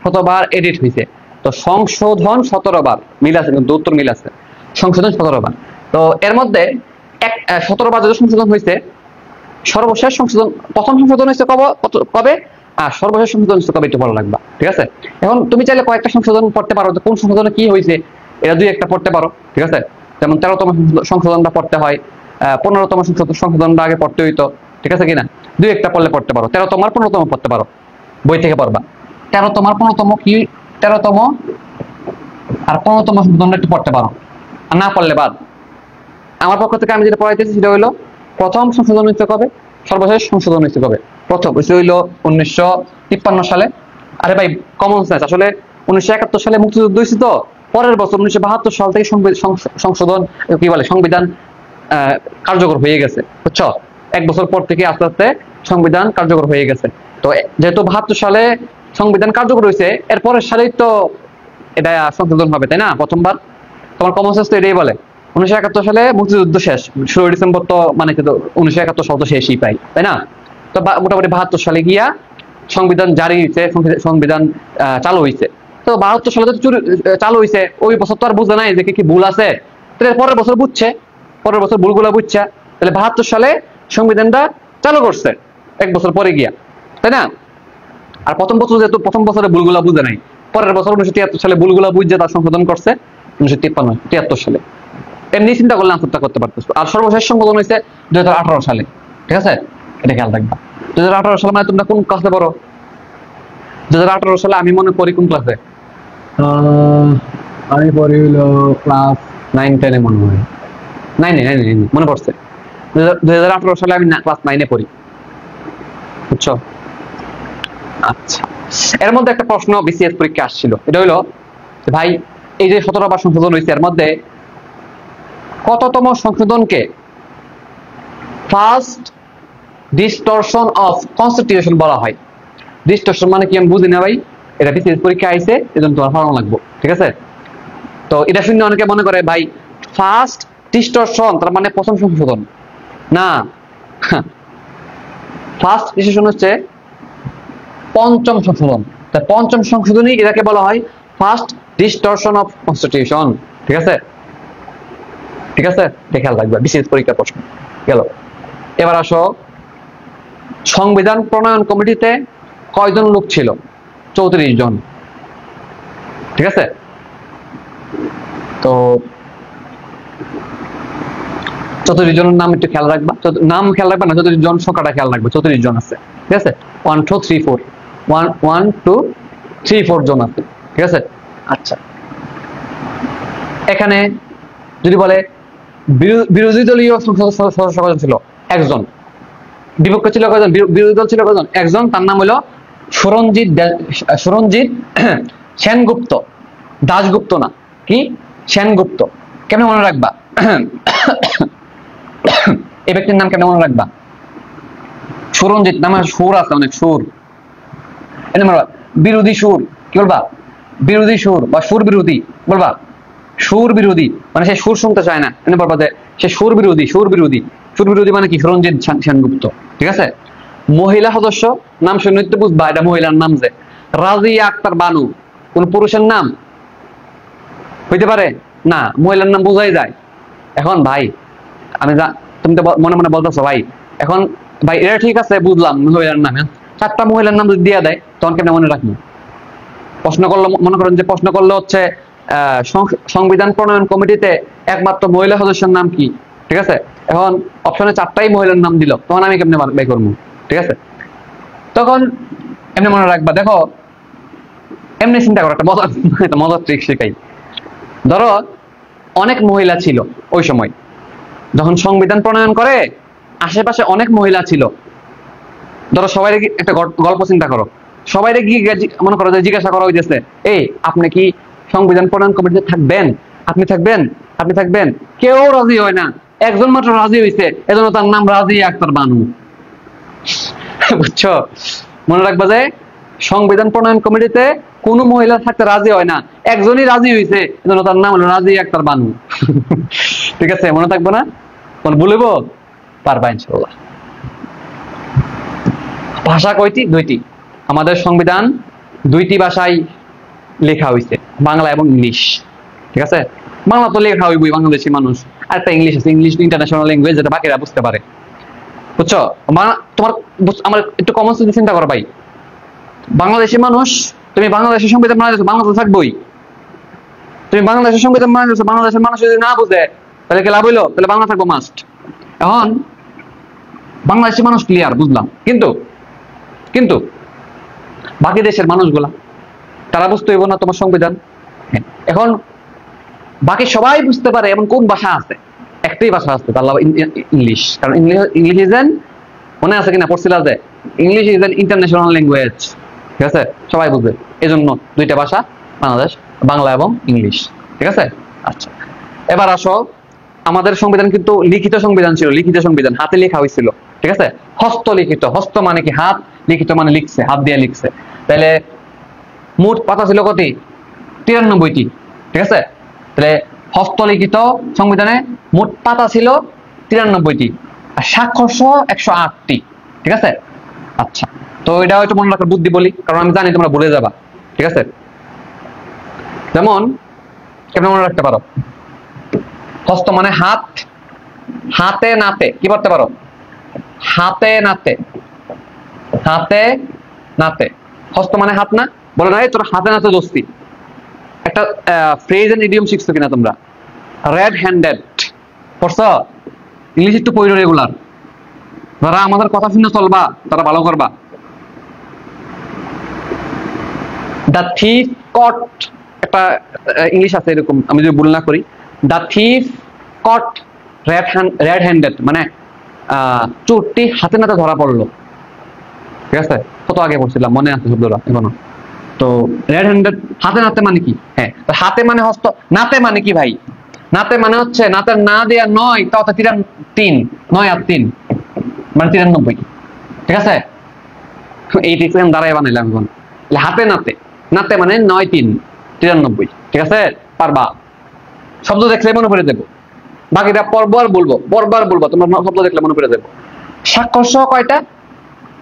17 বার এডিট হয়েছে। তো সংশোধন 17 বার, মিল আছে কিন্তু, উত্তর মিল আছে। সংশোধন 17 বার। তো এর মধ্যে 17 বার যদি সংশোধন হয়েছে, সর্বশেষ সংশোধন, প্রথম সংশোধন হয়েছে কবে, আর সর্বশেষ সংশোধন হয়েছে কবে, একটু ভালো লাগবে। ঠিক আছে, এখন তুমি চাইলে কয়েকটা সংশোধন পড়তে পারো, কোন সংশোধনে কি হয়েছে এটা দুই একটা পড়তে পারো। ঠিক আছে, যেমন 13তম সংশোধনটা পড়তে হয়, 15তম সংশোধনটা আগে পড়তে হইতো। ঠিক আছে কিনা, দুই একটা পড়লে পড়তে পারো। 13তম আর 15তম পড়তে পারো, বই থেকে পড়বা। 13তম আর 15তম কি, 13তম আর 15তম সংশোধনটা একটু পড়তে পারো, আর না পড়লে বাদ। আমার পক্ষ থেকে আমি যেটা পড়াইতেছি সেটা হইলো, প্রথম সংশোধন হয়েছে কবে, সর্বশেষ সংশোধন হয়েছে কবে। প্রথম হয়েছে হইলো 1953 সালে। আরে ভাই কমন সেন্স, আসলে 1971 সালে মুক্তিযুদ্ধ হয়েছে, তো পরের বছর 1972 সাল থেকে সংশোধন কি বলে, সংবিধান কার্যকর হয়ে গেছে, বুঝছো? এক বছর পর থেকে আস্তে আস্তে সংবিধান কার্যকর হয়ে গেছে। তো যেহেতু 72 সালে সংবিধান কার্যকর হয়েছে, এর পরের সালেই তো এটা সংশোধন হবে, তাই না? প্রথমবার তোমার কমন সেন্স তো এটাই বলে। 1971 সালে মুক্তিযুদ্ধ শেষ, 16 ডিসেম্বর, তো মানে কিন্তু 1971 সাল তো শেষই পাই, তাই না? তো মোটামুটি 72 সালে গিয়া সংবিধান জারি হয়েছে, সংবিধান চালু হয়েছে। তো 72 সালে তো চালু হয়েছে, ওই বছর তো আর বুঝে নাই যে কি ভুল আছে, তাহলে পরের বছর বুঝছে, পরের বছর ভুলগুলা বুঝছে, তাহলে 72 সালে সংবিধানটা চালু করছে এক বছর পরে গিয়া, তাই না? আর প্রথম বছর যেহেতু প্রথম বছরে ভুলগুলা বুঝে নাই, পরের বছর 1973 সালে ভুলগুলা বুঝছে, তার সংশোধন করছে 1973 সালে। এমনি চিন্তা করলে আনসারটা করতে পারতেছো। আর সর্বশেষ সংশোধন হয়েছে 2018 সালে। ঠিক আছে, এটা খেয়াল রাখবা। 2018 সালে মানে তোমরা কোন ক্লাসে পড়ো? 2018 সালে আমি মনে করি কোন ক্লাসে, আমি পড়ি হলো ক্লাস 9-10 মনে হয়, 9 মনে পড়ছে। 2018 সালে আমি ক্লাস 9 পড়ি, বুঝছো? আচ্ছা, এর মধ্যে একটা প্রশ্ন বিসিএস পরীক্ষা আসছিল, এটা হইলো ভাই এই যে 17 বার সংশোধন হয়েছে, এর মধ্যে কততম সংশোধনকে ফার্স্ট ডিস্টরশন অফ কনস্টিটিউশন বলা হয়? ডিস্টরশন মানে কি আমি বুঝি না ভাই, এটা বিসিএস পরীক্ষা আইছে, এজন্য তোমার পড়ানো লাগবে। ঠিক আছে, তো এটা শুনে অনেকে মনে করে ভাই ফার্স্ট ডিস্টরশন তার মানে প্রথম সংশোধন না, ফার্স্ট ডিস্টরশন হচ্ছে পঞ্চম সংশোধন। তাই পঞ্চম সংশোধনী এটাকে বলা হয় ফার্স্ট ডিস্টরশন অফ কনস্টিটিউশন। ঠিক আছে, ঠিক আছে, খেয়াল রাখবে, বিশেষ পরীক্ষা প্রশ্ন গেল। এবার আসো, সংবিধান প্রণয়ন কমিটিতে কয়জন লোক ছিল? 34 জন। ঠিক আছে, তো 34 জনের নাম একটু খেয়াল রাখবা, নাম খেয়াল রাখবা না, 34 জন সংখ্যাটা খেয়াল রাখবে, 34 জন আছে। ঠিক আছে, 1 2 3 4 1 2 3 4 জন আছে। ঠিক আছে, আচ্ছা, এখানে যদি বলে বিরোধী দলীয় সদস্য কয়জন ছিল? একজন। বিপক্ষ ছিল কয়জন? বিরোধী দল ছিল কয়জন? একজন, তার নাম হলো সুরঞ্জিত সেনগুপ্ত, দাশগুপ্ত না, কি সেনগুপ্ত। কেমন মনে রাখবা? এই ব্যক্তির নাম কেমন মনে রাখবা? সুরঞ্জিত, নামে সুর আছে, অনেক সুর। বিরোধী সুর কি বলবা? বিরোধী সুর বা সুর বিরোধী বলবা, সুর বিরোধী মানে সে সুর শুনতে চায় না, এনে বলবা যে সে সুর বিরোধী, সুর বিরোধী। সুর বিরোধী মানে কি? সুরঞ্জিত সেনগুপ্ত। ঠিক আছে, মহিলা সদস্য নাম শুনে তো বুঝবা এটা মহিলার নাম, যে রাজিয়া আক্তার বানু। কোন পুরুষের নাম হইতে পারে না, মহিলার নাম বোঝাই যায়। এখন ভাই আমি তুমি তো মনে মনে বলতেছো ভাই, এখন ভাই এটা ঠিক আছে বুঝলাম মহিলার নাম, 4টা মহিলার নাম যদি দিয়ে দেয় তখন কেন মনে রাখবো? প্রশ্ন করলো, মনে করেন যে প্রশ্ন করলো হচ্ছে সংবিধান প্রণয়ন কমিটিতে একমাত্র মহিলা সদস্যের নাম কি? ঠিক আছে, এখন অপশনে 4টাই মহিলার নাম দিল, তখন আমি কেমনে বের করবো? ঠিক আছে, তখন এমনি মনে রাখবা, দেখো এমনি চিন্তা করো, একটা মজার ট্রিক শেখাই। ধরো অনেক মহিলা ছিল ওই সময় যখন সংবিধান প্রণয়ন করে, আশেপাশে অনেক মহিলা ছিল। ধরো সবাই একটা গল্প চিন্তা করো, সবাই গিয়ে মনে করো যে জিজ্ঞাসা করা হইতেছে, এই আপনি কি সংবিধান প্রণয়ন কমিটিতে থাকবেন, আপনি থাকবেন, আপনি থাকবেন। কেউ রাজি হয় না, একজন মাত্র রাজি হয়েছে, এজন্য তার নাম রাজিয়া আক্তার বানু। বুঝছো? মনে রাখবা যে সংবিধান প্রণয়ন কমিটিতে কোন মহিলা থাকতে রাজি হয় না, একজনই রাজি হয়েছে, এজন্য তার নাম হলো রাজিয়া আক্তার বানু। ঠিক আছে, মনে থাকবো না? বলবো পারবা ইনশাল্লাহ। ভাষা কয়টি? দুইটি। আমাদের সংবিধান দুইটি ভাষায় লেখা হয়েছে, বাংলা এবং ইংলিশ। ঠিক আছে, বাংলা তো লেখা হইবই, বাংলাদেশি মানুষ। আর একটা ইংলিশ আছে, ইংলিশ ইন্টারন্যাশনাল ল্যাঙ্গুয়েজ, যেটা বাকিরা বুঝতে পারে। বুঝছো? তোমার আমার একটু কমন সেন্স চিন্তা করো ভাই, বাংলাদেশি মানুষ, তুমি বাংলাদেশের সংবিধান বানাইছো, বাংলা তো থাকবোই। তুমি বাংলাদেশের সংবিধান বানাইছো, বাংলাদেশের মানুষ যদি না বুঝে তাহলে কি লাভ হইলো? তাহলে বাংলা থাকবো মাস্ট। এখন বাংলাদেশি মানুষ ক্লিয়ার, বুঝলাম, কিন্তু কিন্তু বাকি দেশের মানুষগুলা তারা বুঝতে হইব না তোমার সংবিধান। এখন বাকি সবাই বুঝতে পারে এমন কোন ভাষা আছে? একটাই ভাষা আছে, তার ইংলিশ। কারণ ইংলিশ ইজ এন, মনে আছে কিনা পড়ছিল যে English is an international language. ঠিক আছে, সবাই বুঝবে, এই জন্য দুইটা ভাষা বাংলাদেশ, বাংলা এবং ইংলিশ। ঠিক আছে, আচ্ছা এবার আসো, আমাদের সংবিধান কিন্তু লিখিত সংবিধান ছিল, লিখিত সংবিধান, হাতে লেখা হয়েছিল। ঠিক আছে, হস্তলিখিত, হস্ত মানে কি হাত, লিখিত মানে লিখছে, হাত দিয়ে লিখছে। তাহলে মোট পাতা ছিল কত? 93টি। ঠিক আছে, তাহলে হস্তলিখিত সংবিধানে মোট পাতা ছিল 93টি, আর স্বাক্ষর সহ 108টি। ঠিক আছে, আচ্ছা তো এটা হয়তো মনে রাখার বুদ্ধি বলি, কারণ আমি জানি তোমরা ভুলে যাবা। ঠিক আছে, যেমন কেমন মনে রাখতে পারো? হস্ত মানে হাত, হাতে নাতে কি পড়তে পারো? হাতে নাতে, হাতে নাতে। হস্ত মানে হাত না? বলে না তোর হাতে নাতে দোস্তি। একটা ফ্রেজ এন্ড ইডিয়ম শিখছো কিনা তোমরা? রেড হ্যান্ডেড পড়ছো? ইংলিশ একটু পড়ো রেগুলার, যারা আমাদের কথা শুনে চলবা তারা ভালো করবা। দ্য থিফ কট, একটা ইংলিশ আছে এরকম, আমি যদি ভুল না করি, the thief caught red handed, মানে চোরটি হাতে নাতে ধরা পড়লো। ঠিক আছে, কত আগে পড়ছিলাম, মনে আছে শব্দটা এখনো। তো রেড হ্যান্ডেড হাতে নাতে মানে কি? হ্যাঁ, হাতে মানে হস্ত, নাতে মানে কি ভাই? নাতে মানে হচ্ছে, নাতে না দেয়া নয়, তাও 3 9 আর 3 মানে 93। ঠিক আছে, এই টিক্স দ্বারাই বানাইলাম এখন। হাতে নাতে, নাতে মানে 9 3 93। ঠিক আছে, পারবা? শব্দ দেখলে মনে পড়ে দেবো, বাকিটা পরবার বলবো, তোমার শব্দ দেখলে মনে পড়ে দেবো। স্বাক্ষর সহ কয়টা?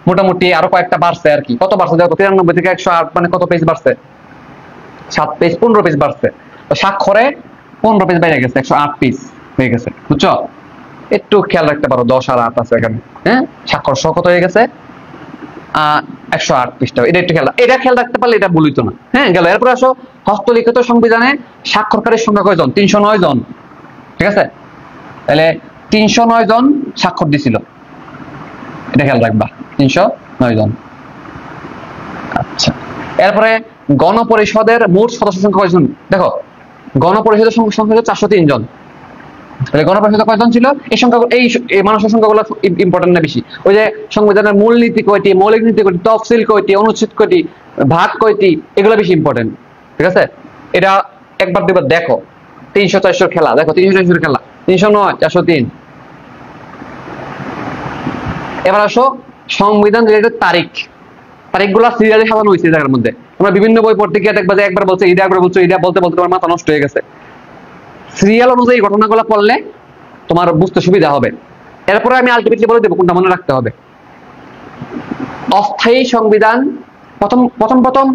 মোটামুটি আরো কয়েকটা বাড়ছে আর কি। কত বাড়ছে দেখো, 93 থেকে 108, মানে কত পেজ বাড়ছে? 7 পেজ, 15 পেজ বাড়ছে। তো স্বাক্ষরে 15 পেজ বেড়ে গেছে, 108 পেজ হয়ে গেছে। বুঝছো? একটু খেয়াল রাখতে পারো, 10 আর 8 আছে এখানে। হ্যাঁ, স্বাক্ষর সহ কত হয়ে গেছে? 108 পৃষ্ঠা। এটা একটু এটা খেয়াল রাখতে পারলে এটা ভুল হইতো না। হ্যাঁ, গেল। এরপরে আসো, হস্তলিখিত সংবিধানে স্বাক্ষরকারীর সংখ্যা কয়জন? 309 জন। ঠিক আছে, তাহলে 309 জন স্বাক্ষর দিছিল, এটা খেয়াল রাখবা, 309 জন। আচ্ছা, এরপরে গণপরিষদের মোট সদস্য সংখ্যা কয়জন? দেখো, গণপরিষদের সংখ্যা হলো 403 জন। তাহলে গণপরিষদে কয়জন ছিল? এই সংখ্যা, এই মানুষের সংখ্যাগুলো ইম্পর্টেন্ট না বেশি? ওই যে সংবিধানের মূলনীতি কয়টি, মৌলিক নীতি কয়টি, তফসিল কয়টি, অনুচ্ছেদ কয়টি, ভাগ কয়টি, এগুলো বেশি ইম্পর্টেন্ট। ঠিক আছে, এটা একবার দুবার দেখো। 300 400 খেলা দেখো, 300 400 খেলা, 309 403। এবার আসো সংবিধান রিলেটেড তারিখ, তারিখগুলা সিরিয়ালে সাজানো হয়েছে জায়গার মধ্যে। আমরা বিভিন্ন বই পড়তে গিয়ে দেখবা যে একবার বলছে এটা, একবার বলছে এটা, বলতে বলতে তোমার মাথা নষ্ট হয়ে গেছে। সিরিয়াল অনুযায়ী ঘটনাগুলো পড়লে তোমার বুঝতে সুবিধা হবে। এরপরে আমি আলটিমেটলি বলে দেবো কোনটা মনে রাখতে হবে। অস্থায়ী সংবিধান, প্রথম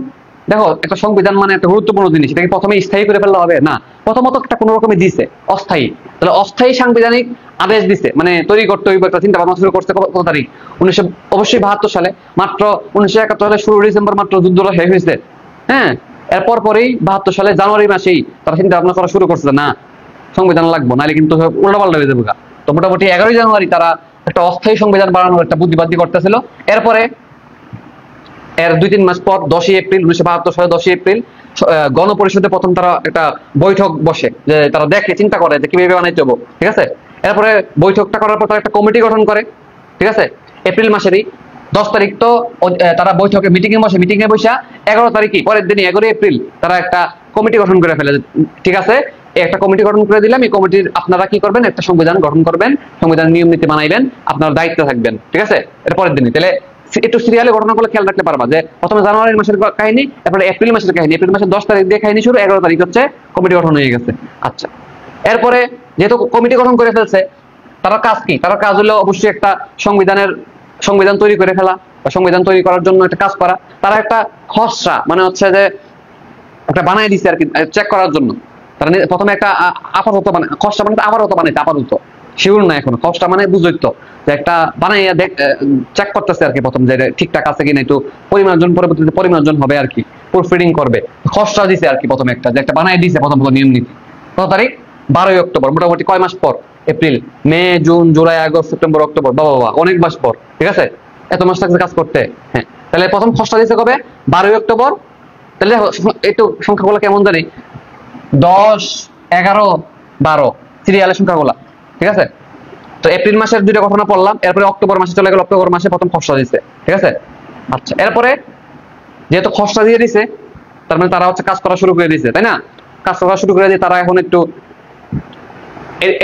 দেখো, একটা সংবিধান মানে একটা গুরুত্বপূর্ণ জিনিস, এটাকে প্রথমে স্থায়ী করে ফেললে হবে না। প্রথমত একটা কোনো রকমে দিছে অস্থায়ী, তাহলে অস্থায়ী সাংবিধানিক আদেশ দিছে, মানে তৈরি করতে হইব, একটা চিন্তা ভাবনা শুরু করছে কত তারিখ? 1972 সালে। মাত্র 1971 সালে 16 ডিসেম্বর মাত্র যুদ্ধটা শেষ হয়েছে। হ্যাঁ, এরপর পরেই 72 সালে জানুয়ারি মাসেই তারা চিন্তা ভাবনা করা শুরু করছে, না সংবিধান লাগবো, নাহলে কিন্তু উল্টাপাল্টা হয়ে যাবে। তো মোটামুটি 11 জানুয়ারি তারা একটা অস্থায়ী সংবিধান বানানোর একটা বুদ্ধিবাদী করতেছিল। এরপরে এর 2-3 মাস পর 10ই এপ্রিল 1972 সালে 10ই এপ্রিল গণপরিষদে প্রথম তারা একটা বৈঠক বসে, যে তারা দেখে চিন্তা করে যে কিভাবে বানাইতে হবে, ঠিক আছে। এরপরে বৈঠকটা করার পর তারা একটা কমিটি গঠন করে, ঠিক আছে। এপ্রিল মাসেরই 10 তারিখ তো তারা বৈঠকে মিটিং এ বসে, মিটিং এ বসে 11 তারিখই পরের দিনই 11 এপ্রিল তারা একটা কমিটি গঠন করে ফেলে, ঠিক আছে। একটা কমিটি গঠন করে দিলাম, এই কমিটির আপনারা কি করবেন, একটা সংবিধান গঠন করবেন, সংবিধান নিয়ম নীতি বানাইবেন, আপনার দায়িত্বে থাকবেন, ঠিক আছে। এর পরের দিনই তাহলে একটু সিরিয়ালে ঘটনাগুলো খেয়াল রাখতে পারবা, যে প্রথমে জানুয়ারি মাসের কাহিনী, তারপরে এপ্রিল মাসের কাহিনী, এপ্রিল মাসের 10 তারিখ দিয়ে কাহিনী শুরু, 11 তারিখ হচ্ছে কমিটি গঠন হয়ে গেছে। আচ্ছা, এরপরে যেহেতু কমিটি গঠন করে ফেলছে, তারা কাজ কি, তারা কাজ হলো অবশ্যই একটা সংবিধান তৈরি করে ফেলা, বা সংবিধান তৈরি করার জন্য একটা কাজ করা। তারা একটা খসড়া মানে হচ্ছে যে একটা বানাই দিচ্ছে আর কি, চেক করার জন্য। তারা প্রথমে একটা আপাতত মানে খসড়া মানে আপাতত বানাইছে, আপাতত শিওর না এখন, খসড়া মানে বুঝই তো, যে একটা বানাইয়া চেক করতেছে আর কি, প্রথম যে ঠিকঠাক আছে কিনা, একটু পরিমার্জন, পরবর্তীতে পরিমার্জন হবে আর কি, প্রুফ রিডিং করবে, খসড়া দিছে আর কি প্রথমে একটা, যে একটা বানাই দিছে প্রথম নিয়ম নীতি। কত তারিখ? 12ই অক্টোবর। মোটামুটি কয় মাস পর? April, May, June, July, August, September, October, বাবা অনেক মাস পর, ঠিক আছে। এত মাস লাগছে কাজ করতে। হ্যাঁ, তাহলে প্রথম খসড়া দিছে কবে? 12ই অক্টোবর। তাহলে একটু সংখ্যাগুলো কেমন জানি, 10, 11, 12 সিরিয়ালের সংখ্যাগুলা, ঠিক আছে। তো এপ্রিল মাসের দুইটা ঘটনা পড়লাম, এরপরে অক্টোবর মাসে চলে গেল, অক্টোবর মাসে প্রথম খসড়া দিছে, ঠিক আছে। আচ্ছা, এরপরে যেহেতু খসড়া দিয়ে দিছে, তার মানে তারা হচ্ছে কাজ করা শুরু করে দিছে, তাই না? কাজ করা শুরু করে দিয়ে তারা এখন একটু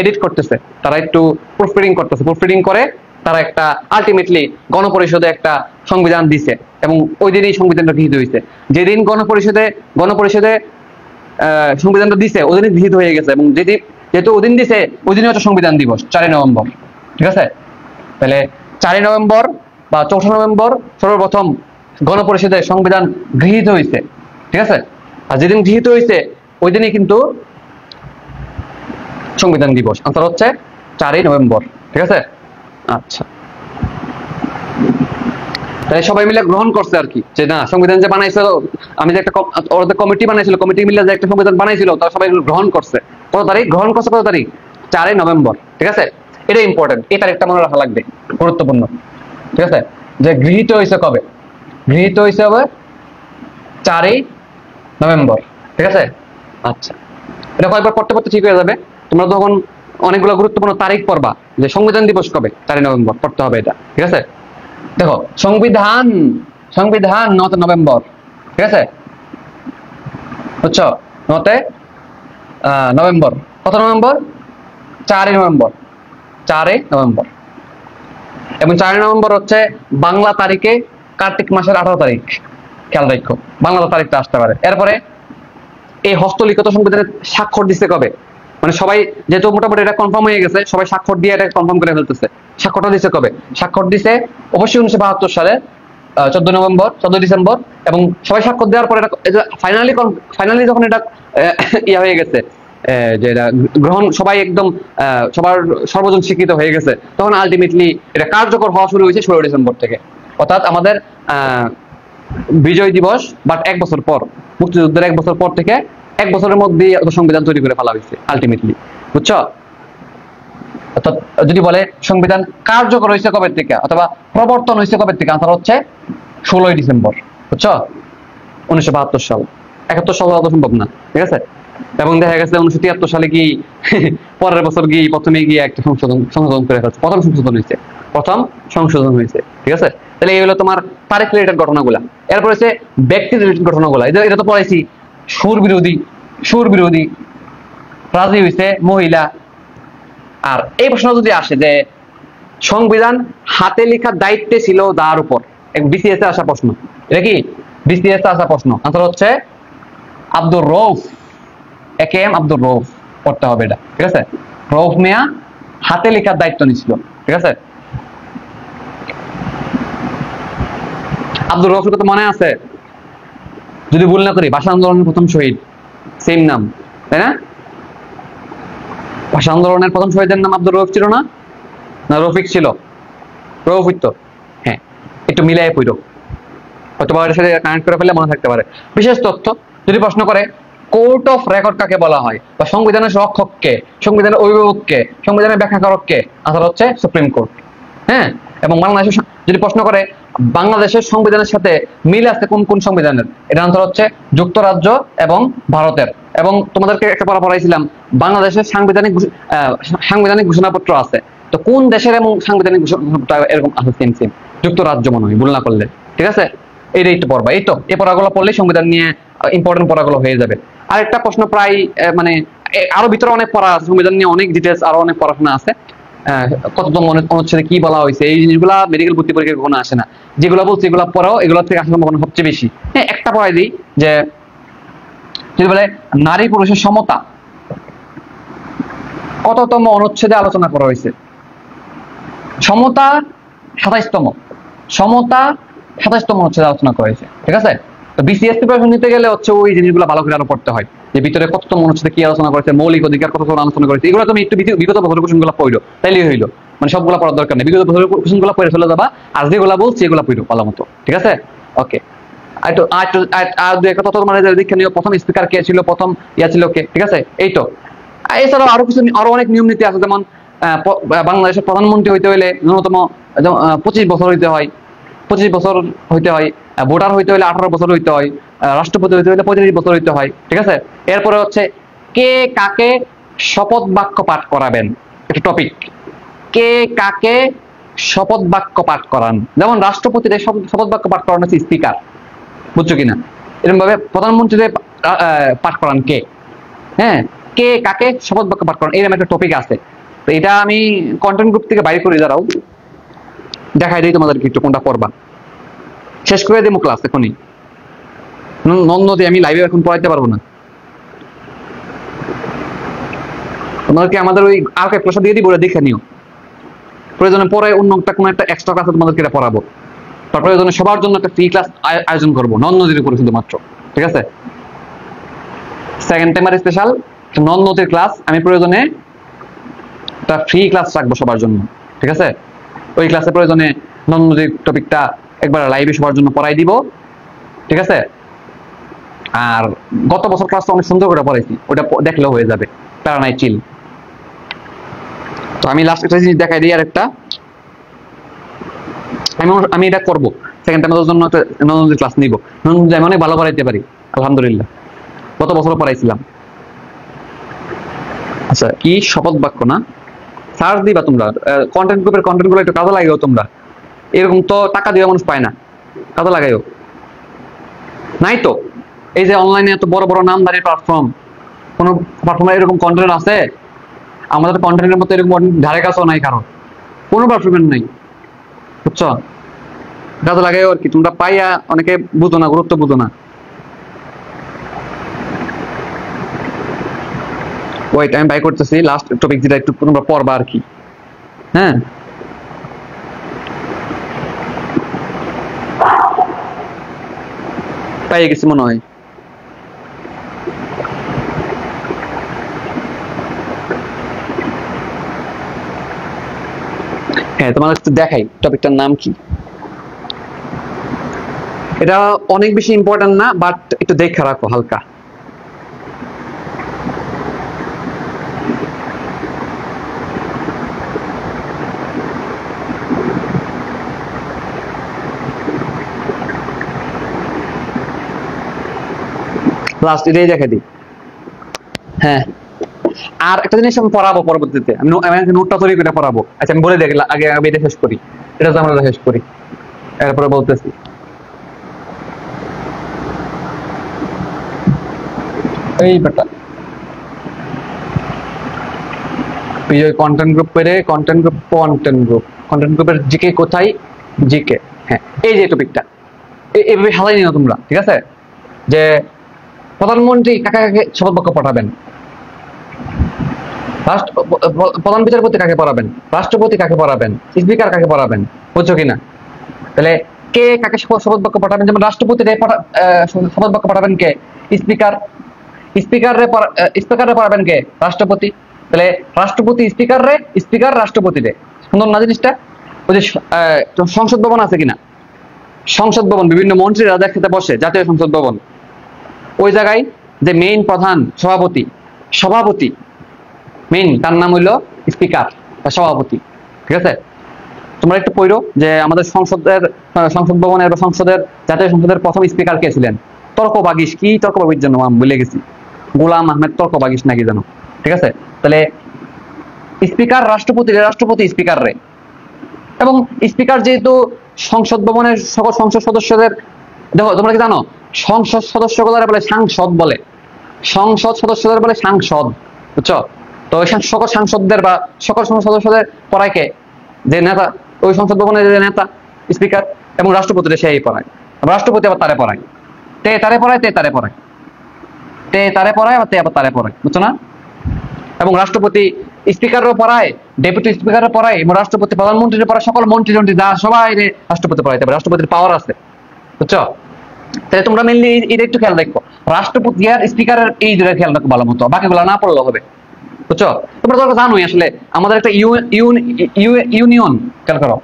এডিট করতেছে, তারা একটু প্রুফ রিডিং করতেছে, প্রুফ রিডিং করে তারা একটা আলটিমেটলি গণপরিষদে একটা সংবিধান দিছে, এবং ওই দিনই সংবিধানটা গৃহীত হয়েছে। যেদিন গণপরিষদে সংবিধানটা দিছে ওই দিনই গৃহীত হয়ে গেছে, এবং যেহেতু ওই দিন দিছে ওই দিনই হচ্ছে সংবিধান দিবস, 4ই নভেম্বর, ঠিক আছে। তাহলে 4ই নভেম্বর বা 4ঠা নভেম্বর সর্বপ্রথম গণপরিষদে সংবিধান গৃহীত হয়েছে, ঠিক আছে। আর যেদিন গৃহীত হয়েছে ওই দিনই কিন্তু সংবিধান দিবস। আনসার হচ্ছে 4ই নভেম্বর, ঠিক আছে। আচ্ছা, তাই সবাই মিলে গ্রহণ করছে আর কি, যে না সংবিধান যে বানাইছিল, আমি যে একটা ওদের কমিটি বানাইছিল, কমিটি মিলে যে একটা সংবিধান বানাইছিল, তারা সবাই গ্রহণ করছে। কত তারিখ গ্রহণ করছে? কত তারিখ? 4ই নভেম্বর, ঠিক আছে। এটা ইম্পর্টেন্ট, এই তারিখটা মনে রাখা লাগবে, গুরুত্বপূর্ণ, ঠিক আছে। যে গৃহীত হয়েছে কবে? গৃহীত হয়েছে হবে 4ই নভেম্বর, ঠিক আছে। আচ্ছা, এটা কয়েকবার পড়তে পড়তে ঠিক হয়ে যাবে। তোমরা তখন অনেকগুলো গুরুত্বপূর্ণ তারিখ পড়বা, যে সংবিধান দিবস কবে, 4ই নভেম্বর পড়তে হবে এটা, ঠিক আছে। দেখো, সংবিধান 9 নভেম্বর, ঠিক আছে, বুঝছো? 9 নভেম্বর। কত নভেম্বর? 4ই নভেম্বর, 4ই নভেম্বর। এবং 4ই নভেম্বর হচ্ছে বাংলা তারিখে কার্তিক মাসের 18 তারিখ, খেয়াল রাখো, বাংলা তারিখটা আসতে পারে। এরপরে এই হস্তলিখিত সংবিধানের স্বাক্ষর দিচ্ছে কবে? মানে সবাই যেহেতু মোটামুটি এটা কনফার্ম হয়ে গেছে, সবাই স্বাক্ষর দিয়ে এটা কনফার্ম করে ফেলতেছে। স্বাক্ষরটা দিচ্ছে কবে? স্বাক্ষর দিছে অবশ্যই 1972 সালে 14 ডিসেম্বর। এবং সবাই স্বাক্ষর দেওয়ার পরে এটা ফাইনালি যখন এটা ইয়া হয়ে গেছে, যে এটা গ্রহণ, সবাই একদম সবার সর্বজন স্বীকৃত হয়ে গেছে, তখন আলটিমেটলি এটা কার্যকর হওয়া শুরু হয়েছে 16 ডিসেম্বর থেকে। অর্থাৎ আমাদের বিজয় দিবস, বাট 1 বছর পর, মুক্তিযুদ্ধের 1 বছর পর থেকে 1 বছরের মধ্যে সংবিধান তৈরি করে ফেলা হয়েছে আলটিমেটলি, বুঝছো? অর্থাৎ যদি বলে সংবিধান কার্যকর হয়েছে কবে থেকে অথবা প্রবর্তন হয়েছে কবে থেকে, আনসার হচ্ছে 16ই ডিসেম্বর, বুঝছো? 1972 সাল। 71 সাল হওয়া তো সম্ভব না, ঠিক আছে। এবং দেখা গেছে 1973 সালে কি পরের বছর গিয়ে প্রথমে গিয়ে একটা সংশোধন করে ফেলছে, প্রথম সংশোধন হয়েছে, ঠিক আছে। তাহলে এই হলো তোমার তারিখ রিলেটেড ঘটনাগুলা। এরপর হচ্ছে ব্যক্তি রিলেটেড ঘটনাগুলা, এটা তো পড়াইছি। সুর বিরোধী, রাজি হয়েছে মহিলা। আর এই প্রশ্ন যদি আসে যে সংবিধান হাতে লেখার দায়িত্বে ছিল তার উপর, বিসিএস এ আসা প্রশ্ন, এটা কি বিসিএস এ আসা প্রশ্ন, আনসার হচ্ছে আব্দুর রউফ, AKM আব্দুর রউফ পড়তে হবে এটা, ঠিক আছে। রউফ মিয়া হাতে লেখার দায়িত্ব নিছিল, ঠিক আছে। আব্দুর রউফের কথা মনে আছে? যদি ভুল না করি, ভাষা আন্দোলনের প্রথম শহীদ, সেম নাম, তাই না? ভাষা আন্দোলনের প্রথম শহীদের নাম আব্দুর রউফ ছিল না? না রফিক ছিল? রউফই তো। হ্যাঁ, একটু মিলাই পড়ো, হয়তো বা এর সাথে কানেক্ট করে ফেললে মনে থাকতে পারে। বিশেষ তথ্য যদি প্রশ্ন করে, কোর্ট অফ রেকর্ড কাকে বলা হয়, বা সংবিধানের রক্ষককে, সংবিধানের অভিভাবককে, সংবিধানের ব্যাখ্যাকারককে, আনসার হচ্ছে সুপ্রিম কোর্ট। হ্যাঁ, এবং বাংলাদেশের যদি প্রশ্ন করে বাংলাদেশের সংবিধানের সাথে মিল আছে কোন কোন সংবিধানের, এটা আনসার হচ্ছে যুক্তরাজ্য এবং ভারতের। এবং তোমাদেরকে একটা পড়া পড়াইছিলাম বাংলাদেশের সাংবিধানিক ঘোষণাপত্র আছে, তো কোন দেশের এবং সাংবিধানিক ঘোষণাপত্র এরকম আছে সেম সেম, যুক্তরাজ্য মনে হয় ভুল না করলে, ঠিক আছে। এইটাই তো পড়বা, এই তো এই পড়াগুলো পড়লেই সংবিধান নিয়ে ইম্পর্টেন্ট পড়াগুলো হয়ে যাবে। আরেকটা প্রশ্ন প্রায় মানে আরো ভিতরে অনেক পড়া আছে, সংবিধান নিয়ে অনেক ডিটেলস আরো অনেক পড়াশোনা আছে, কততম অনুচ্ছেদে কি বলা হয়েছে, এই জিনিসগুলা মেডিকেল ভর্তি পরীক্ষায় কখনো আসে না। যেগুলো বলছে এগুলো পড়াও, এগুলো থেকে আসার সম্ভাবনা সবচেয়ে বেশি। হ্যাঁ, একটা পড়াই দিই যে যদি বলে নারী পুরুষের সমতা কততম অনুচ্ছেদে আলোচনা করা হয়েছে, সমতা 27তম, সমতা 27তম অনুচ্ছেদে আলোচনা করা হয়েছে, ঠিক আছে। তো বিসিএস প্রিপারেশন নিতে গেলে হচ্ছে ওই জিনিসগুলো ভালো করে আরো পড়তে হয়, যে ভিতরে কততম অনুচ্ছেদে কি আলোচনা করেছে, মৌলিক অধিকার কততম আলোচনা করেছে, এগুলো তুমি একটু বিগত বছরের কোশ্চেনগুলো পড়ো, তাইলেই হইলো। মানে সবগুলো পড়ার দরকার নেই, বিগত বছরের কোশ্চেনগুলো পড়ে চলে যাবা, আর যেগুলো বলছি এগুলো পড়ো ভালো মতো, ঠিক আছে। ওকে, আর দুই একটা তথ্য মানে দেখে নিও, প্রথম স্পিকার কে ছিল, প্রথম ছিল কে, ঠিক আছে। এই তো এছাড়াও আরো কিছু আরো অনেক নিয়ম নীতি আছে, যেমন বাংলাদেশের প্রধানমন্ত্রী হইতে হইলে ন্যূনতম 25 বছর হইতে হয়, 25 বছর হইতে হয়, ভোটার হইতে হলে 18 বছর হইতে হয়, রাষ্ট্রপতি হইতে হলে 35 বছর হইতে হয়, ঠিক আছে। এরপরে হচ্ছে কে কাকে শপথ বাক্য পাঠ করাবেন, একটা টপিক, কে কাকে শপথ বাক্য পাঠ করান। যেমন রাষ্ট্রপতির শপথ বাক্য পাঠ করানো হচ্ছে স্পিকার, বুঝছো কিনা। এরকম ভাবে প্রধানমন্ত্রীদের পাঠ করান কে, হ্যাঁ, কে কাকে শপথ বাক্য পাঠ করান, এরকম একটা টপিক আছে। তো এটা আমি কন্টেন্ট গ্রুপ থেকে বাইরে করে দাঁড়াও, দেখাই দিই তোমাদেরকে একটু কোনটা পড়বা, শেষ করে দেবো ক্লাস এখনই, নন্দতে আমি লাইভে এখন পড়াইতে পারবো না তোমাদেরকে, আমাদের ওই আরকে প্রসাদ দিয়ে দিই, বলে দেখে নিও, প্রয়োজনে পরে অন্য একটা কোনো একটা এক্সট্রা ক্লাসে তোমাদেরকে এটা পড়াবো, তার প্রয়োজনে সবার জন্য একটা ফ্রি ক্লাস আয়োজন করবো নন্দীর উপরে শুধুমাত্র, ঠিক আছে। সেকেন্ড টাইমার স্পেশাল নন্দীর ক্লাস আমি প্রয়োজনে একটা ফ্রি ক্লাস রাখবো সবার জন্য, ঠিক আছে। ওই ক্লাসে প্রয়োজনে নন্দীর টপিকটা একবার লাইভে সবার জন্য পড়াই দিব, ঠিক আছে। আর গত বছর ক্লাসটা অনেক সুন্দর করে পড়াইছি, ওটা দেখলেও হয়ে যাবে, প্যারা নাই, চিল। তো আমি লাস্ট একটা জিনিস দেখাই দিই, আর একটা আমি এটা করবো সেকেন্ড টাইমের জন্য একটা নন্দী ক্লাস নিব, নন্দী আমি অনেক ভালো পড়াইতে পারি আলহামদুলিল্লাহ, গত বছর পড়াইছিলাম। আচ্ছা, কি শপথ বাক্য না, সার্চ দিবা তোমরা, কন্টেন্ট গ্রুপের কন্টেন্ট গুলো একটু কাজে লাগাইও তোমরা, এরকম তো টাকা দিয়ে মানুষ পায় না, কাজে লাগাইও। নাই তো এই যে অনলাইনে এত বড় বড় নামদারি প্ল্যাটফর্ম, কোন প্ল্যাটফর্মে এরকম কন্টেন্ট আছে? আমাদের কন্টেন্টের মতো এরকম ধারে কাছেও নাই, কারণ কোনো প্ল্যাটফর্মের নাই, বুঝছো। কাজে লাগাইও আর কি, তোমরা পাইয়া অনেকে বুঝো না, গুরুত্ব বুঝো না। ওয়েট, আমি বাই করতেছি লাস্ট টপিক যেটা একটু তোমরা পড়বা আর কি, হ্যাঁ। পাই গেছি মনে হয়, হ্যাঁ, তোমাদের একটু দেখাই টপিকটার নাম কি। এটা অনেক বেশি ইম্পর্টেন্ট না, বাট একটু দেখে রাখো হালকা। লাস্ট এটাই দেখে দিই, হ্যাঁ। আর একটা জিনিস আমি পড়াবো পরবর্তীতে, আমি নোটটা তৈরি করে পড়াবো। আচ্ছা, আমি বলে দেখি আগে আমি এটা শেষ করি, এটা আমরা শেষ করি, এরপরে বলতেছি। এই বেটা কন্টেন্ট গ্রুপের জিকে কোথায়, জিকে, হ্যাঁ, এই যে টপিকটা এইভাবে হালাই নিও তোমরা, ঠিক আছে। যে প্রধানমন্ত্রী কাকে কাকে শপথ বাক্য পাঠাবেন, প্রধান বিচারপতি কাকে পড়াবেন, রাষ্ট্রপতি কাকে পড়াবেন, স্পিকার কাকে পড়াবেন, বুঝছো কিনা। তাহলে কে কাকে শপথ বাক্য পাঠাবেন, যেমন রাষ্ট্রপতি শপথ বাক্য পাঠাবেন কে, স্পিকার, স্পিকারে পড়াবেন কে, রাষ্ট্রপতি। তাহলে রাষ্ট্রপতি স্পিকার রে, স্পিকার রাষ্ট্রপতি রে, সুন্দর না জিনিসটা। ওই যে সংসদ ভবন আছে কিনা, সংসদ ভবন, বিভিন্ন মন্ত্রীরা একসাথে বসে, জাতীয় সংসদ ভবন, ওই জায়গায় যে মেইন প্রধান সভাপতি মেইন, তার নাম হইলো স্পিকার বা সভাপতি, ঠিক আছে। তোমরা একটু পড়ো যে আমাদের সংসদ ভবনের বা জাতীয় সংসদের প্রথম স্পিকার কে ছিলেন? তর্কবাগীশ, কি তর্কবাগীশ যেন আমি ভুলে গেছি, গোলাম আহমেদ তর্কবাগীশ নাকি যেন। ঠিক আছে, তাহলে স্পিকার রাষ্ট্রপতি স্পিকার রে। এবং স্পিকার যেহেতু সংসদ ভবনের সকল সংসদ সদস্যদের, দেখো তোমরা কি জানো সংসদ সদস্যগুলোর বলে সাংসদ বলে, সংসদ সদস্যদের বলে সাংসদ, বুঝছো? তো সকল সাংসদদের বা সকল সংসদ সদস্যদের পড়ায় কে? যে নেতা, ওই সংসদ ভবনের যে নেতা স্পিকার, এবং রাষ্ট্রপতিরা সেই পড়ায়। রাষ্ট্রপতি আবার তারে পড়ায়, তে তারে পড়ায়, তে তারে পড়ায়, তে তারে পড়ায়, আবার তে আবার তারে পড়ায়, বুঝছো না? এবং রাষ্ট্রপতি স্পিকারও পড়ায়, ডেপুটি স্পিকারও পড়ায়, এবং রাষ্ট্রপতি প্রধানমন্ত্রীর পড়ায়, সকল মন্ত্রী যা সবাই রাষ্ট্রপতি পড়াইতে পারে, রাষ্ট্রপতির পাওয়ার আছে, বুঝছো? তাহলে তোমরা মেনলি এটা একটু খেয়াল রাখো, রাষ্ট্রপতি আর স্পিকারের এই দুটো খেয়াল রাখো ভালো মতো, বাকিগুলো না পড়লেও হবে, বুঝছো? তোমরা তো জানোই আসলে আমাদের একটা ইউনিয়ন, খেয়াল করো,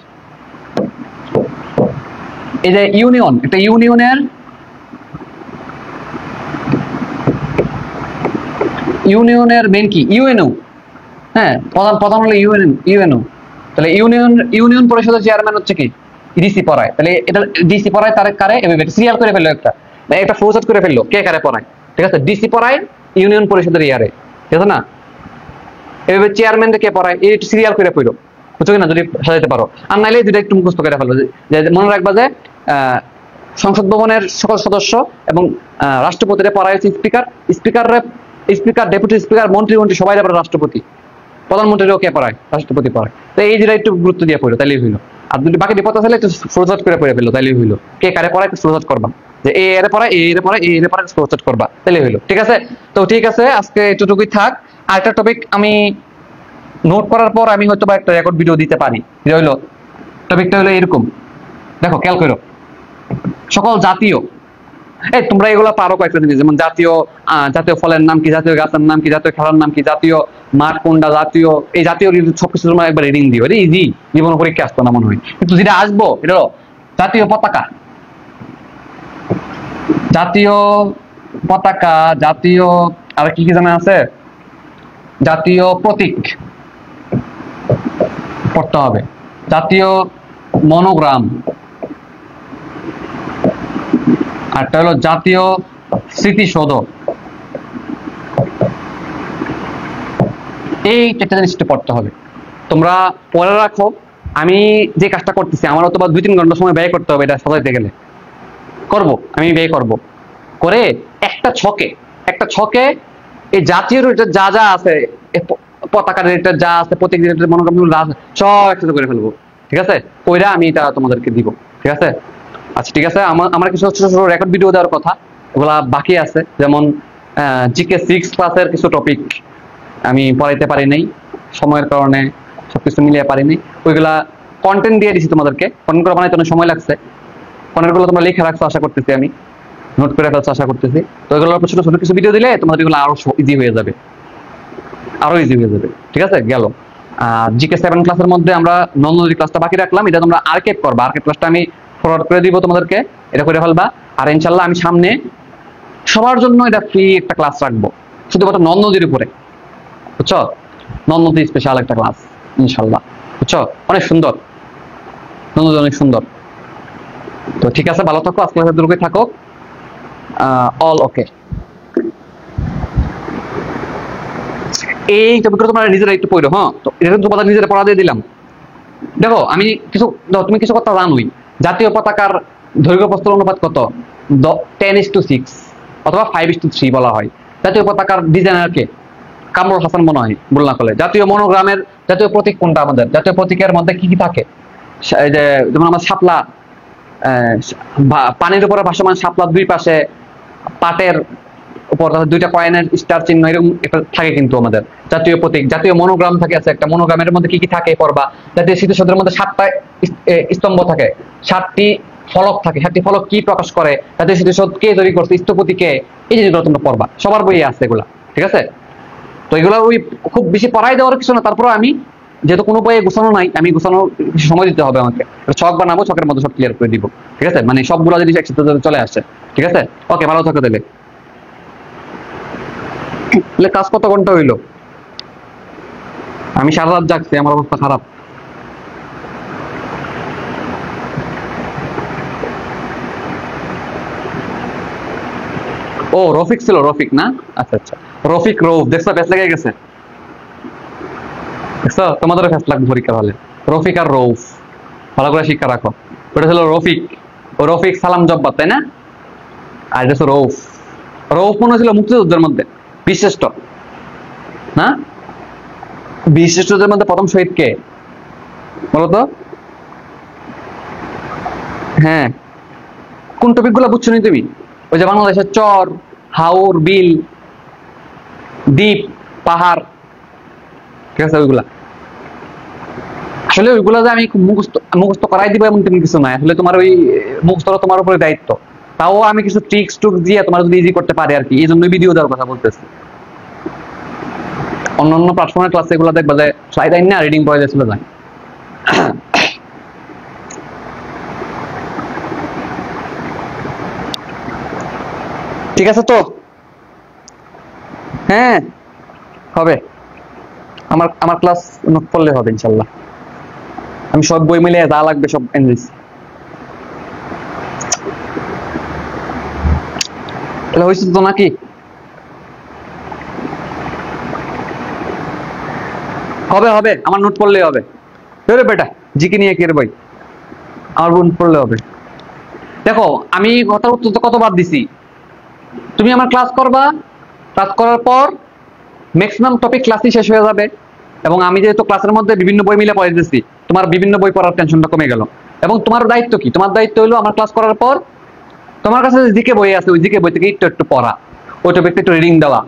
এই যে ইউনিয়ন, একটা ইউনিয়নের মেন কি? ইউএনও। হ্যাঁ, প্রধান হলো ইউএনও। তাহলে ইউনিয়ন পরিষদের চেয়ারম্যান হচ্ছে কি? ডিসি পড়ায়। তাহলে এটা ডিসি পড়ায় তার কারে, এভাবে সিরিয়াল করে ফেললো, একটা ফ্লোচার্ট করে ফেললো, কে কারে পড়ায়। ঠিক আছে, ডিসি পড়ায় ইউনিয়ন পরিষদের ইয়ারে, ঠিক আছে না? এভাবে চেয়ারম্যান কে পড়ায়, এই একটু সিরিয়াল করে ফেললো, বুঝছো কিনা? যদি সাজাতে পারো, আর নাইলে দুটো একটু মুখস্থ করে ফেলবো, যে মনে রাখবা যে সংসদ ভবনের সকল সদস্য এবং রাষ্ট্রপতিরা পড়ায় হচ্ছে স্পিকার, ডেপুটি স্পিকার, মন্ত্রী সবাই পড়ে রাষ্ট্রপতি, প্রধানমন্ত্রীও কে পড়ায়? রাষ্ট্রপতি পড়ায়। তো এই যেটা একটু গুরুত্ব দিয়ে পড়ো, তাইলেই হইলো। আর যদি বাকি বিপদ আছে একটু ফ্লোচার্ট করে পড়ে ফেললো, তাইলেই হইলো। কে কারে পড়ায় একটু ফ্লোচার্ট করবা, যে এ এর পড়ায়, এ এর পড়ায়, এ এর পড়ায়, ফ্লোচার্ট করবা, তাইলেই হইলো। ঠিক আছে, তো ঠিক আছে, আজকে এতটুকুই থাক। আরেকটা টপিক আমি নোট করার পর আমি হয়তো বা একটা রেকর্ড ভিডিও দিতে পারি। হইলো টপিকটা হলো এরকম, দেখো খেয়াল করো, সকল জাতীয়, এই তোমরা এগুলো পারো কয়েকটা জিনিস, যেমন জাতীয় ফলের নাম কি, জাতীয় গাছের নাম কি, জাতীয় খেলার নাম কি, জাতীয় মাঠ কোনটা, জাতীয় এই জাতীয় সবকিছু তোমরা একবার রিডিং দিও। এটা ইজি, জীবন পরীক্ষা আসতো না মনে হয়, কিন্তু যেটা আসবো এটা হলো জাতীয় পতাকা, জাতীয় আর কি কি জানা আছে, জাতীয় প্রতীক পড়তে হবে, জাতীয় মনোগ্রাম, আরটা হলো জাতীয় স্মৃতিসৌধ। এই চারটা জিনিস পড়তে হবে, তোমরা পড়ে রাখো। আমি যে কাজটা করতেছি আমার হয়তো বা 2-3 ঘন্টা সময় ব্যয় করতে হবে এটা সাজাইতে গেলে, আমি ব্যয় করব, করে একটা ছকে এই জাতীয় যা যা আছে, পতাকা রিলেটেড যা আছে, প্রতীক রিলেটেড মনোগ্রাম সব একসাথে করে ফেলবো। ঠিক আছে, ওইটা আমি এটা তোমাদেরকে দিব। ঠিক আছে, আচ্ছা ঠিক আছে। আমার কিছু ছোট ছোট রেকর্ড ভিডিও দেওয়ার কথা, ওগুলা বাকি আছে। যেমন জিকে 6 ক্লাসের কিছু টপিক আমি পড়াইতে পারি নাই, সময়ের কারণে সবকিছু মিলিয়ে পারি নাই। ওইগুলা কন্টেন্ট দিয়ে দিছি তোমাদেরকে, কন্টেন্ট করে বানাইতে অনেক সময় লাগছে। কন্টেন্টগুলো তোমরা লিখে রাখছো আশা করতেছি, আমি নোট করে ফেলছো আশা করতেছি। তো এগুলো ছোট ছোট কিছু ভিডিও দিলে তোমাদের এগুলো আরো ইজি হয়ে যাবে, ঠিক আছে, গেল। জিকে 7 ক্লাসের মধ্যে আমরা নন-নদী ক্লাসটা বাকি রাখলাম, এটা তোমরা আর্কাইভ করবা। আর্কাইভ ক্লাসটা আমি ফরওয়ার্ড করে দিব তোমাদেরকে, এটা করে ফেলবা। আর ইনশাল্লাহ আমি সামনে সবার জন্য এটা ফ্রি একটা ক্লাস রাখবো, শুধুমাত্র নন-নদীর উপরে, বুঝছো? নন-নদী স্পেশাল একটা ক্লাস ইনশাল্লাহ, বুঝছো? অনেক সুন্দর, নন-নদী অনেক সুন্দর। তো ঠিক আছে, ভালো থাকো, আজকে দূরে থাকো, অল ওকে। এই টপিকগুলো তোমরা নিজেরা একটু পড়ো, হ্যাঁ? তো এটা তোমাদের নিজেরা পড়া দিয়ে দিলাম। দেখো তুমি কিছু কথা জানোই, জাতীয় পতাকার দৈর্ঘ্য প্রস্থ অনুপাত কত? 10:6 অথবা 5:3 বলা হয়। জাতীয় পতাকার ডিজাইনার কে? কামরুল হাসান মনে হয়, ভুল না করলে। জাতীয় মনোগ্রামের জাতীয় প্রতীক কোনটা? আমাদের জাতীয় প্রতীকের মধ্যে কি কি থাকে? যেমন আমার শাপলা, পানির উপরে ভাসমান শাপলার দুই পাশে পাটের উপর দুইটা কয়েনের স্টার চিহ্ন, এরকম একটা থাকে কিন্তু আমাদের জাতীয় প্রতীক। জাতীয় মনোগ্রাম থাকে, আছে একটা। মনোগ্রামের মধ্যে কি কি থাকে পড়বা। জাতীয় স্মৃতিসৌধের মধ্যে 7টা স্তম্ভ থাকে, 7টি ফলক থাকে। 7টি ফলক কি প্রকাশ করে? জাতীয় স্মৃতিসৌধ কে তৈরি করছে, স্থপতি কে? এই জিনিসগুলো তোমরা পড়বা, সবার বইয়ে আছে এগুলা, ঠিক আছে? তো এগুলো ওই খুব বেশি পড়াই দেওয়ার কিছু না, তারপরে আমি যেহেতু কোনো বইয়ে গোছানো নাই, আমি গোছানো সময় দিতে হবে আমাকে। ছক বানাবো, ছকের মধ্যে সব ক্লিয়ার করে দিব, ঠিক আছে? মানে সবগুলো জিনিস একসাথে চলে আসছে, ঠিক আছে? ওকে, ভালো থাকো তাহলে। কাজ কত ঘন্টা হইলো? আমি সারা রাত জাগছি, আমার অবস্থা খারাপ। ও রফিক ছিল, রফিক না? আচ্ছা আচ্ছা, রফিক রৌফ, দেখছো ব্যাস লেগে গেছে, দেখছো? তোমাদেরও ফ্যাস লাগবে পরীক্ষার হলে। রফিক আর রৌফ ভালো করে শিক্ষা রাখো। ওটা ছিল রফিক, ও রফিক সালাম জব্বার, তাই না? আর এটা হচ্ছে রৌফ। রৌফ মনে ছিল মুক্তিযুদ্ধের মধ্যে বিশিষ্ট না? বিশিষ্টদের মধ্যে প্রথম শহীদ কে বলতো? হ্যাঁ, কোন টপিক গুলা বুঝছো নি তুমি? ওই যে বাংলাদেশের চর, হাওর, বিল, দ্বীপ, পাহাড়, ঠিক আছে? ওইগুলা আসলে ওইগুলা যে আমি মুখস্থ মুখস্থ করাই দিব এমন তেমন কিছু নাই। আসলে তোমার ওই মুখস্থটা তোমার উপরে দায়িত্ব। তাও আমি কিছু ট্রিক্স টুক দিয়ে তোমার যদি ইজি করতে পারি আর কি, এই জন্য ভিডিও দেওয়ার কথা বলতেছি। অন্যান্য প্ল্যাটফর্মের ক্লাসে এগুলো দেখবা যে স্লাইড আইন না রিডিং পড়ে যাচ্ছিল যায়। ঠিক আছে তো? হ্যাঁ হবে, আমার আমার ক্লাস নোট করলে হবে ইনশাল্লাহ। আমি সব বই মিলে যা লাগবে সব এনে দিচ্ছি। তাহলে হয়েছে তো নাকি? হবে হবে, আমার নোট পড়লে হবে। বেটা জিকে নিয়ে কে বই, আমার নোট পড়লে হবে। দেখো আমি কথার উত্তর তো কতবার দিছি, তুমি আমার ক্লাস করবা, ক্লাস করার পর ম্যাক্সিমাম টপিক ক্লাসই শেষ হয়ে যাবে, এবং আমি যেহেতু ক্লাসের মধ্যে বিভিন্ন বই মিলে পড়ে দিচ্ছি, তোমার বিভিন্ন বই পড়ার টেনশনটা কমে গেল। এবং তোমার দায়িত্ব কি? তোমার দায়িত্ব হলো আমার ক্লাস করার পর তোমার কাছে যে জিকে বই আছে ওই জিকে বই থেকে একটু একটু পড়া, ওই টপিকটা একটু রিডিং দেওয়া,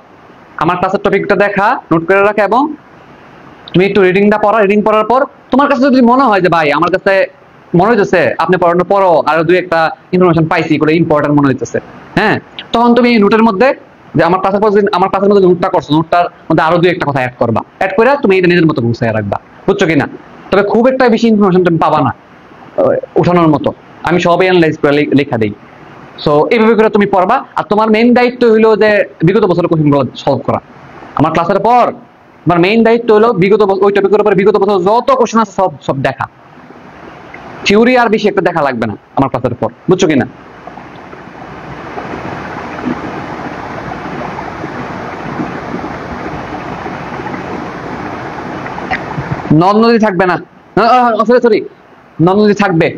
আমার ক্লাসের টপিকটা দেখা, নোট করে রাখা, এবং তুমি একটু রিডিংটা পড়া। রিডিং পড়ার পর তোমার কাছে যদি মনে হয় যে ভাই আমার কাছে মনে হইতেছে আপনি পড়ানোর পরও আরো দুই একটা ইনফরমেশন পাইছি, এগুলো ইম্পর্টেন্ট মনে হইতেছে, হ্যাঁ, তখন তুমি নোটের মধ্যে যে আমার ক্লাসের পর আমার ক্লাসের মধ্যে নোটটা করছো, নোটটার মধ্যে আরো দুই একটা কথা অ্যাড করবা, অ্যাড করে তুমি এটা নিজের মতো গুছিয়ে রাখবা, বুঝছো কিনা? তবে খুব একটা বেশি ইনফরমেশন তুমি পাবা না উঠানোর মতো, আমি সবই অ্যানালাইজ করে লেখা দিই। সো এইভাবে করে তুমি পড়বা। আর তোমার মেইন দায়িত্ব হইলো যে বিগত বছরের কোশ্চেনগুলো সলভ করা। আমার ক্লাসের পর তোমার মেইন দায়িত্ব হলো বিগত ওই টপিকের উপর বিগত বছর যত কোশ্চেন আছে সব সব দেখা। থিওরি আর বেশি একটা দেখা লাগবে না আমার ক্লাসের পর, বুঝছো কিনা? নদ নদী থাকবে না, সরি সরি, নদ নদী থাকবে।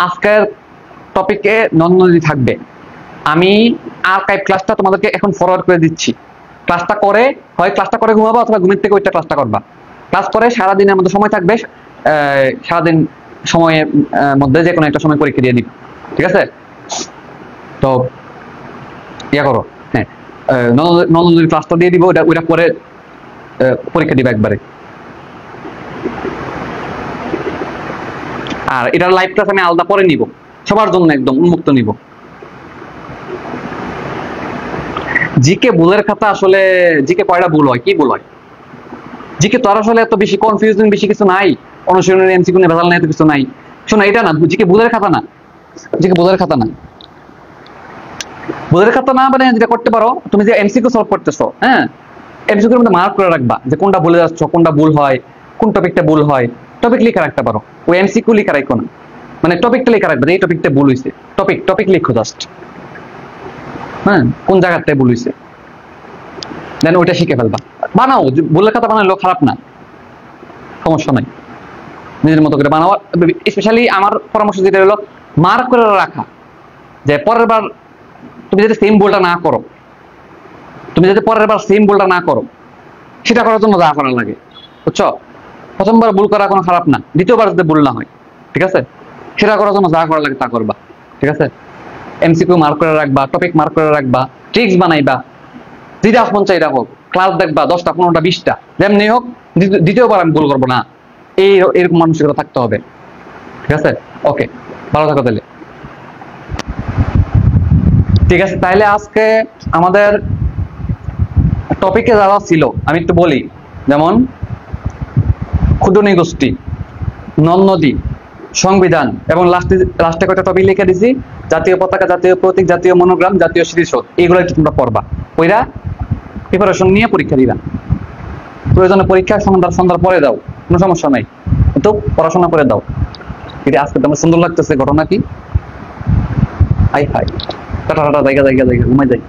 আজকের টপিকে নদ নদী থাকবে। আমি আর্কাইভ ক্লাসটা তোমাদেরকে এখন ফরওয়ার্ড করে দিচ্ছি। ক্লাসটা করে হয় ক্লাসটা করে ঘুমাবো, অথবা ঘুমের থেকে ওইটা ক্লাসটা করবা। ক্লাস করে সারাদিনের মধ্যে সময় থাকবে, সারাদিন সময়ের মধ্যে যে কোনো একটা সময় পরীক্ষা দিয়ে দিবে, ঠিক আছে? তো ইয়া করো, হ্যাঁ, নন্দনদীর ক্লাসটা দিয়ে দিব, ওইটা করে পরীক্ষা দিবে একবারে। আর এটার লাইভ ক্লাস আমি আলাদা পরে নিব, সবার জন্য একদম উন্মুক্ত নিব। জিকে ভুলের খাতা, আসলে জিকে কয়টা ভুল হয়, কি ভুল হয়? জিকে তো আর আসলে এত বেশি কনফিউজিং বেশি কিছু নাই, অনুশীলনের এমসিকিউ নিয়ে ভেজাল নাই, এত কিছু নাই। শোনো, এটা না জিকে ভুলের খাতা না, জিকে ভুলের খাতা না, ভুলের খাতা না। মানে যেটা করতে পারো, তুমি যে এমসিকিউ সলভ করতেছো, হ্যাঁ, এমসিকিউর মধ্যে মার্ক করে রাখবা যে কোনটা ভুলে যাচ্ছ, কোনটা ভুল হয়, কোন টপিকটা ভুল হয়, টপিক লিখে রাখতে পারো। ওই এমসিকিউ লিখে রাখো না, মানে টপিকটা লিখে রাখবে, এই টপিকটা ভুল হয়েছে, টপিক টপিক লিখো জাস্ট, হ্যাঁ, কোন জায়গাটায় ভুল হয়েছে, দেন ওইটা শিখে ফেলবা। বানাও, ভুলের খাতা বানালেও খারাপ না, সমস্যা নাই, নিজের মতো করে বানাও। স্পেশালি আমার পরামর্শ যেটা হলো মার্ক করে রাখা, যে পরের বার তুমি যদি সেম ভুলটা না করো, তুমি যদি পরের বার সেম ভুলটা না করো, সেটা করার জন্য যা করা লাগে, বুঝছো? প্রথমবার ভুল করা কোনো খারাপ না, দ্বিতীয়বার যদি ভুল না হয়, ঠিক আছে, সেটা করার জন্য যা করা লাগে তা করবা, ঠিক আছে? এমসিকিউ মার্ক করে রাখবা, টপিক মার্ক করে রাখবা, ট্রিক্স বানাইবা, যেটা মন চাই রাখো, ক্লাস দেখবা 10টা 15টা 20টা, যেমনি হোক দ্বিতীয়বার আমি ভুল করবো না, এরকম মানসিকতা থাকতে হবে, ঠিক আছে? ওকে, ভালো থাকো তাহলে। ঠিক আছে, তাহলে আজকে আমাদের টপিকে যারা ছিল আমি একটু বলি, যেমন ক্ষুদ্র নৃগোষ্ঠী, নদ নদী, সংবিধান, এবং লাস্টে কয়েকটা টপিক লিখে দিছি, জাতীয় পতাকা, জাতীয় প্রতীক, জাতীয় মনোগ্রাম, জাতীয় স্মৃতিসৌধ, এইগুলো একটু তোমরা পড়বা। ওইরা প্রিপারেশন নিয়ে পরীক্ষা দিবা, প্রয়োজনে পরীক্ষা সন্ধ্যার পরে দাও, কোনো সমস্যা নাই, কিন্তু পড়াশোনা করে দাও। এটা আজকে তোমার সুন্দর লাগতেছে ঘটনা কি? হাই হাই, টাটা টাটা, জায়গা জায়গা জায়গা, ঘুমাই যাই।